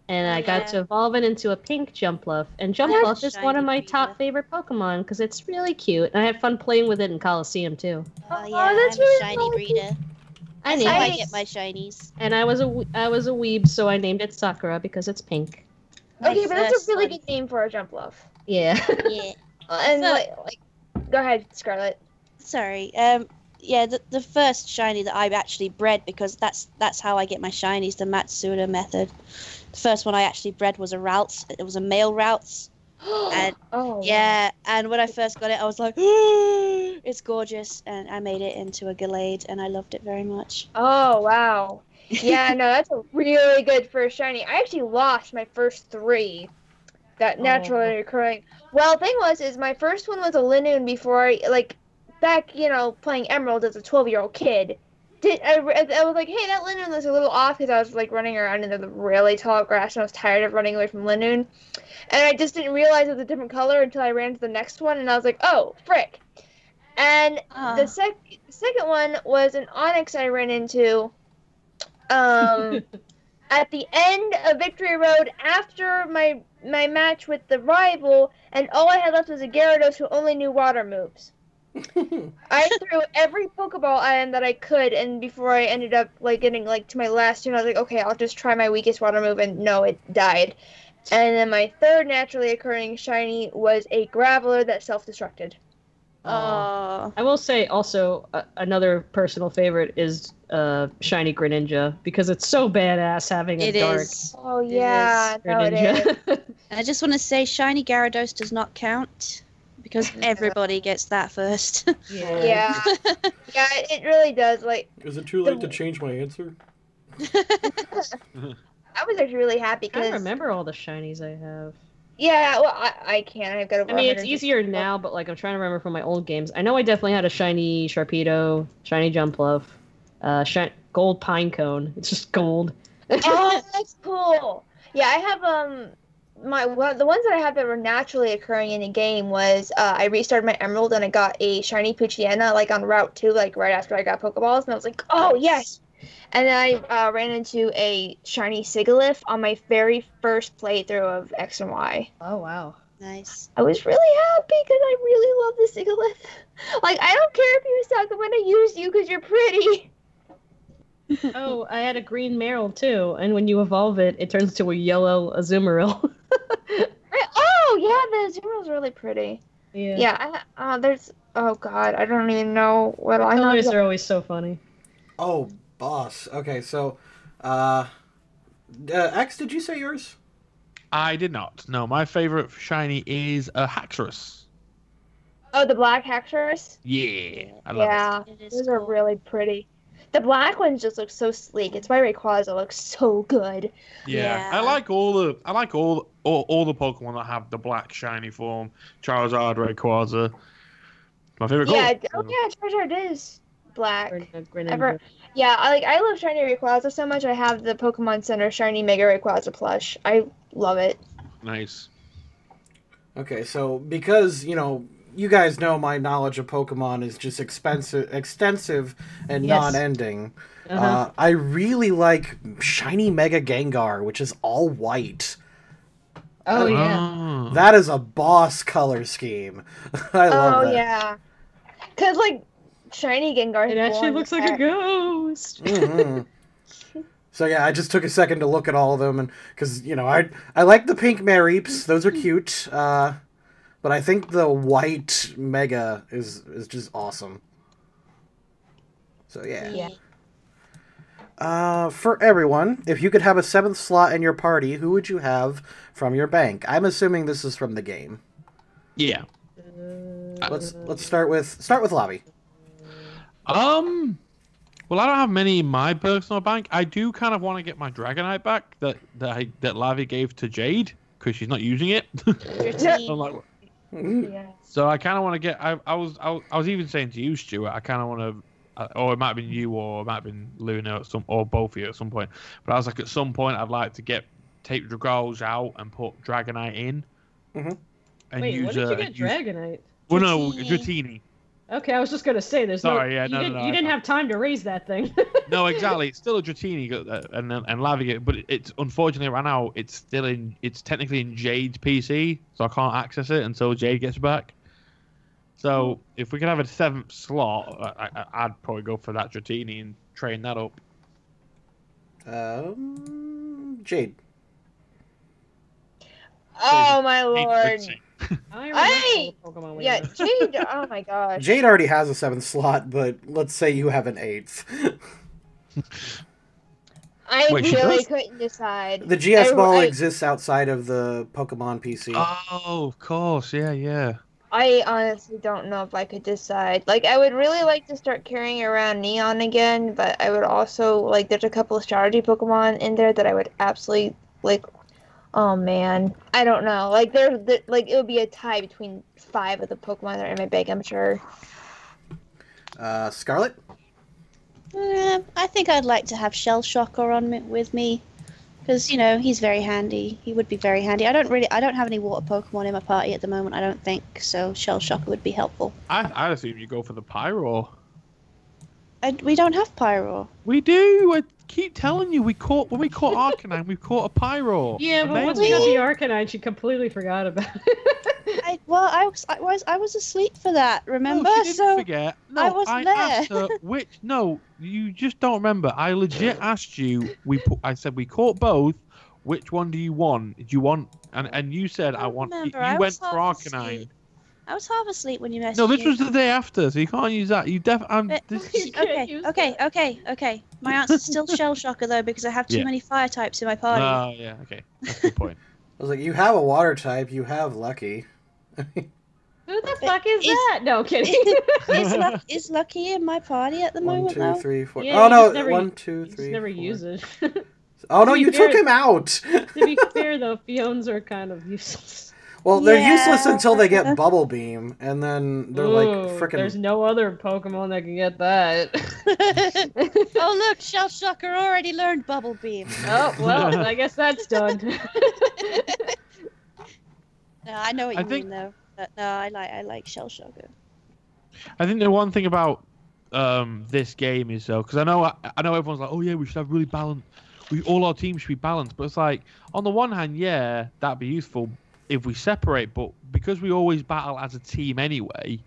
Speaker 1: and I got
Speaker 5: Yeah.
Speaker 1: to evolve it into a pink Jumpluff. And
Speaker 5: I have
Speaker 1: Jumpluff is one of
Speaker 5: shiny
Speaker 1: my
Speaker 5: Rita.
Speaker 1: top favorite Pokemon because it's really cute, and I had fun playing with it in Coliseum too.
Speaker 5: Oh yeah,
Speaker 2: that's
Speaker 5: I'm a
Speaker 2: really
Speaker 5: shiny
Speaker 2: cool.
Speaker 5: breeder.
Speaker 1: I
Speaker 5: That's how I
Speaker 1: named
Speaker 5: get my shinies.
Speaker 1: and I was a weeb, so I named it Sakura because it's pink.
Speaker 5: My
Speaker 2: Okay, but that's
Speaker 5: first
Speaker 2: a really
Speaker 5: one.
Speaker 2: good name for a Jumpluff.
Speaker 1: Yeah.
Speaker 5: Yeah.
Speaker 2: And
Speaker 5: So-
Speaker 2: like, go ahead, Scarlett.
Speaker 5: Sorry. Yeah, the first shiny that I actually bred, because that's how I get my shinies, the Matsuda method. The first one I actually bred was a Ralts. It was a male Ralts. And
Speaker 2: Oh
Speaker 5: yeah, and when I first got it, I was like, it's gorgeous, and I made it into a Gallade, and I loved it very much.
Speaker 2: Oh wow. Yeah, no, that's a really good first shiny. I actually lost my first 3 that naturally occurring. Well, the thing is my first one was a Linoon before I back, playing Emerald as a 12-year-old kid. I was like, hey, that Linoon looks a little off because I was like running around in the really tall grass and I was tired of running away from Linoon. And I just didn't realize it was a different color until I ran to the next one and I was like, oh, frick. And the second one was an Onyx I ran into at the end of Victory Road after my match with the rival, and all I had left was a Gyarados who only knew water moves. I threw every Pokeball at him that I could, and before I ended up getting to my last turn, I was like, okay, I'll just try my weakest water move, and no, it died. And then my third naturally occurring shiny was a Graveler that self-destructed.
Speaker 5: Oh.
Speaker 1: I will say also another personal favorite is Shiny Greninja because it's so badass having a
Speaker 5: It
Speaker 1: dark
Speaker 5: is.
Speaker 2: Oh yeah, no, it is.
Speaker 1: Greninja.
Speaker 5: And I just want to say, shiny Gyarados does not count because everybody gets that first.
Speaker 2: Yeah, yeah, it really does.
Speaker 3: Is it too late to change my answer?
Speaker 2: I was actually really happy
Speaker 1: I
Speaker 2: because
Speaker 1: remember all the shinies I have.
Speaker 2: yeah, well, I can't. I've got over
Speaker 1: I mean, it's
Speaker 2: 150.
Speaker 1: easier now, but I'm trying to remember from my old games. I know I definitely had a shiny Sharpedo, shiny Jumpluff, gold Pinecone. It's just gold.
Speaker 2: Oh, that's cool. Yeah, I have the ones that I had that were naturally occurring in the game was I restarted my Emerald and I got a shiny Poochyena like on Route 2, like right after I got Pokeballs, and I was like, oh yes! And then I ran into a shiny Sigilyph on my very first playthrough of X and Y.
Speaker 1: Oh wow.
Speaker 5: Nice.
Speaker 2: I was really happy because I really love the Sigilyph. Like, I don't care if you suck, I'm gonna use you because you're pretty.
Speaker 1: Oh, I had a green Meryl too, and when you evolve it, it turns to a yellow Azumarill.
Speaker 2: Oh, yeah, the Azumarill's really pretty.
Speaker 1: Yeah.
Speaker 2: Yeah, there's... Oh, God, I don't even know what I know.
Speaker 1: Colors are always so funny.
Speaker 3: Oh, boss. Okay, so, X, did you say yours?
Speaker 4: I did not. No, my favorite shiny is a Haxorus.
Speaker 2: Oh, the black Haxorus?
Speaker 4: Yeah, I love it.
Speaker 5: It is
Speaker 2: Those are
Speaker 5: cool.
Speaker 2: really pretty. The black ones just look so sleek. It's why Rayquaza looks so good.
Speaker 4: Yeah,
Speaker 5: Yeah.
Speaker 4: I like all the Pokemon that have the black shiny form. Charizard, Rayquaza. My favorite color.
Speaker 2: Yeah, oh yeah, Charizard is black.
Speaker 1: Greninja.
Speaker 2: Yeah, I love shiny Rayquaza so much. I have the Pokemon Center shiny Mega Rayquaza plush. I love it.
Speaker 4: Nice.
Speaker 3: Okay, so because, you guys know my knowledge of Pokemon is just extensive and
Speaker 1: Yes.
Speaker 3: non-ending.
Speaker 1: Uh-huh.
Speaker 3: I really like shiny Mega Gengar, which is all white.
Speaker 1: Oh yeah.
Speaker 4: Oh.
Speaker 3: That is a boss color scheme. I love
Speaker 2: Oh
Speaker 3: that.
Speaker 2: yeah, cause like shiny Gengar.
Speaker 1: It actually looks like a ghost.
Speaker 3: Mhm. So yeah, I just took a second to look at all of them, and because I like the pink Mareeps; those are cute. But I think the white Mega is just awesome. So yeah.
Speaker 2: Yeah.
Speaker 3: For everyone, if you could have a 7th slot in your party, who would you have from your bank? I'm assuming this is from the game.
Speaker 4: Yeah.
Speaker 3: Let's start with Lobby.
Speaker 4: Well, I don't have many in my personal bank. I do kind of want to get my Dragonite back that Lavi gave to Jade because she's not using it. I'm like,
Speaker 2: Yeah.
Speaker 4: so I kind of want to get. I was even saying to you, Stuart. I kind of want to, or it might have been you, or it might have been Luna, or both of you at some point. But I was like, at some point, I'd like to take Dragos out and put Dragonite in.
Speaker 3: Mhm.
Speaker 4: And
Speaker 1: Wait,
Speaker 4: use
Speaker 1: when did you get Dragonite?
Speaker 4: Well, no,
Speaker 5: Dratini.
Speaker 4: Dratini.
Speaker 1: Okay, I was just gonna say, there's
Speaker 4: Sorry, yeah,
Speaker 1: you
Speaker 4: no,
Speaker 1: didn't
Speaker 4: no,
Speaker 1: have time to raise that thing.
Speaker 4: No, exactly. It's still a Dratini, and Lavi, but it's unfortunately right now it's technically in Jade's PC, so I can't access it until Jade gets back. So if we could have a 7th slot, I'd probably go for that Dratini and train that up.
Speaker 3: Jade.
Speaker 2: Oh my lord.
Speaker 1: I
Speaker 2: Hey!
Speaker 1: remember Pokemon
Speaker 2: Yeah,
Speaker 1: Leader.
Speaker 2: Jade. Oh my gosh.
Speaker 3: Jade already has a 7th slot, but let's say you have an 8th.
Speaker 2: I
Speaker 4: Wait, she
Speaker 2: really
Speaker 4: does?
Speaker 2: couldn't decide.
Speaker 3: The GS Ball
Speaker 2: I-
Speaker 3: exists outside of the Pokemon PC.
Speaker 4: Oh, of course, yeah.
Speaker 2: I honestly don't know if I could decide. Like, I would really like to start carrying around Neon again, but I would also, like, there's a couple of strategy Pokemon in there that I would absolutely, like, oh man. I don't know. Like, it would be a tie between 5 of the Pokemon that are in my bag, I'm sure.
Speaker 3: Scarlet?
Speaker 5: I think I'd like to have Shell Shocker with me. Because, he's very handy. He would be very handy. I don't have any water Pokemon in my party at the moment, I don't think. So Shell Shocker would be helpful.
Speaker 4: I'd assume you go for the Pyro.
Speaker 5: We don't have Pyro.
Speaker 4: We do. I keep telling you, when we caught Arcanine, we caught a Pyro.
Speaker 1: Yeah, but once
Speaker 4: Amazing.
Speaker 1: we got the Arcanine, she completely forgot about it.
Speaker 5: I was asleep for that, remember?
Speaker 4: No, she didn't forget. No,
Speaker 5: I wasn't
Speaker 4: asked
Speaker 5: there.
Speaker 4: her which. No, you just don't remember. I legit asked you. I said we caught both. Which one do you want? Do you want? And you said I want.
Speaker 5: remember.
Speaker 4: You
Speaker 5: I
Speaker 4: went
Speaker 5: was
Speaker 4: for
Speaker 5: half
Speaker 4: Arcanine.
Speaker 5: asleep. I was half asleep when you messaged
Speaker 4: No, this
Speaker 5: me.
Speaker 4: was the day after, so you can't use that. You
Speaker 5: But-
Speaker 4: This,
Speaker 1: You can't use
Speaker 5: Okay. My answer's still Shell Shocker though, because I have too
Speaker 4: Yeah.
Speaker 5: many fire types in my party.
Speaker 4: oh yeah, okay, that's a good point.
Speaker 3: I was like, you have a water type, you have Lucky.
Speaker 1: Who the fuck is
Speaker 5: Is-
Speaker 1: that? No, kidding.
Speaker 5: Is Lucky in my party at the
Speaker 3: 1,
Speaker 5: moment
Speaker 3: 2,
Speaker 5: though?
Speaker 3: 3, 4.
Speaker 1: Yeah,
Speaker 3: Oh
Speaker 1: you
Speaker 3: no!
Speaker 1: just never-
Speaker 3: 1, 2,
Speaker 1: You just
Speaker 3: 3.
Speaker 1: never
Speaker 3: 4.
Speaker 1: use it.
Speaker 3: Oh no!
Speaker 1: To be
Speaker 3: You took
Speaker 1: fair-
Speaker 3: him out.
Speaker 1: To be fair, though, Fiones are kind of useless.
Speaker 3: Well, they're
Speaker 5: Yeah.
Speaker 3: useless until they get Bubble Beam, and then they're like
Speaker 1: Ooh,
Speaker 3: freaking.
Speaker 1: There's no other Pokemon that can get that.
Speaker 5: Oh look, Shell Shocker already learned Bubble Beam.
Speaker 1: Oh, well, I guess that's done.
Speaker 5: No, I know what
Speaker 4: I
Speaker 5: you
Speaker 4: think-
Speaker 5: mean though. But no, I like Shell Shocker.
Speaker 4: I think the one thing about this game is though, because I know everyone's like, oh yeah, we should have really balanced. All our teams should be balanced, but it's like on the one hand, yeah, that'd be useful if we separate, but because we always battle as a team anyway,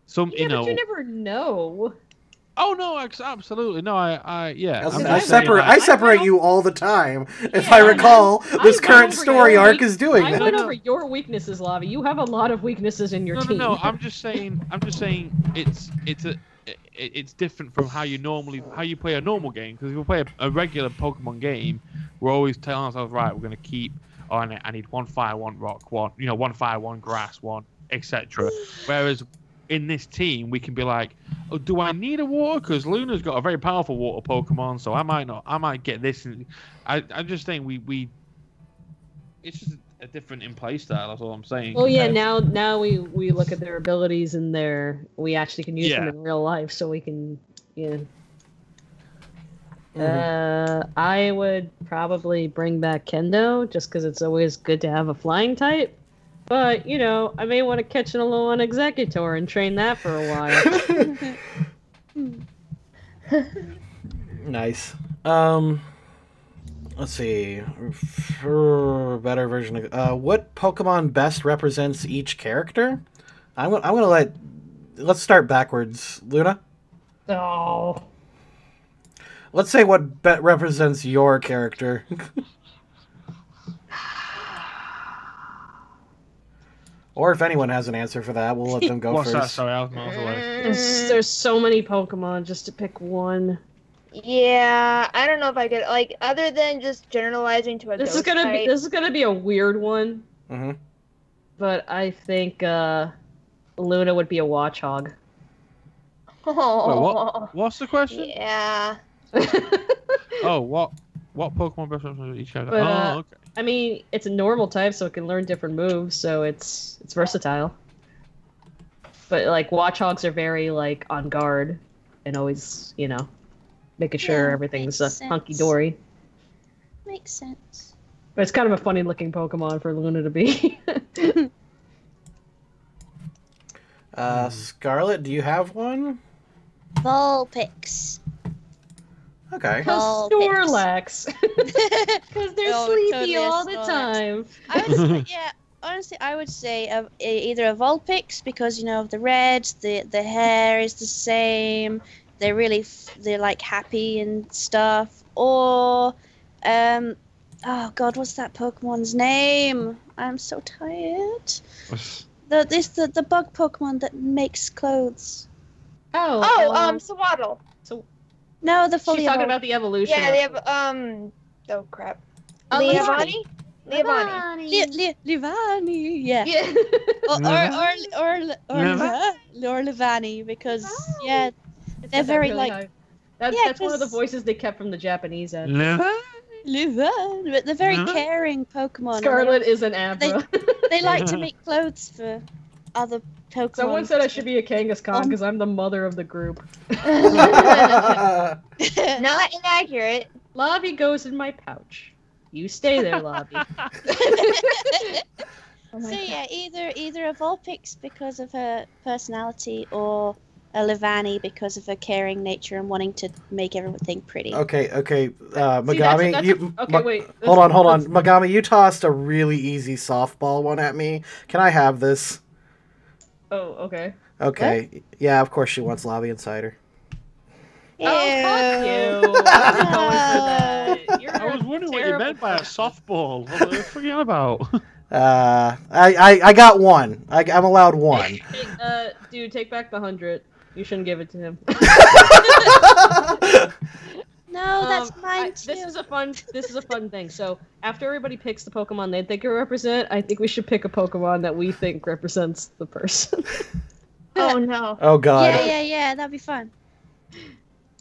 Speaker 1: Yeah, but you never know.
Speaker 4: Oh no, absolutely no. Yeah.
Speaker 3: I separate you all the time. If I
Speaker 1: Yeah,
Speaker 3: recall, this
Speaker 1: I
Speaker 3: current
Speaker 1: over
Speaker 3: story
Speaker 1: your
Speaker 3: arc is doing
Speaker 1: I
Speaker 3: that.
Speaker 1: went over your weaknesses, Lavi. You have a lot of weaknesses in your team.
Speaker 4: No. I'm just saying. It's different from how you play a normal game. Because if we play a regular Pokemon game, we're always telling ourselves, right, we're gonna keep. Oh, I need one fire, one rock, one fire, one grass, one, etc. Whereas in this team, we can be like, oh, do I need a water? Because Luna's got a very powerful water Pokemon, so I might not. I might get this. And I'm just saying we. It's just a different in play style. That's all I'm saying.
Speaker 1: Well, yeah. Now we look at their abilities and we actually can use them in real life, so we can I would probably bring back Kendo just because it's always good to have a flying type. But, I may want to catch an Alolan Executor and train that for a while.
Speaker 3: Nice. Let's see. For better version of what Pokemon best represents each character? Let's start backwards. Luna?
Speaker 1: Oh.
Speaker 3: Let's say what represents your character. Or if anyone has an answer for that, we'll let them go
Speaker 4: What's
Speaker 3: first.
Speaker 4: that? Sorry, I was miles away.
Speaker 1: There's so many Pokemon just to pick one.
Speaker 2: Yeah, I don't know if I could other than just generalizing to a
Speaker 1: This
Speaker 2: ghost
Speaker 1: is gonna be a weird one.
Speaker 3: Mm-hmm.
Speaker 1: But I think Luna would be a Watchog.
Speaker 2: Oh.
Speaker 4: Wait, what? What's the question?
Speaker 2: Yeah.
Speaker 4: Oh, what Pokemon best represents each character?
Speaker 1: But,
Speaker 4: okay.
Speaker 1: I mean, it's a normal type, so it can learn different moves, so it's versatile. But Watchhogs are very on guard and always, making sure everything's
Speaker 5: makes sense.
Speaker 1: hunky dory.
Speaker 5: Makes sense.
Speaker 1: But it's kind of a funny looking Pokemon for Luna to be.
Speaker 3: Scarlet, do you have one?
Speaker 5: Vulpix.
Speaker 3: Okay.
Speaker 5: Oh,
Speaker 1: Snorlax. Because they're
Speaker 5: Oh,
Speaker 1: sleepy
Speaker 5: totally a
Speaker 1: all the
Speaker 5: Snorlax.
Speaker 1: time.
Speaker 5: Honestly, I would say either a Vulpix because of the red, the hair is the same. They're really they're happy and stuff. Or oh god, what's that Pokemon's name? I'm so tired. The bug Pokemon that makes clothes.
Speaker 2: Swaddle.
Speaker 5: No, the fully
Speaker 1: She's talking
Speaker 5: evolved.
Speaker 1: about the evolution.
Speaker 2: Yeah, they have oh crap.
Speaker 1: Leavanny.
Speaker 2: Leavanny.
Speaker 5: Livani, yeah. Or Livani because they're very
Speaker 1: That's one of the voices they kept from the Japanese end.
Speaker 5: Livani, but they're very caring Pokemon.
Speaker 1: Scarlet is an Abra.
Speaker 5: They like to make clothes for other Pokemon.
Speaker 1: Someone said I should be a Kangaskhan because I'm the mother of the group.
Speaker 2: Not inaccurate.
Speaker 1: Lavi goes in my pouch. You stay there, Lavi.
Speaker 5: So yeah, either a Vulpix because of her personality, or a Livani because of her caring nature and wanting to make everything pretty.
Speaker 3: Okay. Megami,
Speaker 1: wait.
Speaker 3: Hold on. Megami, you tossed a really easy softball one at me. Can I have this?
Speaker 1: Oh, okay.
Speaker 3: Okay.
Speaker 5: What?
Speaker 3: Yeah, of course she wants Lobby Insider.
Speaker 1: Oh, fuck you. I was going for that.
Speaker 4: I was wondering what you meant by a softball. What are you freaking about?
Speaker 3: I got one. I'm allowed one.
Speaker 1: Hey, dude, take back the 100. You shouldn't give it to him.
Speaker 5: No, that's mine too.
Speaker 1: This is a fun thing. So after everybody picks the Pokemon they think it represent, I think we should pick a Pokemon that we think represents the person.
Speaker 2: Oh no.
Speaker 3: Oh god.
Speaker 5: Yeah, that'd be fun.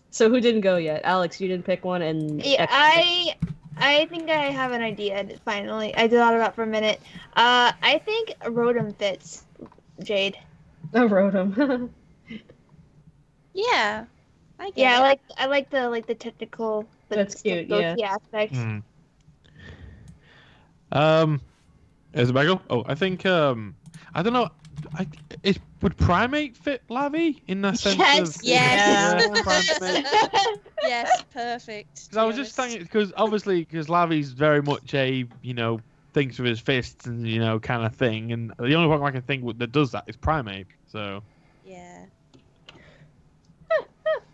Speaker 1: So who didn't go yet? Alex, you didn't pick one, and
Speaker 2: Yeah, I think I have an idea. Finally, I thought about it for a minute. I think Rotom fits Jade.
Speaker 1: I wrote him.
Speaker 5: Yeah. I get
Speaker 2: Yeah,
Speaker 5: it.
Speaker 2: I like the technical.
Speaker 1: That's cute, yeah.
Speaker 2: Aspects.
Speaker 4: Is it Bagel? Oh, I think I don't know. Would primate fit Lavi in that sense?
Speaker 2: Yes.
Speaker 4: Of,
Speaker 5: Yes.
Speaker 4: Yeah, primate.
Speaker 5: Yes, perfect.
Speaker 4: I was just thinking because Lavi's very much a thinks with his fists and kind of thing, and the only one I can think that does that is primate. So.
Speaker 5: Yeah.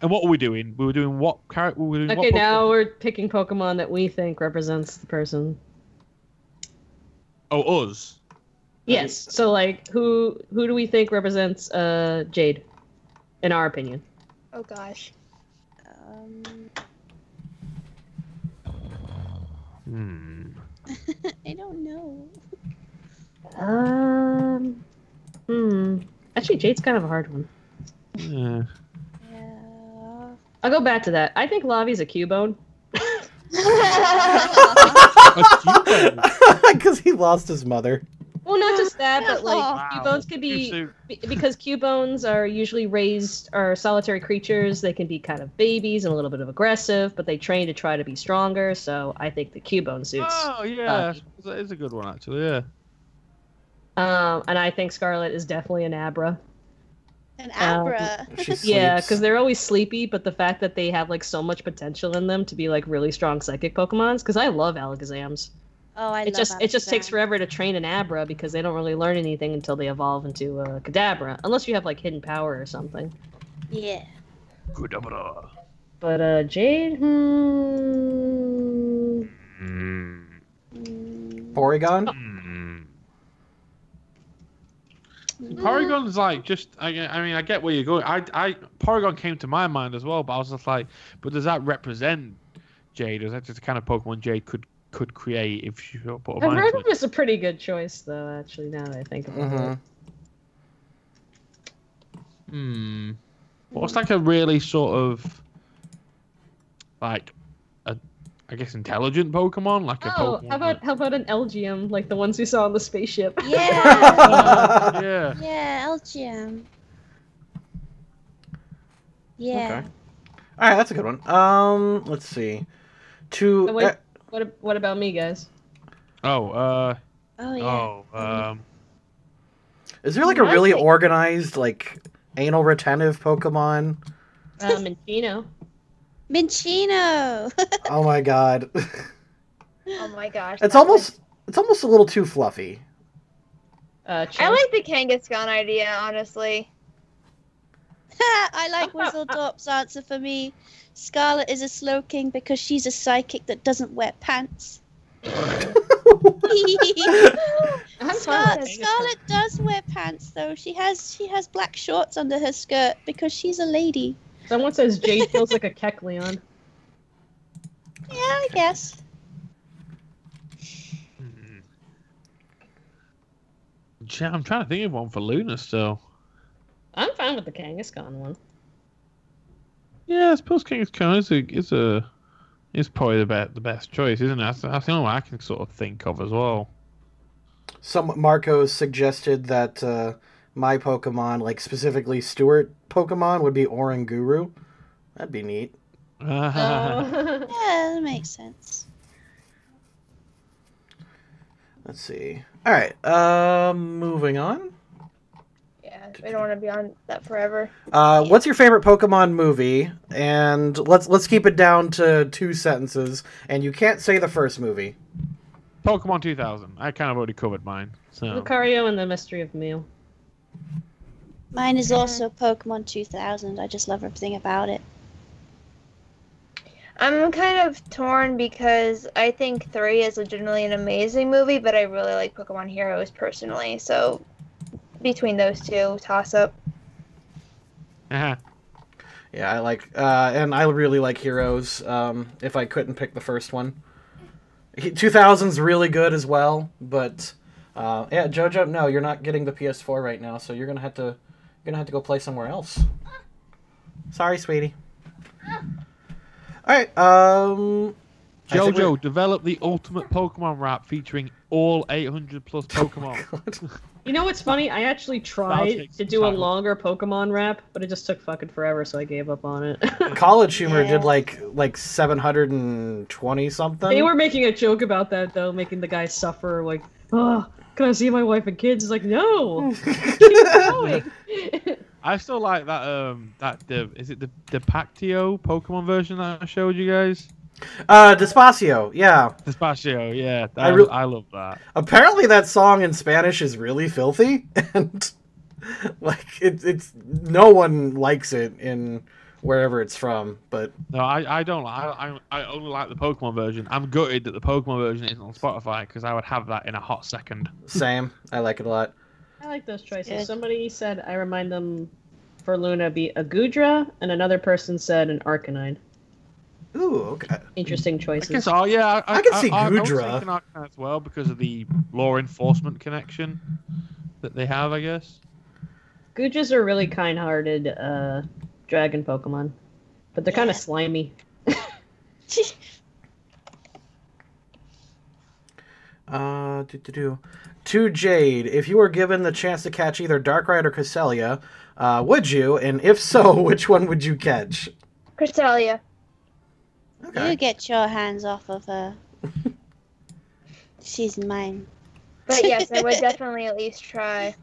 Speaker 4: And what were we doing? We were doing what character?
Speaker 1: Okay, now we're picking Pokemon that we think represents the person.
Speaker 4: Oh, us.
Speaker 1: Yes. So, like, who do we think represents Jade, in our opinion?
Speaker 2: Oh gosh.
Speaker 5: I don't know.
Speaker 1: Actually, Jade's kind of a hard one.
Speaker 4: Yeah.
Speaker 5: Yeah.
Speaker 1: I'll go back to that. I think Lavi's a Cubone.
Speaker 3: Because he lost his mother.
Speaker 1: Well, not just that, but like
Speaker 5: Wow.
Speaker 1: Cubones could be because Cubones are usually raised are solitary creatures. They can be kind of babies and a little bit of aggressive, but they train to try to be stronger. So I think the Cubone suits.
Speaker 4: Oh yeah, that is a good one actually. Yeah.
Speaker 1: And I think Scarlet is definitely an Abra.
Speaker 5: An Abra.
Speaker 3: She
Speaker 1: Yeah,
Speaker 3: sleeps.
Speaker 1: because they're always sleepy, but the fact that they have like so much potential in them to be like really strong psychic Pokemons. Because I love Alakazams.
Speaker 5: Oh, I love
Speaker 1: It just takes
Speaker 5: Alakazam.
Speaker 1: forever to train an Abra because they don't really learn anything until they evolve into a Kadabra, unless you have like hidden power or something.
Speaker 5: Yeah.
Speaker 4: Good.
Speaker 1: But Jade,
Speaker 3: Porygon?
Speaker 4: Porygon's like just. I mean, I get where you're going. Porygon came to my mind as well, but I was just like, but does that represent Jade? Is that just the kind of Pokemon Jade could create if she put a mind to
Speaker 1: Rotom
Speaker 4: it?
Speaker 1: is a pretty good choice, though. Actually, now that I think about it.
Speaker 4: What's like a really sort of like I guess intelligent Pokemon, like a Pokemon.
Speaker 1: How about an Elgium, like the ones we saw on the spaceship?
Speaker 5: Yeah.
Speaker 4: Yeah.
Speaker 5: Yeah, LGM. Yeah.
Speaker 3: Okay. Alright, that's a good one. Let's see.
Speaker 1: Wait, what about me, guys?
Speaker 5: Oh, yeah.
Speaker 3: Is there like a really organized, like, anal retentive Pokemon?
Speaker 1: Minchino.
Speaker 5: Minchino.
Speaker 3: Oh my god.
Speaker 2: Oh my gosh.
Speaker 3: It's
Speaker 2: that
Speaker 3: almost a little too fluffy.
Speaker 2: I like the Kangaskhan idea, honestly.
Speaker 5: I like Whistledorp's answer for me. Scarlet is a Slowking because she's a psychic that doesn't wear pants. Scarlet does wear pants though. She has black shorts under her skirt because she's a lady.
Speaker 1: Someone says Jade feels like a Kecleon.
Speaker 5: Yeah, I guess.
Speaker 4: I'm trying to think of one for Luna still.
Speaker 1: I'm fine with the Kangaskhan one.
Speaker 4: Yeah, I suppose Kangaskhan is probably the best choice, isn't it? That's the only one I can sort of think of as well.
Speaker 3: Some Marco suggested that my Pokemon, like specifically Stuart Pokemon, would be Oranguru. That'd be neat.
Speaker 5: Yeah, that makes sense.
Speaker 3: Let's see. All right. Moving on.
Speaker 2: Yeah, we don't want to be on that forever.
Speaker 3: What's your favorite Pokemon movie? And let's keep it down to 2 sentences. And you can't say the first movie.
Speaker 4: Pokemon 2000. I kind of already covered mine. So.
Speaker 1: Lucario and the Mystery of Mew.
Speaker 5: Mine is also Pokemon 2000. I just love everything about it.
Speaker 2: I'm kind of torn because I think 3 is legitimately an amazing movie, but I really like Pokemon Heroes personally. So between those two, toss up.
Speaker 4: Uh-huh.
Speaker 3: Yeah, I like, and I really like Heroes. If I couldn't pick the first one, 2000's really good as well. But yeah, JoJo, no, you're not getting the PS4 right now, so you're gonna have to go play somewhere else. Sorry, sweetie. All right,
Speaker 4: JoJo, develop the ultimate Pokemon rap featuring all 800 plus Pokemon.
Speaker 1: You know what's funny? I actually tried to do a longer Pokemon rap, but it just took fucking forever, so I gave up on it.
Speaker 3: College Humor did like 720 something.
Speaker 1: They were making a joke about that though, making the guy suffer like oh, can I see my wife and kids? It's like, no, keep going.
Speaker 4: I still like that. Is it the Pactio Pokemon version that I showed you guys?
Speaker 3: Despacio, yeah.
Speaker 4: Despacio, yeah. I love that.
Speaker 3: Apparently, that song in Spanish is really filthy, and like it's no one likes it in wherever it's from. But
Speaker 4: No, I don't. I only like the Pokemon version. I'm gutted that the Pokemon version isn't on Spotify because I would have that in a hot second.
Speaker 3: same, I like it a lot.
Speaker 1: I like those choices.
Speaker 5: Good.
Speaker 1: Somebody said I remind them for Luna be a Gudra, and another person said an Arcanine.
Speaker 3: Ooh, okay.
Speaker 1: Interesting
Speaker 4: I
Speaker 1: choices.
Speaker 4: guess, yeah.
Speaker 3: I can see
Speaker 4: I was
Speaker 3: Gudra.
Speaker 4: thinking Arcanine as well because of the law enforcement connection that they have, I guess.
Speaker 1: Gudras are really kind-hearted dragon Pokemon, but they're kind of slimy.
Speaker 3: To Jade, if you were given the chance to catch either Darkrai or Cresselia, would you? And if so, which one would you catch?
Speaker 2: Cresselia.
Speaker 3: Okay.
Speaker 5: You get your hands off of her. She's mine.
Speaker 2: But yes, I would definitely at least try.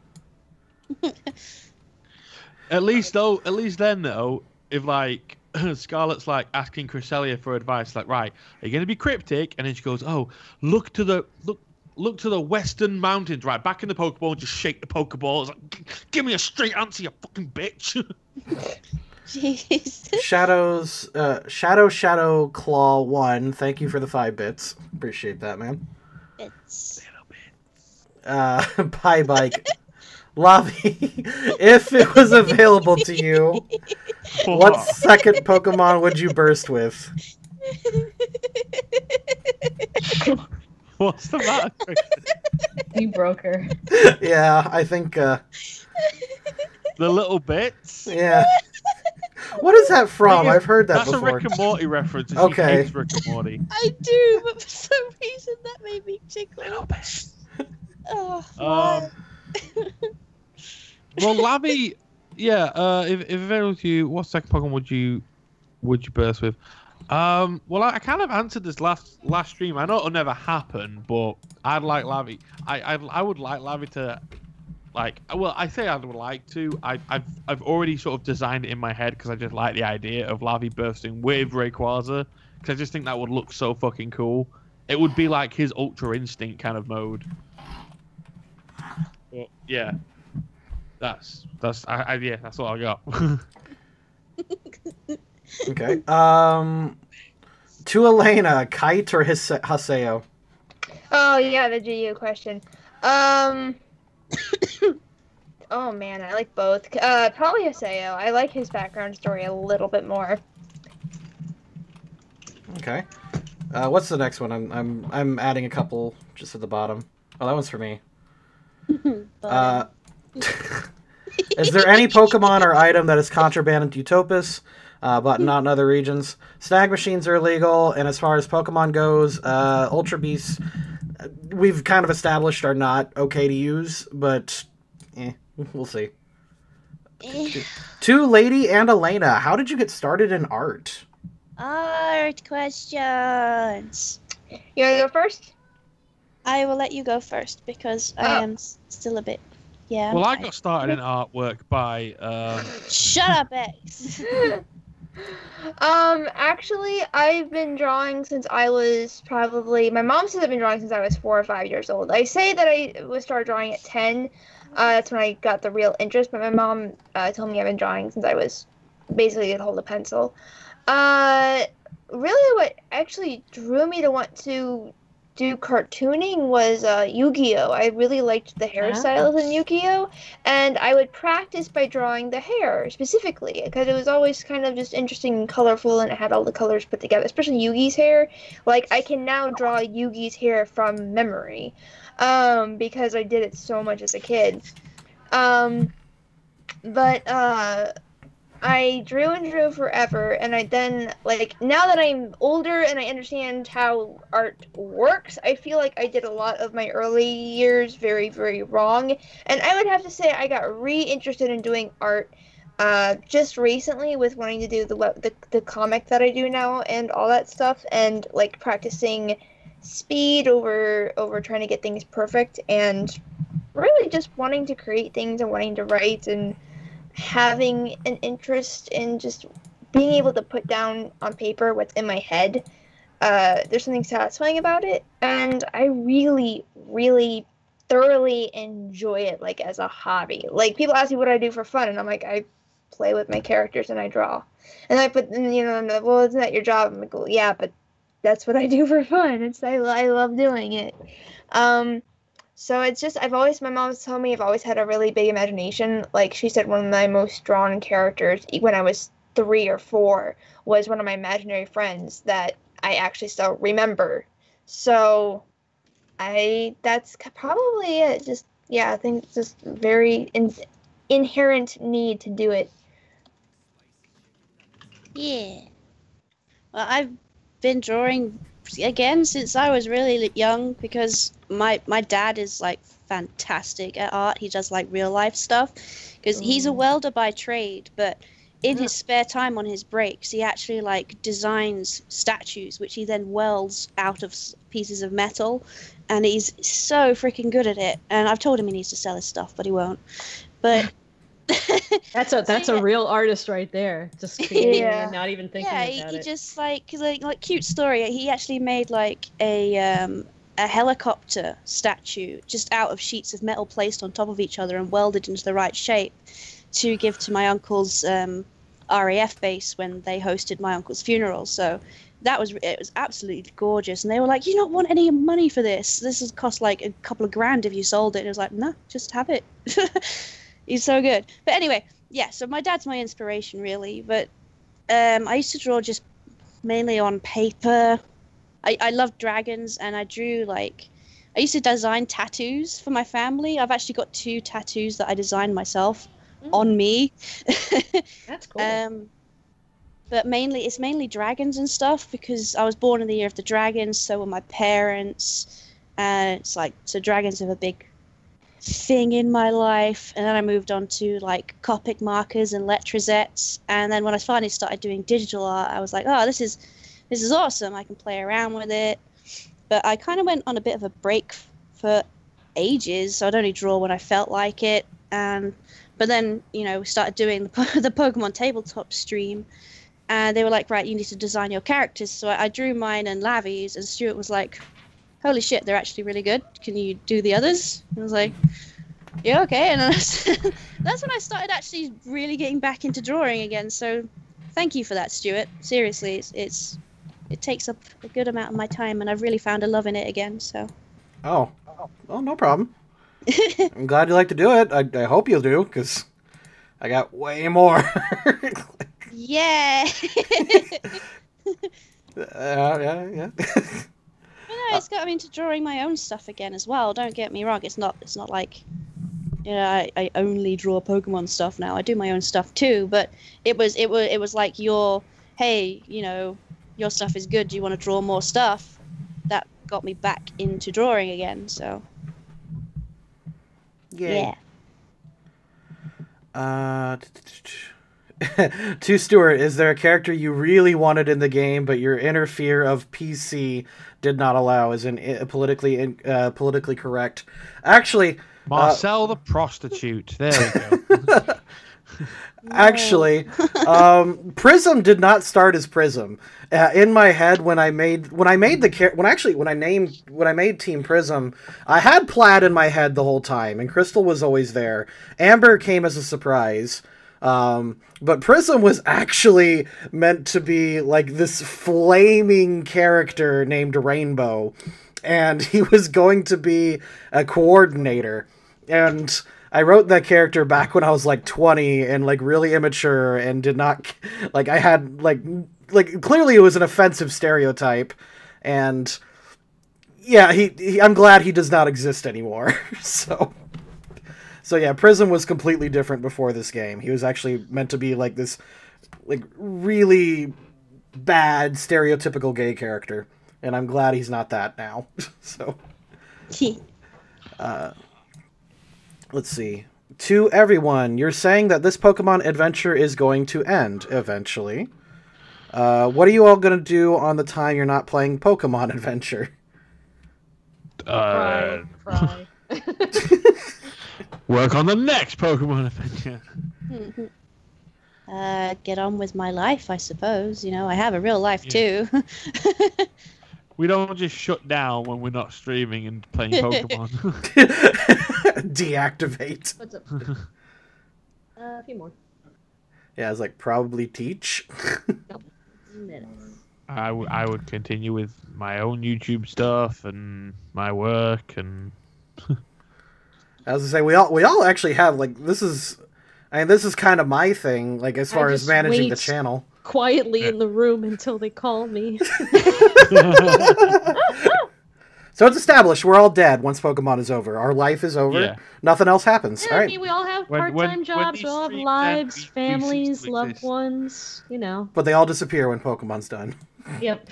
Speaker 4: At least then though, if like Scarlet's like asking Cresselia for advice, like, right, are you gonna be cryptic? And then she goes, oh, look to the western mountains, right? Back in the Pokeball, just shake the Pokeball. It's like, give me a straight answer, you fucking bitch.
Speaker 5: Jeez.
Speaker 3: Shadow Claw 1, thank you for the 5 bits. Appreciate that, man.
Speaker 5: It's...
Speaker 3: Pie Bike. Lavi, if it was available to you, what second Pokemon would you burst with?
Speaker 4: What's the matter?
Speaker 1: You broke her.
Speaker 3: Yeah, I think,
Speaker 4: The little bits?
Speaker 3: yeah. What is that from? I've heard that
Speaker 4: That's
Speaker 3: before.
Speaker 4: a Rick and Morty reference.
Speaker 3: Okay.
Speaker 4: She hates Rick and Morty.
Speaker 5: I do, but for some reason that made me tickle.
Speaker 4: Little bits.
Speaker 5: Oh, why?
Speaker 4: Well, Lavi, yeah. If available to you, what second Pokemon would you burst with? Well, I kind of answered this last stream. I know it'll never happen, but I'd like Lavi. I would like Lavi to, like. Well, I say I would like to. I've already sort of designed it in my head because I just like the idea of Lavi bursting with Rayquaza because I just think that would look so fucking cool. It would be like his Ultra Instinct kind of mode. But, yeah. That's what I got.
Speaker 3: Okay. To Elena, Kite or Haseo?
Speaker 2: Oh yeah, the GU question. Oh man, I like both. Probably Haseo. I like his background story a little bit more.
Speaker 3: Okay. What's the next one? I'm adding a couple just at the bottom. Oh, that one's for me. Is there any Pokemon or item that is contraband in Utopus, but not in other regions? Snag machines are illegal, and as far as Pokemon goes, Ultra Beasts, we've kind of established are not okay to use, but we'll see. To Lady and Elena, how did you get started in art?
Speaker 5: Art questions.
Speaker 2: You wanna go first?
Speaker 5: I will let you go first because I am still a bit. Yeah.
Speaker 4: Well, I got started in artwork by.
Speaker 5: Shut up, X.
Speaker 2: Actually, I've been drawing since I was probably. My mom says I've been drawing since I was 4 or 5 years old. I say that I was started drawing at 10. That's when I got the real interest. But my mom told me I've been drawing since I was basically could hold a pencil. Really, what actually drew me to want to do cartooning was Yu-Gi-Oh! I really liked the hairstyles in Yu-Gi-Oh! And I would practice by drawing the hair specifically because it was always kind of just interesting and colorful and it had all the colors put together, especially Yugi's hair. Like, I can now draw Yugi's hair from memory because I did it so much as a kid. I drew and drew forever, and I then, like, now that I'm older and I understand how art works, I feel like I did a lot of my early years very, very wrong. And I would have to say I got re-interested in doing art just recently with wanting to do the comic that I do now and all that stuff, and, like, practicing speed over trying to get things perfect, and really just wanting to create things and wanting to write and having an interest in just being able to put down on paper what's in my head. There's something satisfying about it, and I really, really thoroughly enjoy it, like, as a hobby. Like, people ask me what I do for fun, and I'm like, I play with my characters and I draw. And I put, you know, I'm like, well, isn't that your job? I'm like, well, yeah, but that's what I do for fun. I love doing it. So it's just, my mom's told me I've always had a really big imagination. Like, she said one of my most drawn characters when I was 3 or 4 was one of my imaginary friends that I actually still remember. So that's probably it. Just, yeah, I think it's just very inherent need to do it.
Speaker 5: Yeah. Well, I've been drawing again since I was really young because my dad is like fantastic at art. He does like real life stuff because he's a welder by trade, but in his spare time on his breaks, he actually like designs statues, which he then welds out of pieces of metal, and he's so freaking good at it. And I've told him he needs to sell his stuff, but he won't. But
Speaker 1: that's a real artist right there, just creating and not even thinking about
Speaker 5: he
Speaker 1: it.
Speaker 5: just like cute story. He actually made like a helicopter statue just out of sheets of metal placed on top of each other and welded into the right shape to give to my uncle's RAF base when they hosted my uncle's funeral. So it was absolutely gorgeous, and they were like, "You don't want any money for this? This has cost like a couple of grand if you sold it." And it was like, "No, just have it." He's so good. But anyway, yeah. So my dad's my inspiration, really. But I used to draw just mainly on paper. I love dragons, and I drew like. I used to design tattoos for my family. I've actually got 2 tattoos that I designed myself on me.
Speaker 1: That's cool.
Speaker 5: But it's mainly dragons and stuff because I was born in the year of the dragons, so were my parents. And it's like, so dragons have a big thing in my life. And then I moved on to like Copic markers and Letrazettes. And then when I finally started doing digital art, I was like, oh, this is awesome. I can play around with it. But I kind of went on a bit of a break for ages. So I'd only draw when I felt like it. But then, you know, we started doing the Pokemon tabletop stream. And they were like, right, you need to design your characters. So I drew mine and Lavi's. And Stuart was like, holy shit, they're actually really good. Can you do the others? And I was like, yeah, okay. And that's when I started actually really getting back into drawing again. So thank you for that, Stuart. Seriously, it takes up a good amount of my time, and I've really found a love in it again. So.
Speaker 3: Oh, no problem. I'm glad you like to do it. I hope you'll do, because I got way more.
Speaker 5: Yeah.
Speaker 3: Yeah.
Speaker 5: But no, it's got me into drawing my own stuff again as well. Don't get me wrong. It's not like, you know, I only draw Pokemon stuff now. I do my own stuff too. But it was like hey, you know, your stuff is good. Do you want to draw more stuff? That got me back into drawing again. So.
Speaker 3: Yay. Yeah. To Stuart, is there a character you really wanted in the game, but your inner fear of PC did not allow? Is politically correct? Actually,
Speaker 4: Marcel the prostitute. There we go.
Speaker 3: Actually, Prism did not start as Prism. In my head, when I made Team Prism, I had Plaid in my head the whole time, and Crystal was always there. Amber came as a surprise. But Prism was actually meant to be like this flaming character named Rainbow, and he was going to be a coordinator. And I wrote that character back when I was like 20 and like really immature and did not like, I had like clearly it was an offensive stereotype. And yeah, I'm glad he does not exist anymore. So yeah, Prism was completely different before this game. He was actually meant to be like this like really bad stereotypical gay character, and I'm glad he's not that now. So let's see. To everyone, you're saying that this Pokemon adventure is going to end eventually. What are you all going to do on the time you're not playing Pokemon Adventure?
Speaker 1: Cry.
Speaker 4: Work on the next Pokemon adventure.
Speaker 5: Get on with my life, I suppose. You know, I have a real life
Speaker 4: Yeah.
Speaker 5: too.
Speaker 4: We don't just shut down when we're not streaming and playing Pokemon.
Speaker 3: Deactivate.
Speaker 1: What's up? A few more
Speaker 3: Yeah, I was like, probably teach.
Speaker 1: minutes.
Speaker 4: I would continue with my own YouTube stuff and my work and.
Speaker 3: I was gonna say we all actually have like this is kind of my thing, like as far as
Speaker 1: just
Speaker 3: managing the
Speaker 1: wait
Speaker 3: channel.
Speaker 1: Quietly in the room until they call me.
Speaker 3: So it's established we're all dead once Pokemon is over. Our life is over.
Speaker 4: Yeah.
Speaker 3: Nothing else happens.
Speaker 1: Yeah,
Speaker 3: All
Speaker 1: I
Speaker 3: right.
Speaker 1: mean, we all have
Speaker 4: When
Speaker 1: part-time jobs.
Speaker 4: these
Speaker 1: We all have
Speaker 4: streams
Speaker 1: lives,
Speaker 4: end, we cease
Speaker 1: families,
Speaker 4: to
Speaker 1: loved
Speaker 4: exist.
Speaker 1: ones. You know.
Speaker 3: But they all disappear when Pokemon's done.
Speaker 1: Yep.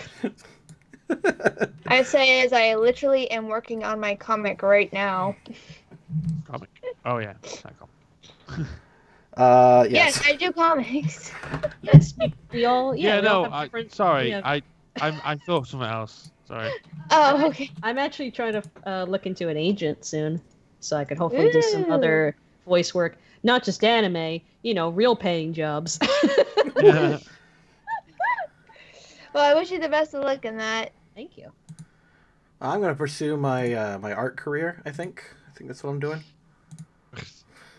Speaker 2: I say as I literally am working on my comic right now.
Speaker 4: Comic. Oh yeah. That comic.
Speaker 3: Yes.
Speaker 2: Yes, I do comics.
Speaker 1: Yes. We all. Yeah.
Speaker 4: Yeah,
Speaker 1: we all
Speaker 4: no.
Speaker 1: have different-
Speaker 4: Sorry.
Speaker 1: we have-
Speaker 4: I thought something else. Sorry.
Speaker 2: Oh, okay.
Speaker 1: I'm actually trying to look into an agent soon, so I could hopefully do some other voice work, not just anime. You know, real paying jobs.
Speaker 4: Yeah.
Speaker 2: Well, I wish you the best of luck in that.
Speaker 1: Thank you.
Speaker 3: I'm gonna pursue my my art career. I think that's what I'm doing.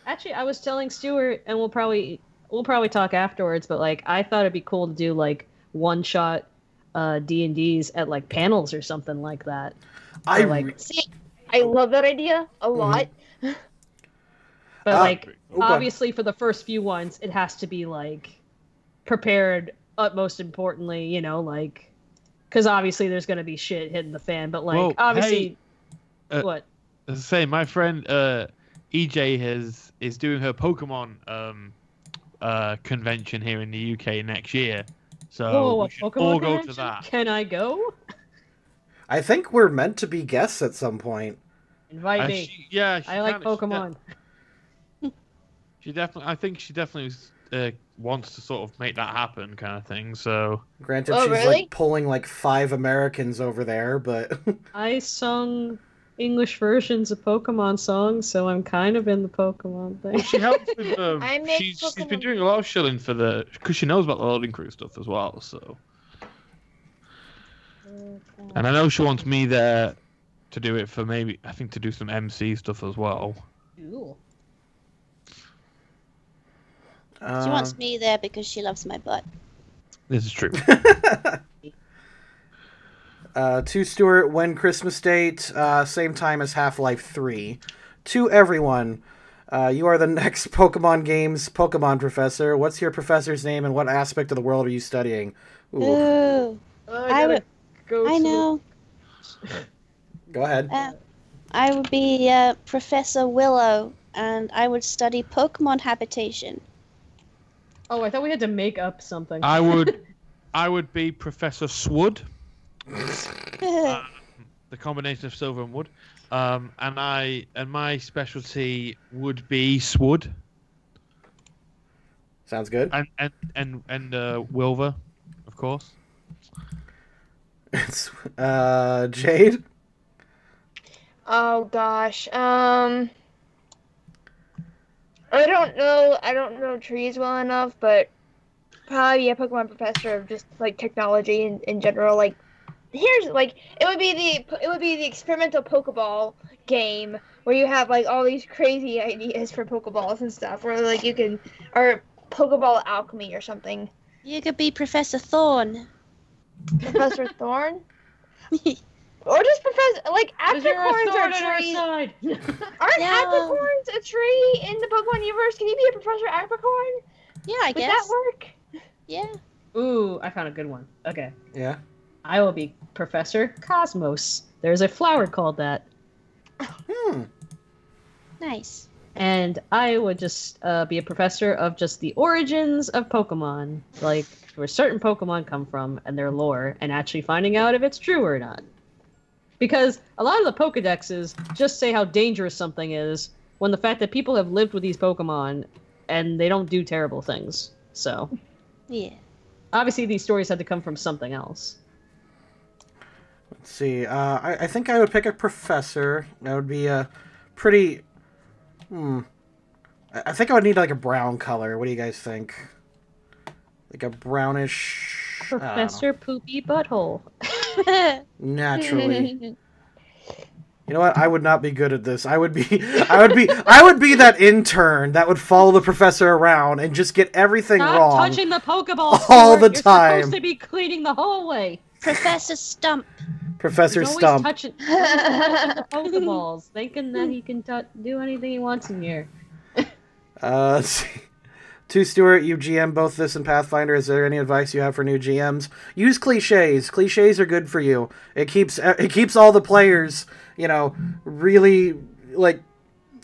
Speaker 1: Actually, I was telling Stuart, and we'll probably talk afterwards. But like, I thought it'd be cool to do like one shot D&Ds at like panels or something like that.
Speaker 3: I
Speaker 1: Or, like,
Speaker 2: See, I love that idea a lot.
Speaker 1: but
Speaker 3: okay.
Speaker 1: obviously for the first few ones, it has to be like prepared. Utmost importantly, you know, like because obviously there's gonna be shit hitting the fan. But like,
Speaker 4: Well,
Speaker 1: obviously,
Speaker 4: hey,
Speaker 1: what?
Speaker 4: As I say, my friend EJ is doing her Pokemon convention here in the UK next year, so
Speaker 1: Whoa,
Speaker 4: we should
Speaker 1: Pokemon
Speaker 4: all go to
Speaker 1: convention?
Speaker 4: that.
Speaker 1: Can I go?
Speaker 3: I think we're meant to be guests at some point.
Speaker 1: Invite me.
Speaker 4: She
Speaker 1: I like
Speaker 4: can-
Speaker 1: Pokemon.
Speaker 4: She definitely. I think she definitely wants to sort of make that happen, kind of thing. So
Speaker 3: Granted,
Speaker 2: Oh,
Speaker 3: she's
Speaker 2: really?
Speaker 3: like pulling like 5 Americans over there, but
Speaker 1: I sung English versions of Pokemon songs, so I'm kind of in the Pokemon thing.
Speaker 4: well, she helps with.
Speaker 2: I make
Speaker 4: She's been
Speaker 2: Pokemon-
Speaker 4: doing a lot of shilling for because she knows about the loading crew stuff as well. So, and I know she wants me there to do it for maybe to do some MC stuff as well.
Speaker 1: Cool.
Speaker 5: She wants me there because she loves my butt.
Speaker 4: This is true.
Speaker 3: To Stuart, when Christmas date, same time as Half-Life 3. To everyone, you are the next Pokemon Games Pokemon professor. What's your professor's name and what aspect of the world are you studying? Ooh.
Speaker 5: Ooh, I would. I know.
Speaker 3: Go ahead.
Speaker 5: I would be Professor Willow, and I would study Pokemon habitation.
Speaker 1: Oh, I thought we had to make up something.
Speaker 4: I would be Professor Swood, the combination of silver and wood, and my specialty would be Swood
Speaker 3: Sounds good.
Speaker 4: and Wilver, of course.
Speaker 3: It's, Jade?
Speaker 2: Oh gosh. I don't know trees well enough, but probably a Pokemon professor of just like technology in general. Like, here's like it would be the experimental Pokeball game where you have like all these crazy ideas for Pokeballs and stuff, or like you can or Pokeball alchemy or something.
Speaker 5: You could be Professor Thorn.
Speaker 2: Professor Thorn. Or just Professor, like,
Speaker 1: Is there a
Speaker 2: apricorns
Speaker 1: sword
Speaker 2: are
Speaker 1: on our
Speaker 2: trees.
Speaker 1: side?
Speaker 2: Aren't
Speaker 5: Yeah.
Speaker 2: apricorns a tree in the Pokemon universe? Can you be a Professor Apricorn?
Speaker 5: Yeah, I
Speaker 2: Would
Speaker 5: guess.
Speaker 2: that work?
Speaker 5: Yeah.
Speaker 1: Ooh, I found a good one. Okay.
Speaker 3: Yeah.
Speaker 1: I will be Professor Cosmos. There's a flower called that.
Speaker 5: Nice.
Speaker 1: And I would just be a professor of just the origins of Pokemon. Like, where certain Pokemon come from and their lore, and actually finding out if it's true or not. Because a lot of the Pokedexes just say how dangerous something is, when the fact that people have lived with these Pokemon and they don't do terrible things. So,
Speaker 5: Yeah.
Speaker 1: obviously these stories had to come from something else.
Speaker 3: Let's see. I think I would pick a professor. That would be a pretty... I think I would need like a brown color. What do you guys think? Like a brownish...
Speaker 1: Professor Poopy Butthole.
Speaker 3: Naturally. You know what? I would not be good at this. I would be that intern that would follow the professor around and just get everything
Speaker 1: Stop
Speaker 3: wrong.
Speaker 1: touching the Pokeballs
Speaker 3: all the
Speaker 1: You're
Speaker 3: time.
Speaker 1: supposed to be cleaning the hallway.
Speaker 5: Professor Stump.
Speaker 3: Professor
Speaker 1: He's always
Speaker 3: Stump.
Speaker 1: touching the Pokeballs, thinking that he can do anything he wants in here.
Speaker 3: Let's see. To Stuart, you GM both this and Pathfinder. Is there any advice you have for new GMs? Use cliches. Cliches are good for you. It keeps all the players, you know, really, like,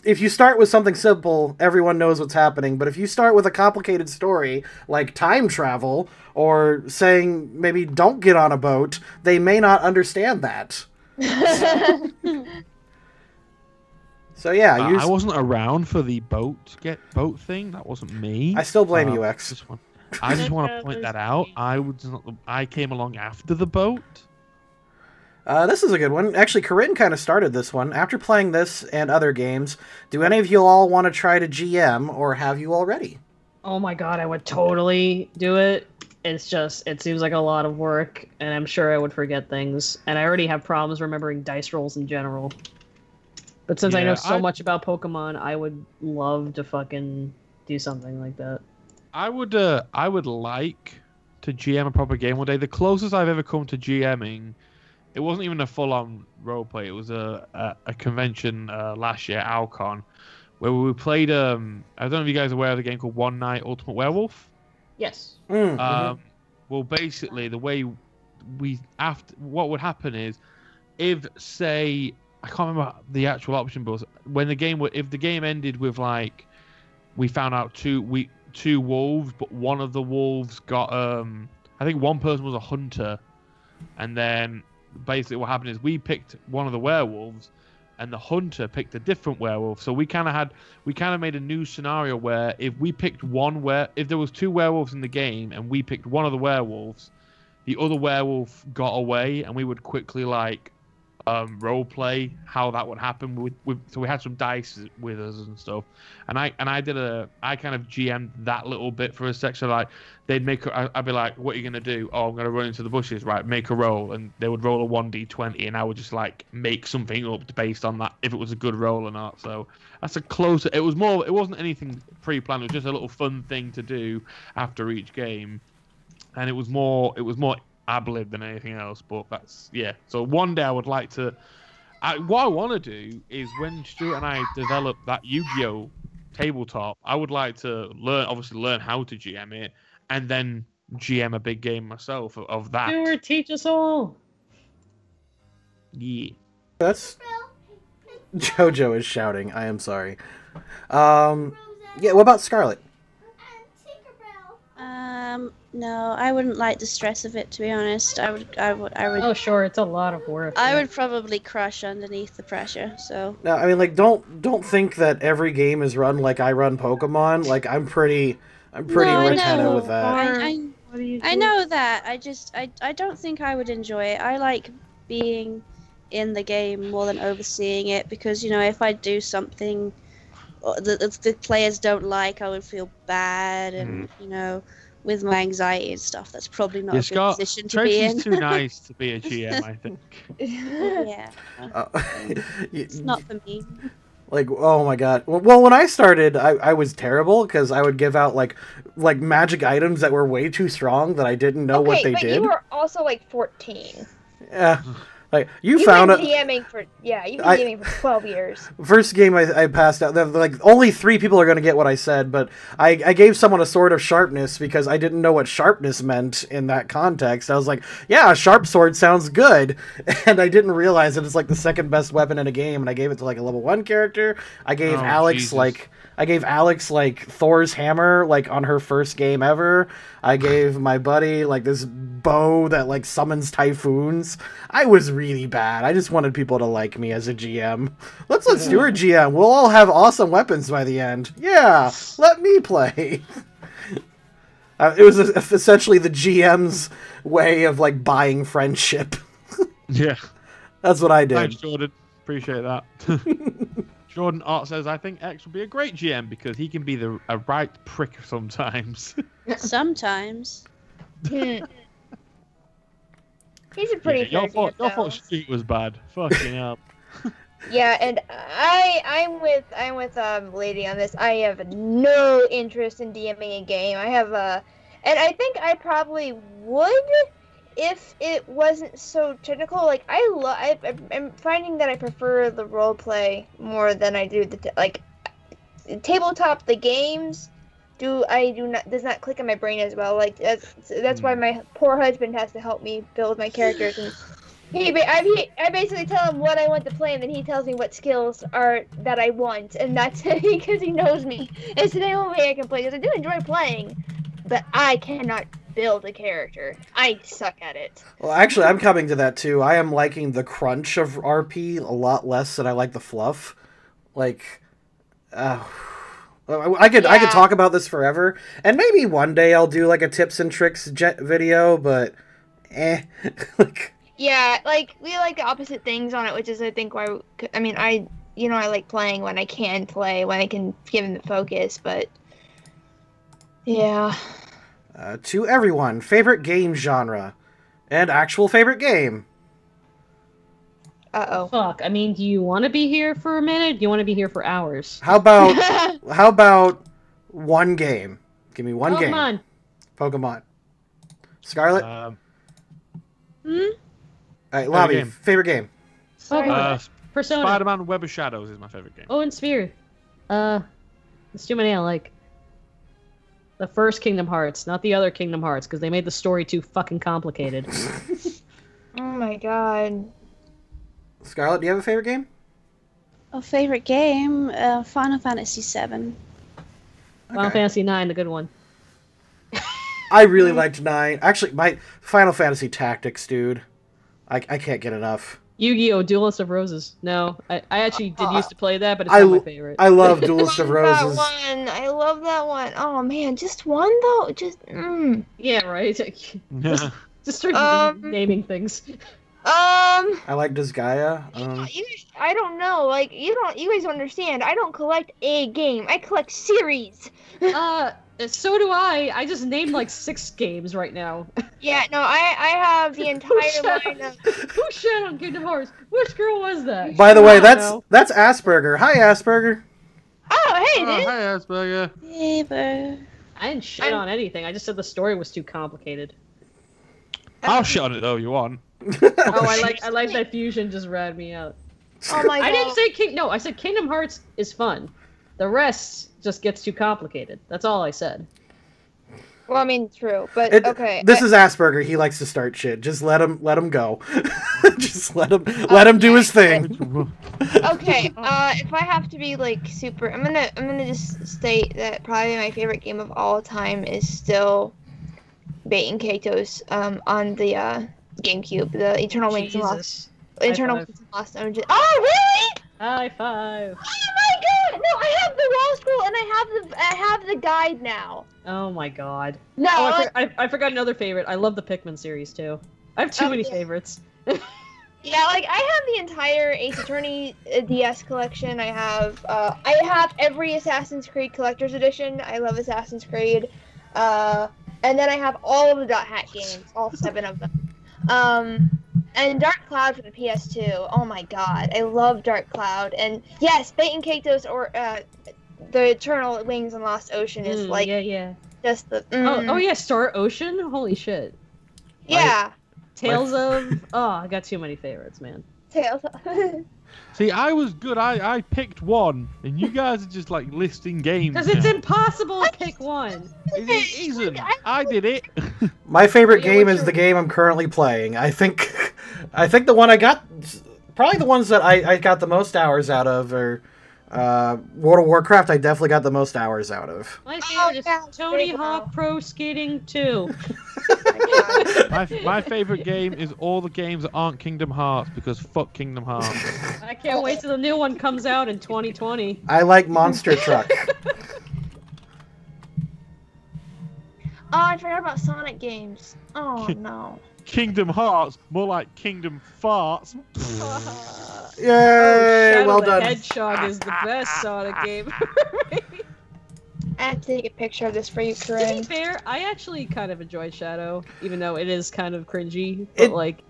Speaker 3: if you start with something simple, everyone knows what's happening. But if you start with a complicated story, like time travel, or saying maybe don't get on a boat, they may not understand that. So yeah,
Speaker 4: I wasn't around for the boat thing. That wasn't me.
Speaker 3: I still blame you, X.
Speaker 4: I just want to point that out. I came along after the boat.
Speaker 3: This is a good one. Actually, Corinne kind of started this one. After playing this and other games, do any of you all want to try to GM, or have you already?
Speaker 1: Oh my god, I would totally do it. It's just, it seems like a lot of work, and I'm sure I would forget things. And I already have problems remembering dice rolls in general. But since I know so much about Pokemon, I would love to fucking do something like that.
Speaker 4: I would like to GM a proper game one day. The closest I've ever come to GMing, it wasn't even a full-on roleplay. It was a convention last year, Alcon, where we played. I don't know if you guys are aware of the game called One Night Ultimate Werewolf.
Speaker 1: Yes.
Speaker 4: Well, basically, the way what would happen is, if say, I can't remember the actual option, but when if the game ended with like, we found out two wolves, but one of the wolves got I think one person was a hunter, and then basically what happened is we picked one of the werewolves, and the hunter picked a different werewolf. So we kind of made a new scenario where if there was two werewolves in the game and we picked one of the werewolves, the other werewolf got away, and we would quickly like role play how that would happen. So we had some dice with us and stuff, and I kind of GM'd that little bit for a section. Like I'd be like, what are you gonna do? Oh, I'm gonna run into the bushes. Right, make a roll, and they would roll a 1d20, and I would just like make something up based on that if it was a good roll or not. So that's a closer. It wasn't anything pre-planned. It was just a little fun thing to do after each game, and it was more ad-lib than anything else, but that's, yeah. So one day I would like to, what I want to do is when Stuart and I develop that Yu-Gi-Oh tabletop, I would like to learn how to GM it, and then GM a big game myself of that.
Speaker 1: Stuart, teach us all.
Speaker 4: Yeah.
Speaker 3: That's Jojo is shouting. I am sorry. Yeah. What about Scarlet?
Speaker 5: No, I wouldn't like the stress of it, to be honest. I would.
Speaker 1: Oh, sure, it's a lot of work.
Speaker 5: I would probably crush underneath the pressure. So.
Speaker 3: No, I mean, like, don't think that every game is run like I run Pokemon. Like, I'm pretty retentive with that.
Speaker 5: I know that. I don't think I would enjoy it. I like being in the game more than overseeing it, because, you know, if I do something the players don't like, I would feel bad, and you know, with my anxiety and stuff, that's probably not a good position to be in.
Speaker 4: Tracy's too nice to be a GM, I think.
Speaker 5: Yeah, it's not for me.
Speaker 3: Like, oh my god. Well, when I started, I was terrible, because I would give out like magic items that were way too strong that I didn't know what they did.
Speaker 2: You were also like 14.
Speaker 3: Yeah. Like,
Speaker 2: you've been DMing for 12 years.
Speaker 3: First game I passed out, like, only 3 people are going to get what I said, but I gave someone a sword of sharpness because I didn't know what sharpness meant in that context. I was like, yeah, a sharp sword sounds good, and I didn't realize that it's like the second best weapon in a game, and I gave it to like a level 1 character. I gave Alex like Thor's hammer, like, on her first game ever. I gave my buddy like this bow that like summons typhoons. I was really bad. I just wanted people to like me as a GM. Let's do a GM. We'll all have awesome weapons by the end. Yeah, let me play. It was essentially the GM's way of like buying friendship.
Speaker 4: Yeah.
Speaker 3: That's what I did.
Speaker 4: Thanks, Jordan. Appreciate that. Jordan Art says, I think X would be a great GM because he can be a right prick sometimes.
Speaker 5: Sometimes.
Speaker 2: He's a pretty
Speaker 4: Your
Speaker 2: fair
Speaker 4: thought
Speaker 2: GM,
Speaker 4: street was bad. Fucking hell.
Speaker 2: Yeah, and I'm with Lady on this. I have no interest in DMing a game. I have and I think I probably would if it wasn't so technical. Like I'm finding that I prefer the role play more than I do the tabletop. The games does not click in my brain as well. Like that's why my poor husband has to help me build my characters. And I basically tell him what I want to play, and then he tells me what skills are that I want, and that's because he knows me. It's the only way I can play, because I do enjoy playing, but I cannot build a character. I suck at it.
Speaker 3: Well, actually, I'm coming to that too. I am liking the crunch of RP a lot less than I like the fluff. Like, I could talk about this forever, and maybe one day I'll do like a tips and tricks video, but like.
Speaker 2: Yeah, like we like the opposite things on it, which is I think why. I mean, I like playing when I can play, when I can give him the focus, but yeah.
Speaker 3: To everyone, favorite game genre, and actual favorite game.
Speaker 2: Uh-oh.
Speaker 1: Fuck. I mean, do you want to be here for a minute? Do you want to be here for hours?
Speaker 3: How about one game? Give me one game. Pokemon. Scarlet. All right, Lobby, favorite game.
Speaker 1: Persona.
Speaker 4: Spider-Man Web of Shadows is my favorite game.
Speaker 1: Oh, and Sphere. It's too many I like. The first Kingdom Hearts, not the other Kingdom Hearts, because they made the story too fucking complicated.
Speaker 2: Oh my god.
Speaker 3: Scarlet, do you have a favorite game?
Speaker 5: A favorite game? Final Fantasy VII.
Speaker 1: Final Fantasy IX, the good one.
Speaker 3: I really liked 9. Actually, my Final Fantasy Tactics, dude. I can't get enough.
Speaker 1: Yu-Gi-Oh! Duelist of Roses. No, I actually did used to play that, but it's not my favorite.
Speaker 3: I love Duelist of Roses.
Speaker 2: That one. I love that one. Oh man, just one though. Just.
Speaker 1: Yeah, right. Just start naming things.
Speaker 3: I like Disgaea.
Speaker 2: I don't know. Like you guys don't understand. I don't collect a game. I collect series.
Speaker 1: So do I. I just named like 6 games right now.
Speaker 2: Yeah, no, I have the entire line of...
Speaker 1: Who shit on Kingdom Hearts? Which girl was that?
Speaker 3: By the way, that's Asperger. Hi, Asperger.
Speaker 2: Oh, hey, dude.
Speaker 4: Hi, Asperger.
Speaker 5: Hey, bro.
Speaker 1: I didn't shit on anything. I just said the story was too complicated.
Speaker 4: I'll shit on it though. You want?
Speaker 1: I like that Fusion just ratted me out.
Speaker 2: Oh my god.
Speaker 1: I didn't say I said Kingdom Hearts is fun. The rest just gets too complicated. That's all I said.
Speaker 2: Well, I mean, true, but okay.
Speaker 3: This is Asperger. He likes to start shit. Just let him go. Just let him do his thing.
Speaker 2: Okay. If I have to be like super, I'm gonna just state that probably my favorite game of all time is still Bait and Katos on the GameCube, the Eternal Wings and Lost Origins. Oh, really?
Speaker 1: High five.
Speaker 2: Oh my god! No, I have the raw scroll and I have the guide now.
Speaker 1: Oh my god.
Speaker 2: No,
Speaker 1: I forgot another favorite. I love the Pikmin series too. I have too many favorites.
Speaker 2: Yeah, like I have the entire Ace Attorney DS collection. I have every Assassin's Creed Collector's Edition. I love Assassin's Creed. And then I have all of the Dot Hack games, all 7 of them. And Dark Cloud for the PS2. Oh my god, I love Dark Cloud. And yes, Bait and Katos or the Eternal Wings and Lost Ocean is like just the.
Speaker 1: Oh yeah, Star Ocean. Holy shit.
Speaker 2: Yeah.
Speaker 1: Tales of. Oh, I got too many favorites, man.
Speaker 2: Tales of.
Speaker 4: See, I was good. I picked one, and you guys are just like listing games.
Speaker 1: Because it's impossible to pick one.
Speaker 4: It isn't. I did it.
Speaker 3: My favorite game is the game I'm currently playing. I think the one I got, probably the ones that I got the most hours out of are World of Warcraft. I definitely got the most hours out of.
Speaker 1: My favorite is Tony Hawk Pro Skating 2.
Speaker 4: My favorite game is all the games that aren't Kingdom Hearts, because fuck Kingdom Hearts.
Speaker 1: I can't wait till the new one comes out in 2020.
Speaker 3: I like Monster Truck.
Speaker 2: I forgot about Sonic games. Oh no.
Speaker 4: Kingdom Hearts, more like Kingdom Farts.
Speaker 3: Yay!
Speaker 1: Shadow
Speaker 3: Well
Speaker 1: the
Speaker 3: done.
Speaker 1: Hedgehog is the best Sonic game.
Speaker 2: I have to take a picture of this for you,
Speaker 1: To be
Speaker 2: Corinne.
Speaker 1: fair, I actually kind of enjoyed Shadow, even though it is kind of cringy. But like,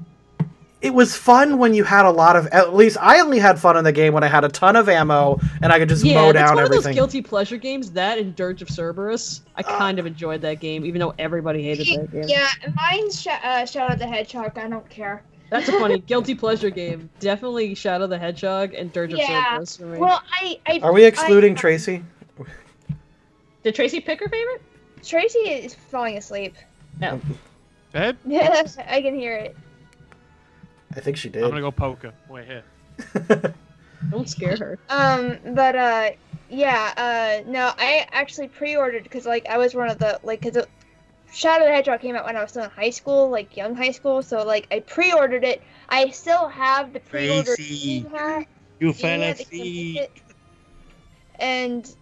Speaker 3: It was fun when you had a lot of. At least I only had fun in the game when I had a ton of ammo and I could just
Speaker 1: yeah,
Speaker 3: mow
Speaker 1: that's
Speaker 3: down
Speaker 1: one of those
Speaker 3: everything.
Speaker 1: guilty pleasure games. That and Dirge of Cerberus, I kind of enjoyed that game, even though everybody hated that game.
Speaker 2: Yeah, mine's Shadow the Hedgehog. I don't care.
Speaker 1: That's a funny guilty pleasure game. Definitely Shadow the Hedgehog and Dirge of
Speaker 2: Yeah.
Speaker 1: Cerberus for me.
Speaker 2: Well,
Speaker 3: Are we excluding Tracy?
Speaker 1: Did Tracy pick her favorite?
Speaker 2: Tracy is falling asleep.
Speaker 1: No.
Speaker 4: Babe,
Speaker 2: Yes, I can hear it.
Speaker 3: I think she did.
Speaker 4: I'm gonna go poker. Wait here.
Speaker 1: Don't scare her.
Speaker 2: No, I actually pre-ordered because like I was one of the because Shadow the Hedgehog came out when I was still in high school, like young high school. So like I pre-ordered it. I still have the pre-order
Speaker 4: Tracy,
Speaker 2: hat.
Speaker 4: you
Speaker 2: Yeah,
Speaker 4: fell
Speaker 2: the
Speaker 4: asleep.
Speaker 2: it. And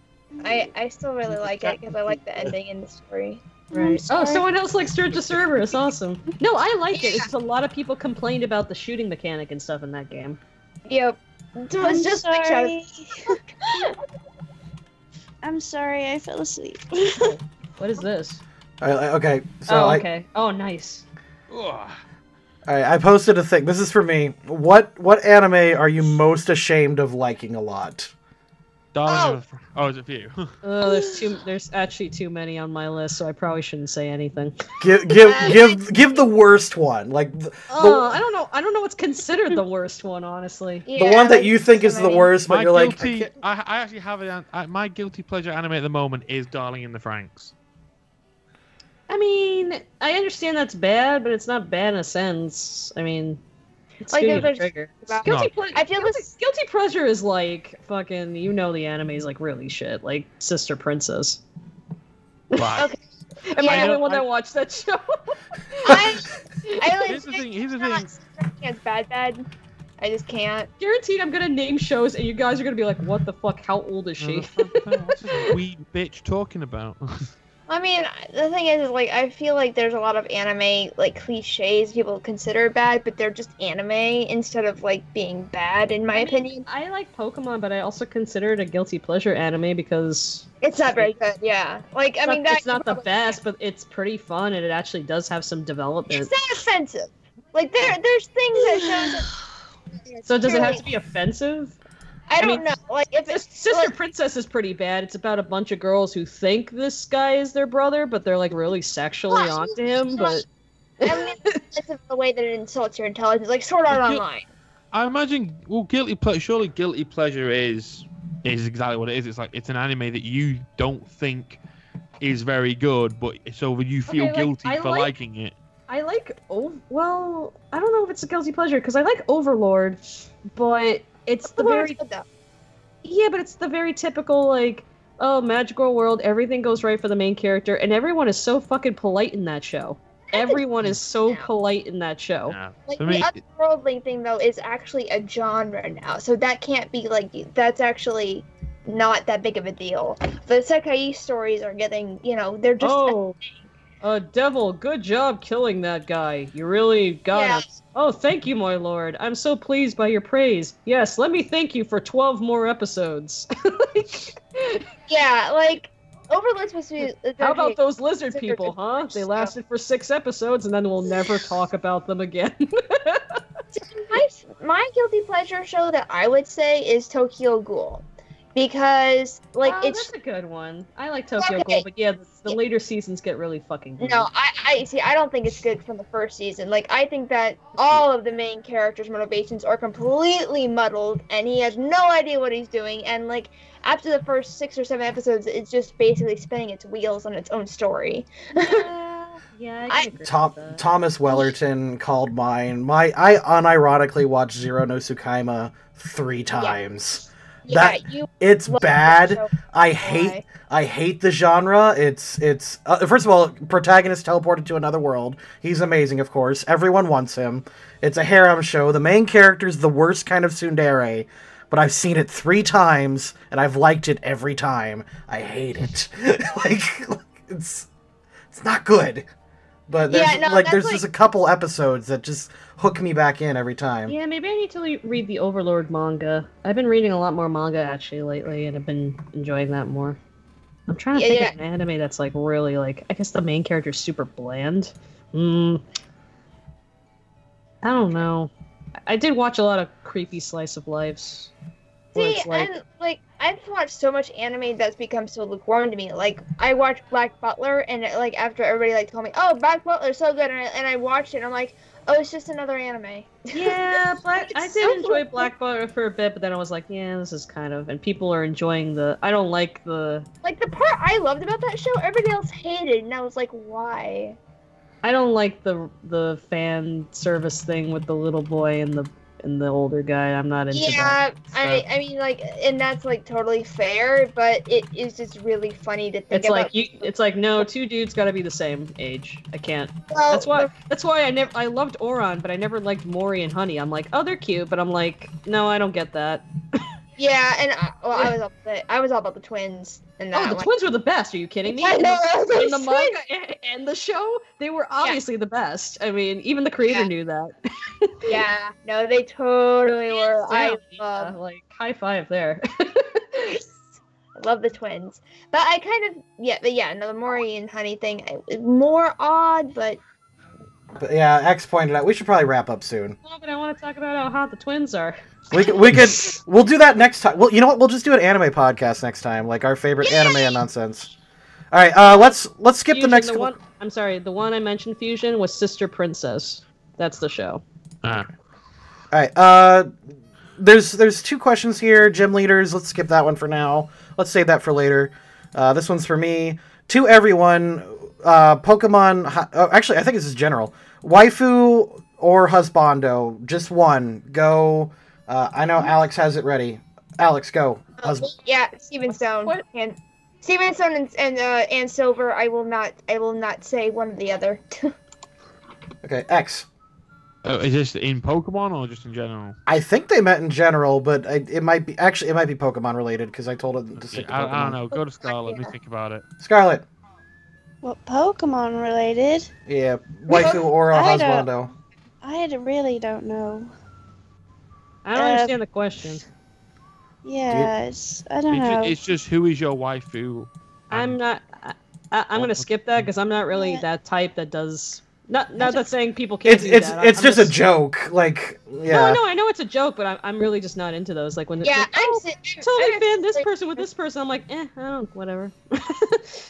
Speaker 2: I still really like it because I like the ending and the story.
Speaker 1: Right. Oh,
Speaker 2: sorry.
Speaker 1: someone else likes Dirge of Cerberus. Awesome. No, I like it. It's just a lot of people complained about the shooting mechanic and stuff in that game.
Speaker 2: Yep. So it's just like Shadow.
Speaker 5: I'm sorry, I fell asleep.
Speaker 1: What is this?
Speaker 3: Okay, so
Speaker 1: Oh, okay. Oh, nice.
Speaker 4: Ugh.
Speaker 3: I posted a thing. This is for me. What anime are you most ashamed of liking a lot?
Speaker 4: Darling of the oh, is it for you?
Speaker 1: There's actually too many on my list, so I probably shouldn't say anything.
Speaker 3: Give the worst one. Like
Speaker 1: I don't know what's considered the worst one, honestly.
Speaker 3: the one that you think is the worst, but
Speaker 4: My
Speaker 3: you're like,
Speaker 4: guilty, I actually have it. My guilty pleasure anime at the moment is Darling in the Franxx.
Speaker 1: I mean, I understand that's bad, but it's not bad in a sense. I mean, it's
Speaker 2: Like,
Speaker 1: Studio
Speaker 2: there's-
Speaker 1: Trigger.
Speaker 2: about-
Speaker 1: Guilty,
Speaker 4: No.
Speaker 2: I feel this.
Speaker 1: guilty pleasure is like fucking. The anime is like really shit, like Sister Princess.
Speaker 4: Right.
Speaker 2: Okay.
Speaker 1: Am I
Speaker 2: Yeah.
Speaker 1: the only one that watched that show?
Speaker 2: I like
Speaker 4: Here's the thing. Here's the thing.
Speaker 2: It's bad. I just can't.
Speaker 1: Guaranteed, I'm gonna name shows, and you guys are gonna be like, "What the fuck? How old is she?"
Speaker 4: What's this weed bitch talking about?
Speaker 2: I mean, the thing is, like, I feel like there's a lot of anime, like, cliches people consider bad, but they're just anime instead of, like, being bad, in my opinion.
Speaker 1: I like Pokemon, but I also consider it a guilty pleasure anime because
Speaker 2: It's not very good, yeah. Like, I mean,
Speaker 1: it's not the best, but it's pretty fun, and it actually does have some development.
Speaker 2: It's not offensive. Like, there's things that shows.
Speaker 1: So does it have to be offensive?
Speaker 2: I don't
Speaker 1: mean,
Speaker 2: know. Like, if it's
Speaker 1: Sister
Speaker 2: like,
Speaker 1: Princess is pretty bad. It's about a bunch of girls who think this guy is their brother, but they're like really sexually
Speaker 2: Well,
Speaker 1: onto him. But
Speaker 2: I mean, it's the way that it insults your intelligence. Like, Sword Art Online.
Speaker 4: I imagine. Well, guilty pleasure. Surely, guilty pleasure is exactly what it is. It's like it's an anime that you don't think is very good, but so you feel
Speaker 1: Okay, like,
Speaker 4: guilty
Speaker 1: I
Speaker 4: for
Speaker 1: like-
Speaker 4: liking it.
Speaker 1: I like well, I don't know if it's a guilty pleasure because I like Overlord, but it's the very but it's the very typical like, oh, magical world, everything goes right for the main character, and everyone is so fucking polite in that show. Everyone is so
Speaker 2: now.
Speaker 1: polite in that show.
Speaker 4: Yeah.
Speaker 2: Like,
Speaker 4: For
Speaker 2: the
Speaker 4: me,
Speaker 2: otherworldly thing, though, is actually a genre now. So that can't be, like, that's actually not that big of a deal. The Sekai stories are getting, they're just...
Speaker 1: Oh, Devil, good job killing that guy. You really got
Speaker 2: Yeah.
Speaker 1: him. Oh, thank you, my lord. I'm so pleased by your praise. Yes, let me thank you for 12 more episodes.
Speaker 2: Yeah, like, Overlord's supposed to be...
Speaker 1: How about those lizard
Speaker 2: It's a
Speaker 1: people,
Speaker 2: good
Speaker 1: huh?
Speaker 2: watch,
Speaker 1: They
Speaker 2: so.
Speaker 1: lasted for 6 episodes, and then we'll never talk about them again.
Speaker 2: My guilty pleasure show that I would say is Tokyo Ghoul. Because, like,
Speaker 1: Oh,
Speaker 2: it's...
Speaker 1: that's a good one. I like Tokyo
Speaker 2: Okay.
Speaker 1: Ghoul, but yeah, the later seasons get really fucking good.
Speaker 2: No, I see. I don't think it's good from the first season. Like, I think that all of the main characters' motivations are completely muddled, and he has no idea what he's doing. And like, after the first 6 or 7 episodes, it's just basically spinning its wheels on its own story.
Speaker 1: Yeah,
Speaker 2: I-
Speaker 1: I can agree with that.
Speaker 3: Thomas Wellerton called mine. I unironically watched Zero no Tsukaima 3 times. It's
Speaker 2: love
Speaker 3: bad.
Speaker 2: that show.
Speaker 3: I hate the genre. It's first of all, protagonist teleported to another world. He's amazing, of course. Everyone wants him. It's a harem show. The main character's the worst kind of tsundere, but I've seen it 3 times and I've liked it every time. I hate it. like it's It's not good. But there's
Speaker 2: Yeah, no,
Speaker 3: like
Speaker 2: that's
Speaker 3: there's
Speaker 2: like-
Speaker 3: just a couple episodes that just hook me back in every time.
Speaker 1: Yeah, maybe I need to read the Overlord manga. I've been reading a lot more manga actually lately, and I've been enjoying that more. I'm trying to think of an anime that's like really like. I guess the main character's super bland. I don't know. I did watch a lot of creepy slice of lives. where
Speaker 2: See,
Speaker 1: it's like,
Speaker 2: and like I've watched so much anime that's become so lukewarm to me. Like I watched Black Butler, and like after everybody like told me, "Oh, Black Butler's so good," and I watched it, and I'm like, "Oh, it's just another anime."
Speaker 1: yeah, I
Speaker 2: It's
Speaker 1: did
Speaker 2: so
Speaker 1: enjoy Black Butler for a bit, but then I was like, yeah, this is kind of, and people are enjoying the. I don't like the.
Speaker 2: Like the part I loved about that show, everybody else hated, and I was like, "Why?"
Speaker 1: I don't like the fan service thing with the little boy and the older guy. I'm not into
Speaker 2: Yeah,
Speaker 1: that.
Speaker 2: I mean, like, and that's like totally fair, but it is just really funny to think
Speaker 1: It's
Speaker 2: about.
Speaker 1: like it's like no, two dudes got to be the same age. I can't.
Speaker 2: Well,
Speaker 1: That's why I loved Oron, but I never liked Mori and Honey. I'm like, oh, they're cute, but I'm like, no, I don't get that.
Speaker 2: yeah, and I was all about the twins and that.
Speaker 1: Oh, the
Speaker 2: one.
Speaker 1: twins were the best. Are you kidding me?
Speaker 2: I know,
Speaker 1: In the
Speaker 2: those
Speaker 1: manga and the show, they were obviously the best. I mean, even the creator
Speaker 2: Yeah.
Speaker 1: knew that.
Speaker 2: Yeah, no, they totally were.
Speaker 1: Yeah,
Speaker 2: I
Speaker 1: like high five there.
Speaker 2: love the twins, but I kind of no, the Mori and Honey thing more odd, but
Speaker 3: But yeah, X pointed out we should probably wrap up soon.
Speaker 1: No, but I want to talk about how hot the twins are.
Speaker 3: We'll do that next time. Well, you know what? We'll just do an anime podcast next time, like our favorite anime and nonsense. All right, let's skip
Speaker 1: Fusion,
Speaker 3: the next
Speaker 1: one. I'm sorry, the one I mentioned, Fusion, was Sister Princess. That's the show.
Speaker 3: All right, there's two questions here. Gym leaders. Let's skip that one for now. Let's save that for later. This one's for me. To everyone, Pokemon. Actually, I think this is general. Waifu or husbando? Just one. Go. I know Alex has it ready. Alex, go.
Speaker 2: yeah, Steven Stone
Speaker 1: What?
Speaker 2: and Steven Stone and Silver. I will not say one or the other.
Speaker 3: Okay, X.
Speaker 4: Is this in Pokemon or just in general?
Speaker 3: I think they meant in general, but it might be Pokemon related because I told it to stick to Pokemon.
Speaker 4: I don't know. Go to Scarlet. Let me think about it.
Speaker 3: Scarlet.
Speaker 5: What Pokemon related?
Speaker 3: Yeah, waifu or a
Speaker 5: I don't-
Speaker 3: husbando.
Speaker 5: I really don't know.
Speaker 1: I don't understand the question.
Speaker 5: Yeah, I don't know.
Speaker 4: It's just who is your waifu?
Speaker 1: I'm not. I'm gonna skip that because I'm not really
Speaker 5: Yeah.
Speaker 1: that type that does. Not that saying people can't do that.
Speaker 3: It's
Speaker 1: I'm
Speaker 3: just a joke. Like, yeah.
Speaker 1: No, I know it's a joke, but I'm really just not into those. Like when
Speaker 2: yeah,
Speaker 1: like, oh,
Speaker 2: I'm
Speaker 1: totally fan this person with this person. I'm like, I don't, whatever.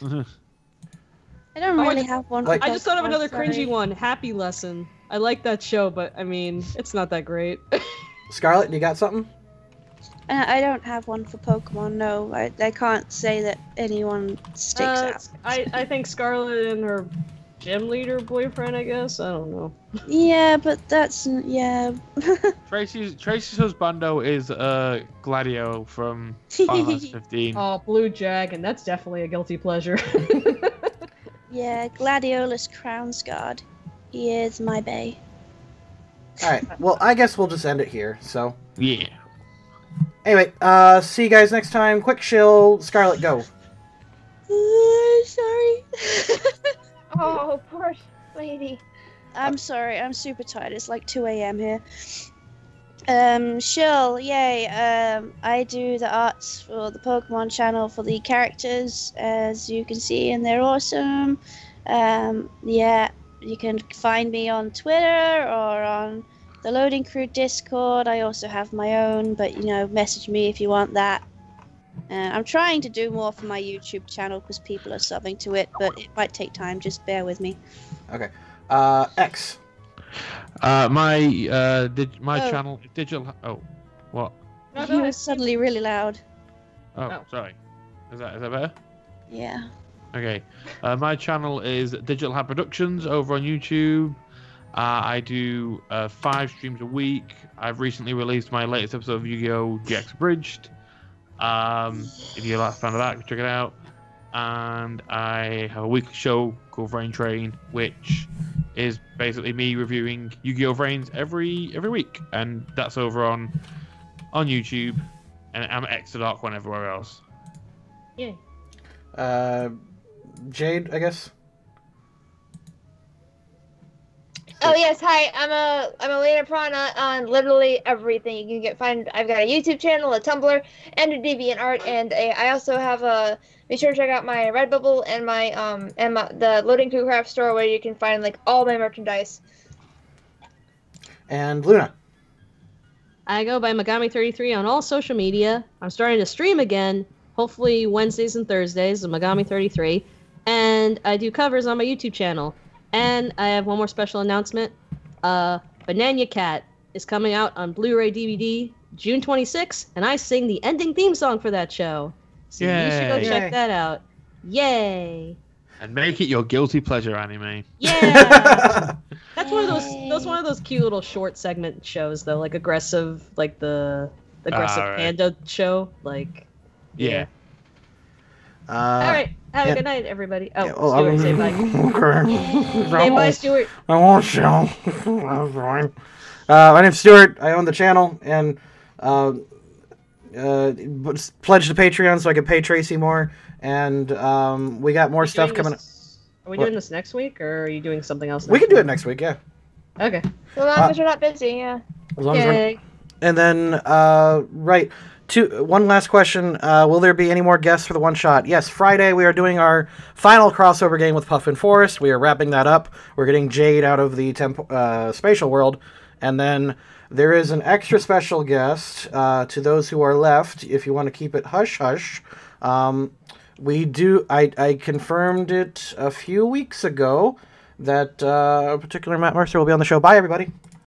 Speaker 5: I don't
Speaker 1: Oh,
Speaker 5: really have one.
Speaker 3: like-
Speaker 5: for
Speaker 1: I just thought of
Speaker 5: Pokemon,
Speaker 1: another
Speaker 5: sorry.
Speaker 1: cringy one, Happy Lesson. I like that show, but I mean, it's not that great.
Speaker 3: Scarlet, you got something?
Speaker 5: I don't have one for Pokemon. No, I can't say that anyone sticks out.
Speaker 1: I think Scarlet and her gym leader boyfriend. I guess I don't know.
Speaker 5: Yeah, but that's yeah.
Speaker 4: Tracy's husbando is Gladio from Final Fantasy 15.
Speaker 1: Oh, Blue Dragon. That's definitely a guilty pleasure.
Speaker 5: Yeah, Gladiolus Crownsguard. He is my bae.
Speaker 3: All right. Well, I guess we'll just end it here. So,
Speaker 4: Yeah.
Speaker 3: anyway, see you guys next time. Quick shill. Scarlet, go.
Speaker 5: Sorry.
Speaker 2: Oh, poor lady.
Speaker 5: I'm sorry. I'm super tired. It's like 2 a.m. here. Shill, yay. I do the arts for the Pokemon channel for the characters, as you can see, and they're awesome. Yeah, you can find me on Twitter or on the Loading Crew Discord. I also have my own, but message me if you want that. I'm trying to do more for my YouTube channel because people are subbing to it, but it might take time. Just bear with me.
Speaker 3: Okay. X.
Speaker 4: My
Speaker 5: Oh.
Speaker 4: channel digital. Oh, what?
Speaker 1: No,
Speaker 5: You were suddenly really loud.
Speaker 4: Oh,
Speaker 1: Oh.
Speaker 4: sorry. Is that better?
Speaker 5: Yeah.
Speaker 4: Okay. My channel is Digital Hat Productions over on YouTube. I do 5 streams a week. I've recently released my latest episode of Yu-Gi-Oh! GX Abridged. If you're a fan of that, check it out. And I have a weekly show called Vrain Train, which is basically me reviewing Yu-Gi-Oh! Vrains every week, and that's over on YouTube. And I'm X the Dark One everywhere else.
Speaker 1: Yay.
Speaker 3: Jade, I guess.
Speaker 2: Oh yes, hi. I'm Elena Prana on literally everything. You can find. I've got a YouTube channel, a Tumblr, and a DeviantArt, and I also have a. Be sure to check out my Redbubble and the Loading Crew Craft store where you can find like all my merchandise.
Speaker 3: And Luna.
Speaker 1: I go by Megami33 on all social media. I'm starting to stream again, hopefully Wednesdays and Thursdays of Megami33, and I do covers on my YouTube channel. And I have one more special announcement. Banana Cat is coming out on Blu-ray DVD June 26th, and I sing the ending theme song for that show. So you should go
Speaker 3: Yay.
Speaker 1: check that out. Yay!
Speaker 4: And make it your guilty pleasure anime.
Speaker 1: Yeah! That's one of those cute little short segment shows though, like aggressive, like the aggressive
Speaker 4: right.
Speaker 1: panda show, like.
Speaker 4: Yeah.
Speaker 1: All right. Have a good night, everybody. Oh,
Speaker 3: Yeah, well,
Speaker 1: Stuart, say bye.
Speaker 3: Okay.
Speaker 1: Say bye, Stuart.
Speaker 3: I won't show. My name's Stuart. I own the channel and pledge to Patreon so I can pay Tracy more. And we got more stuff coming up.
Speaker 1: Are we
Speaker 3: What?
Speaker 1: doing this next week, or are you doing something else?
Speaker 3: We can do it next week, yeah.
Speaker 1: Okay.
Speaker 2: As long as you're not busy, yeah.
Speaker 3: As long as we're...
Speaker 1: Yay.
Speaker 3: And then, right, one last question. Will there be any more guests for the one shot? Yes, Friday we are doing our final crossover game with Puffin Forest. We are wrapping that up. We're getting Jade out of the spatial world. And then there is an extra special guest to those who are left, if you want to keep it hush-hush. I confirmed it a few weeks ago that a particular Matt Mercer will be on the show. Bye, everybody.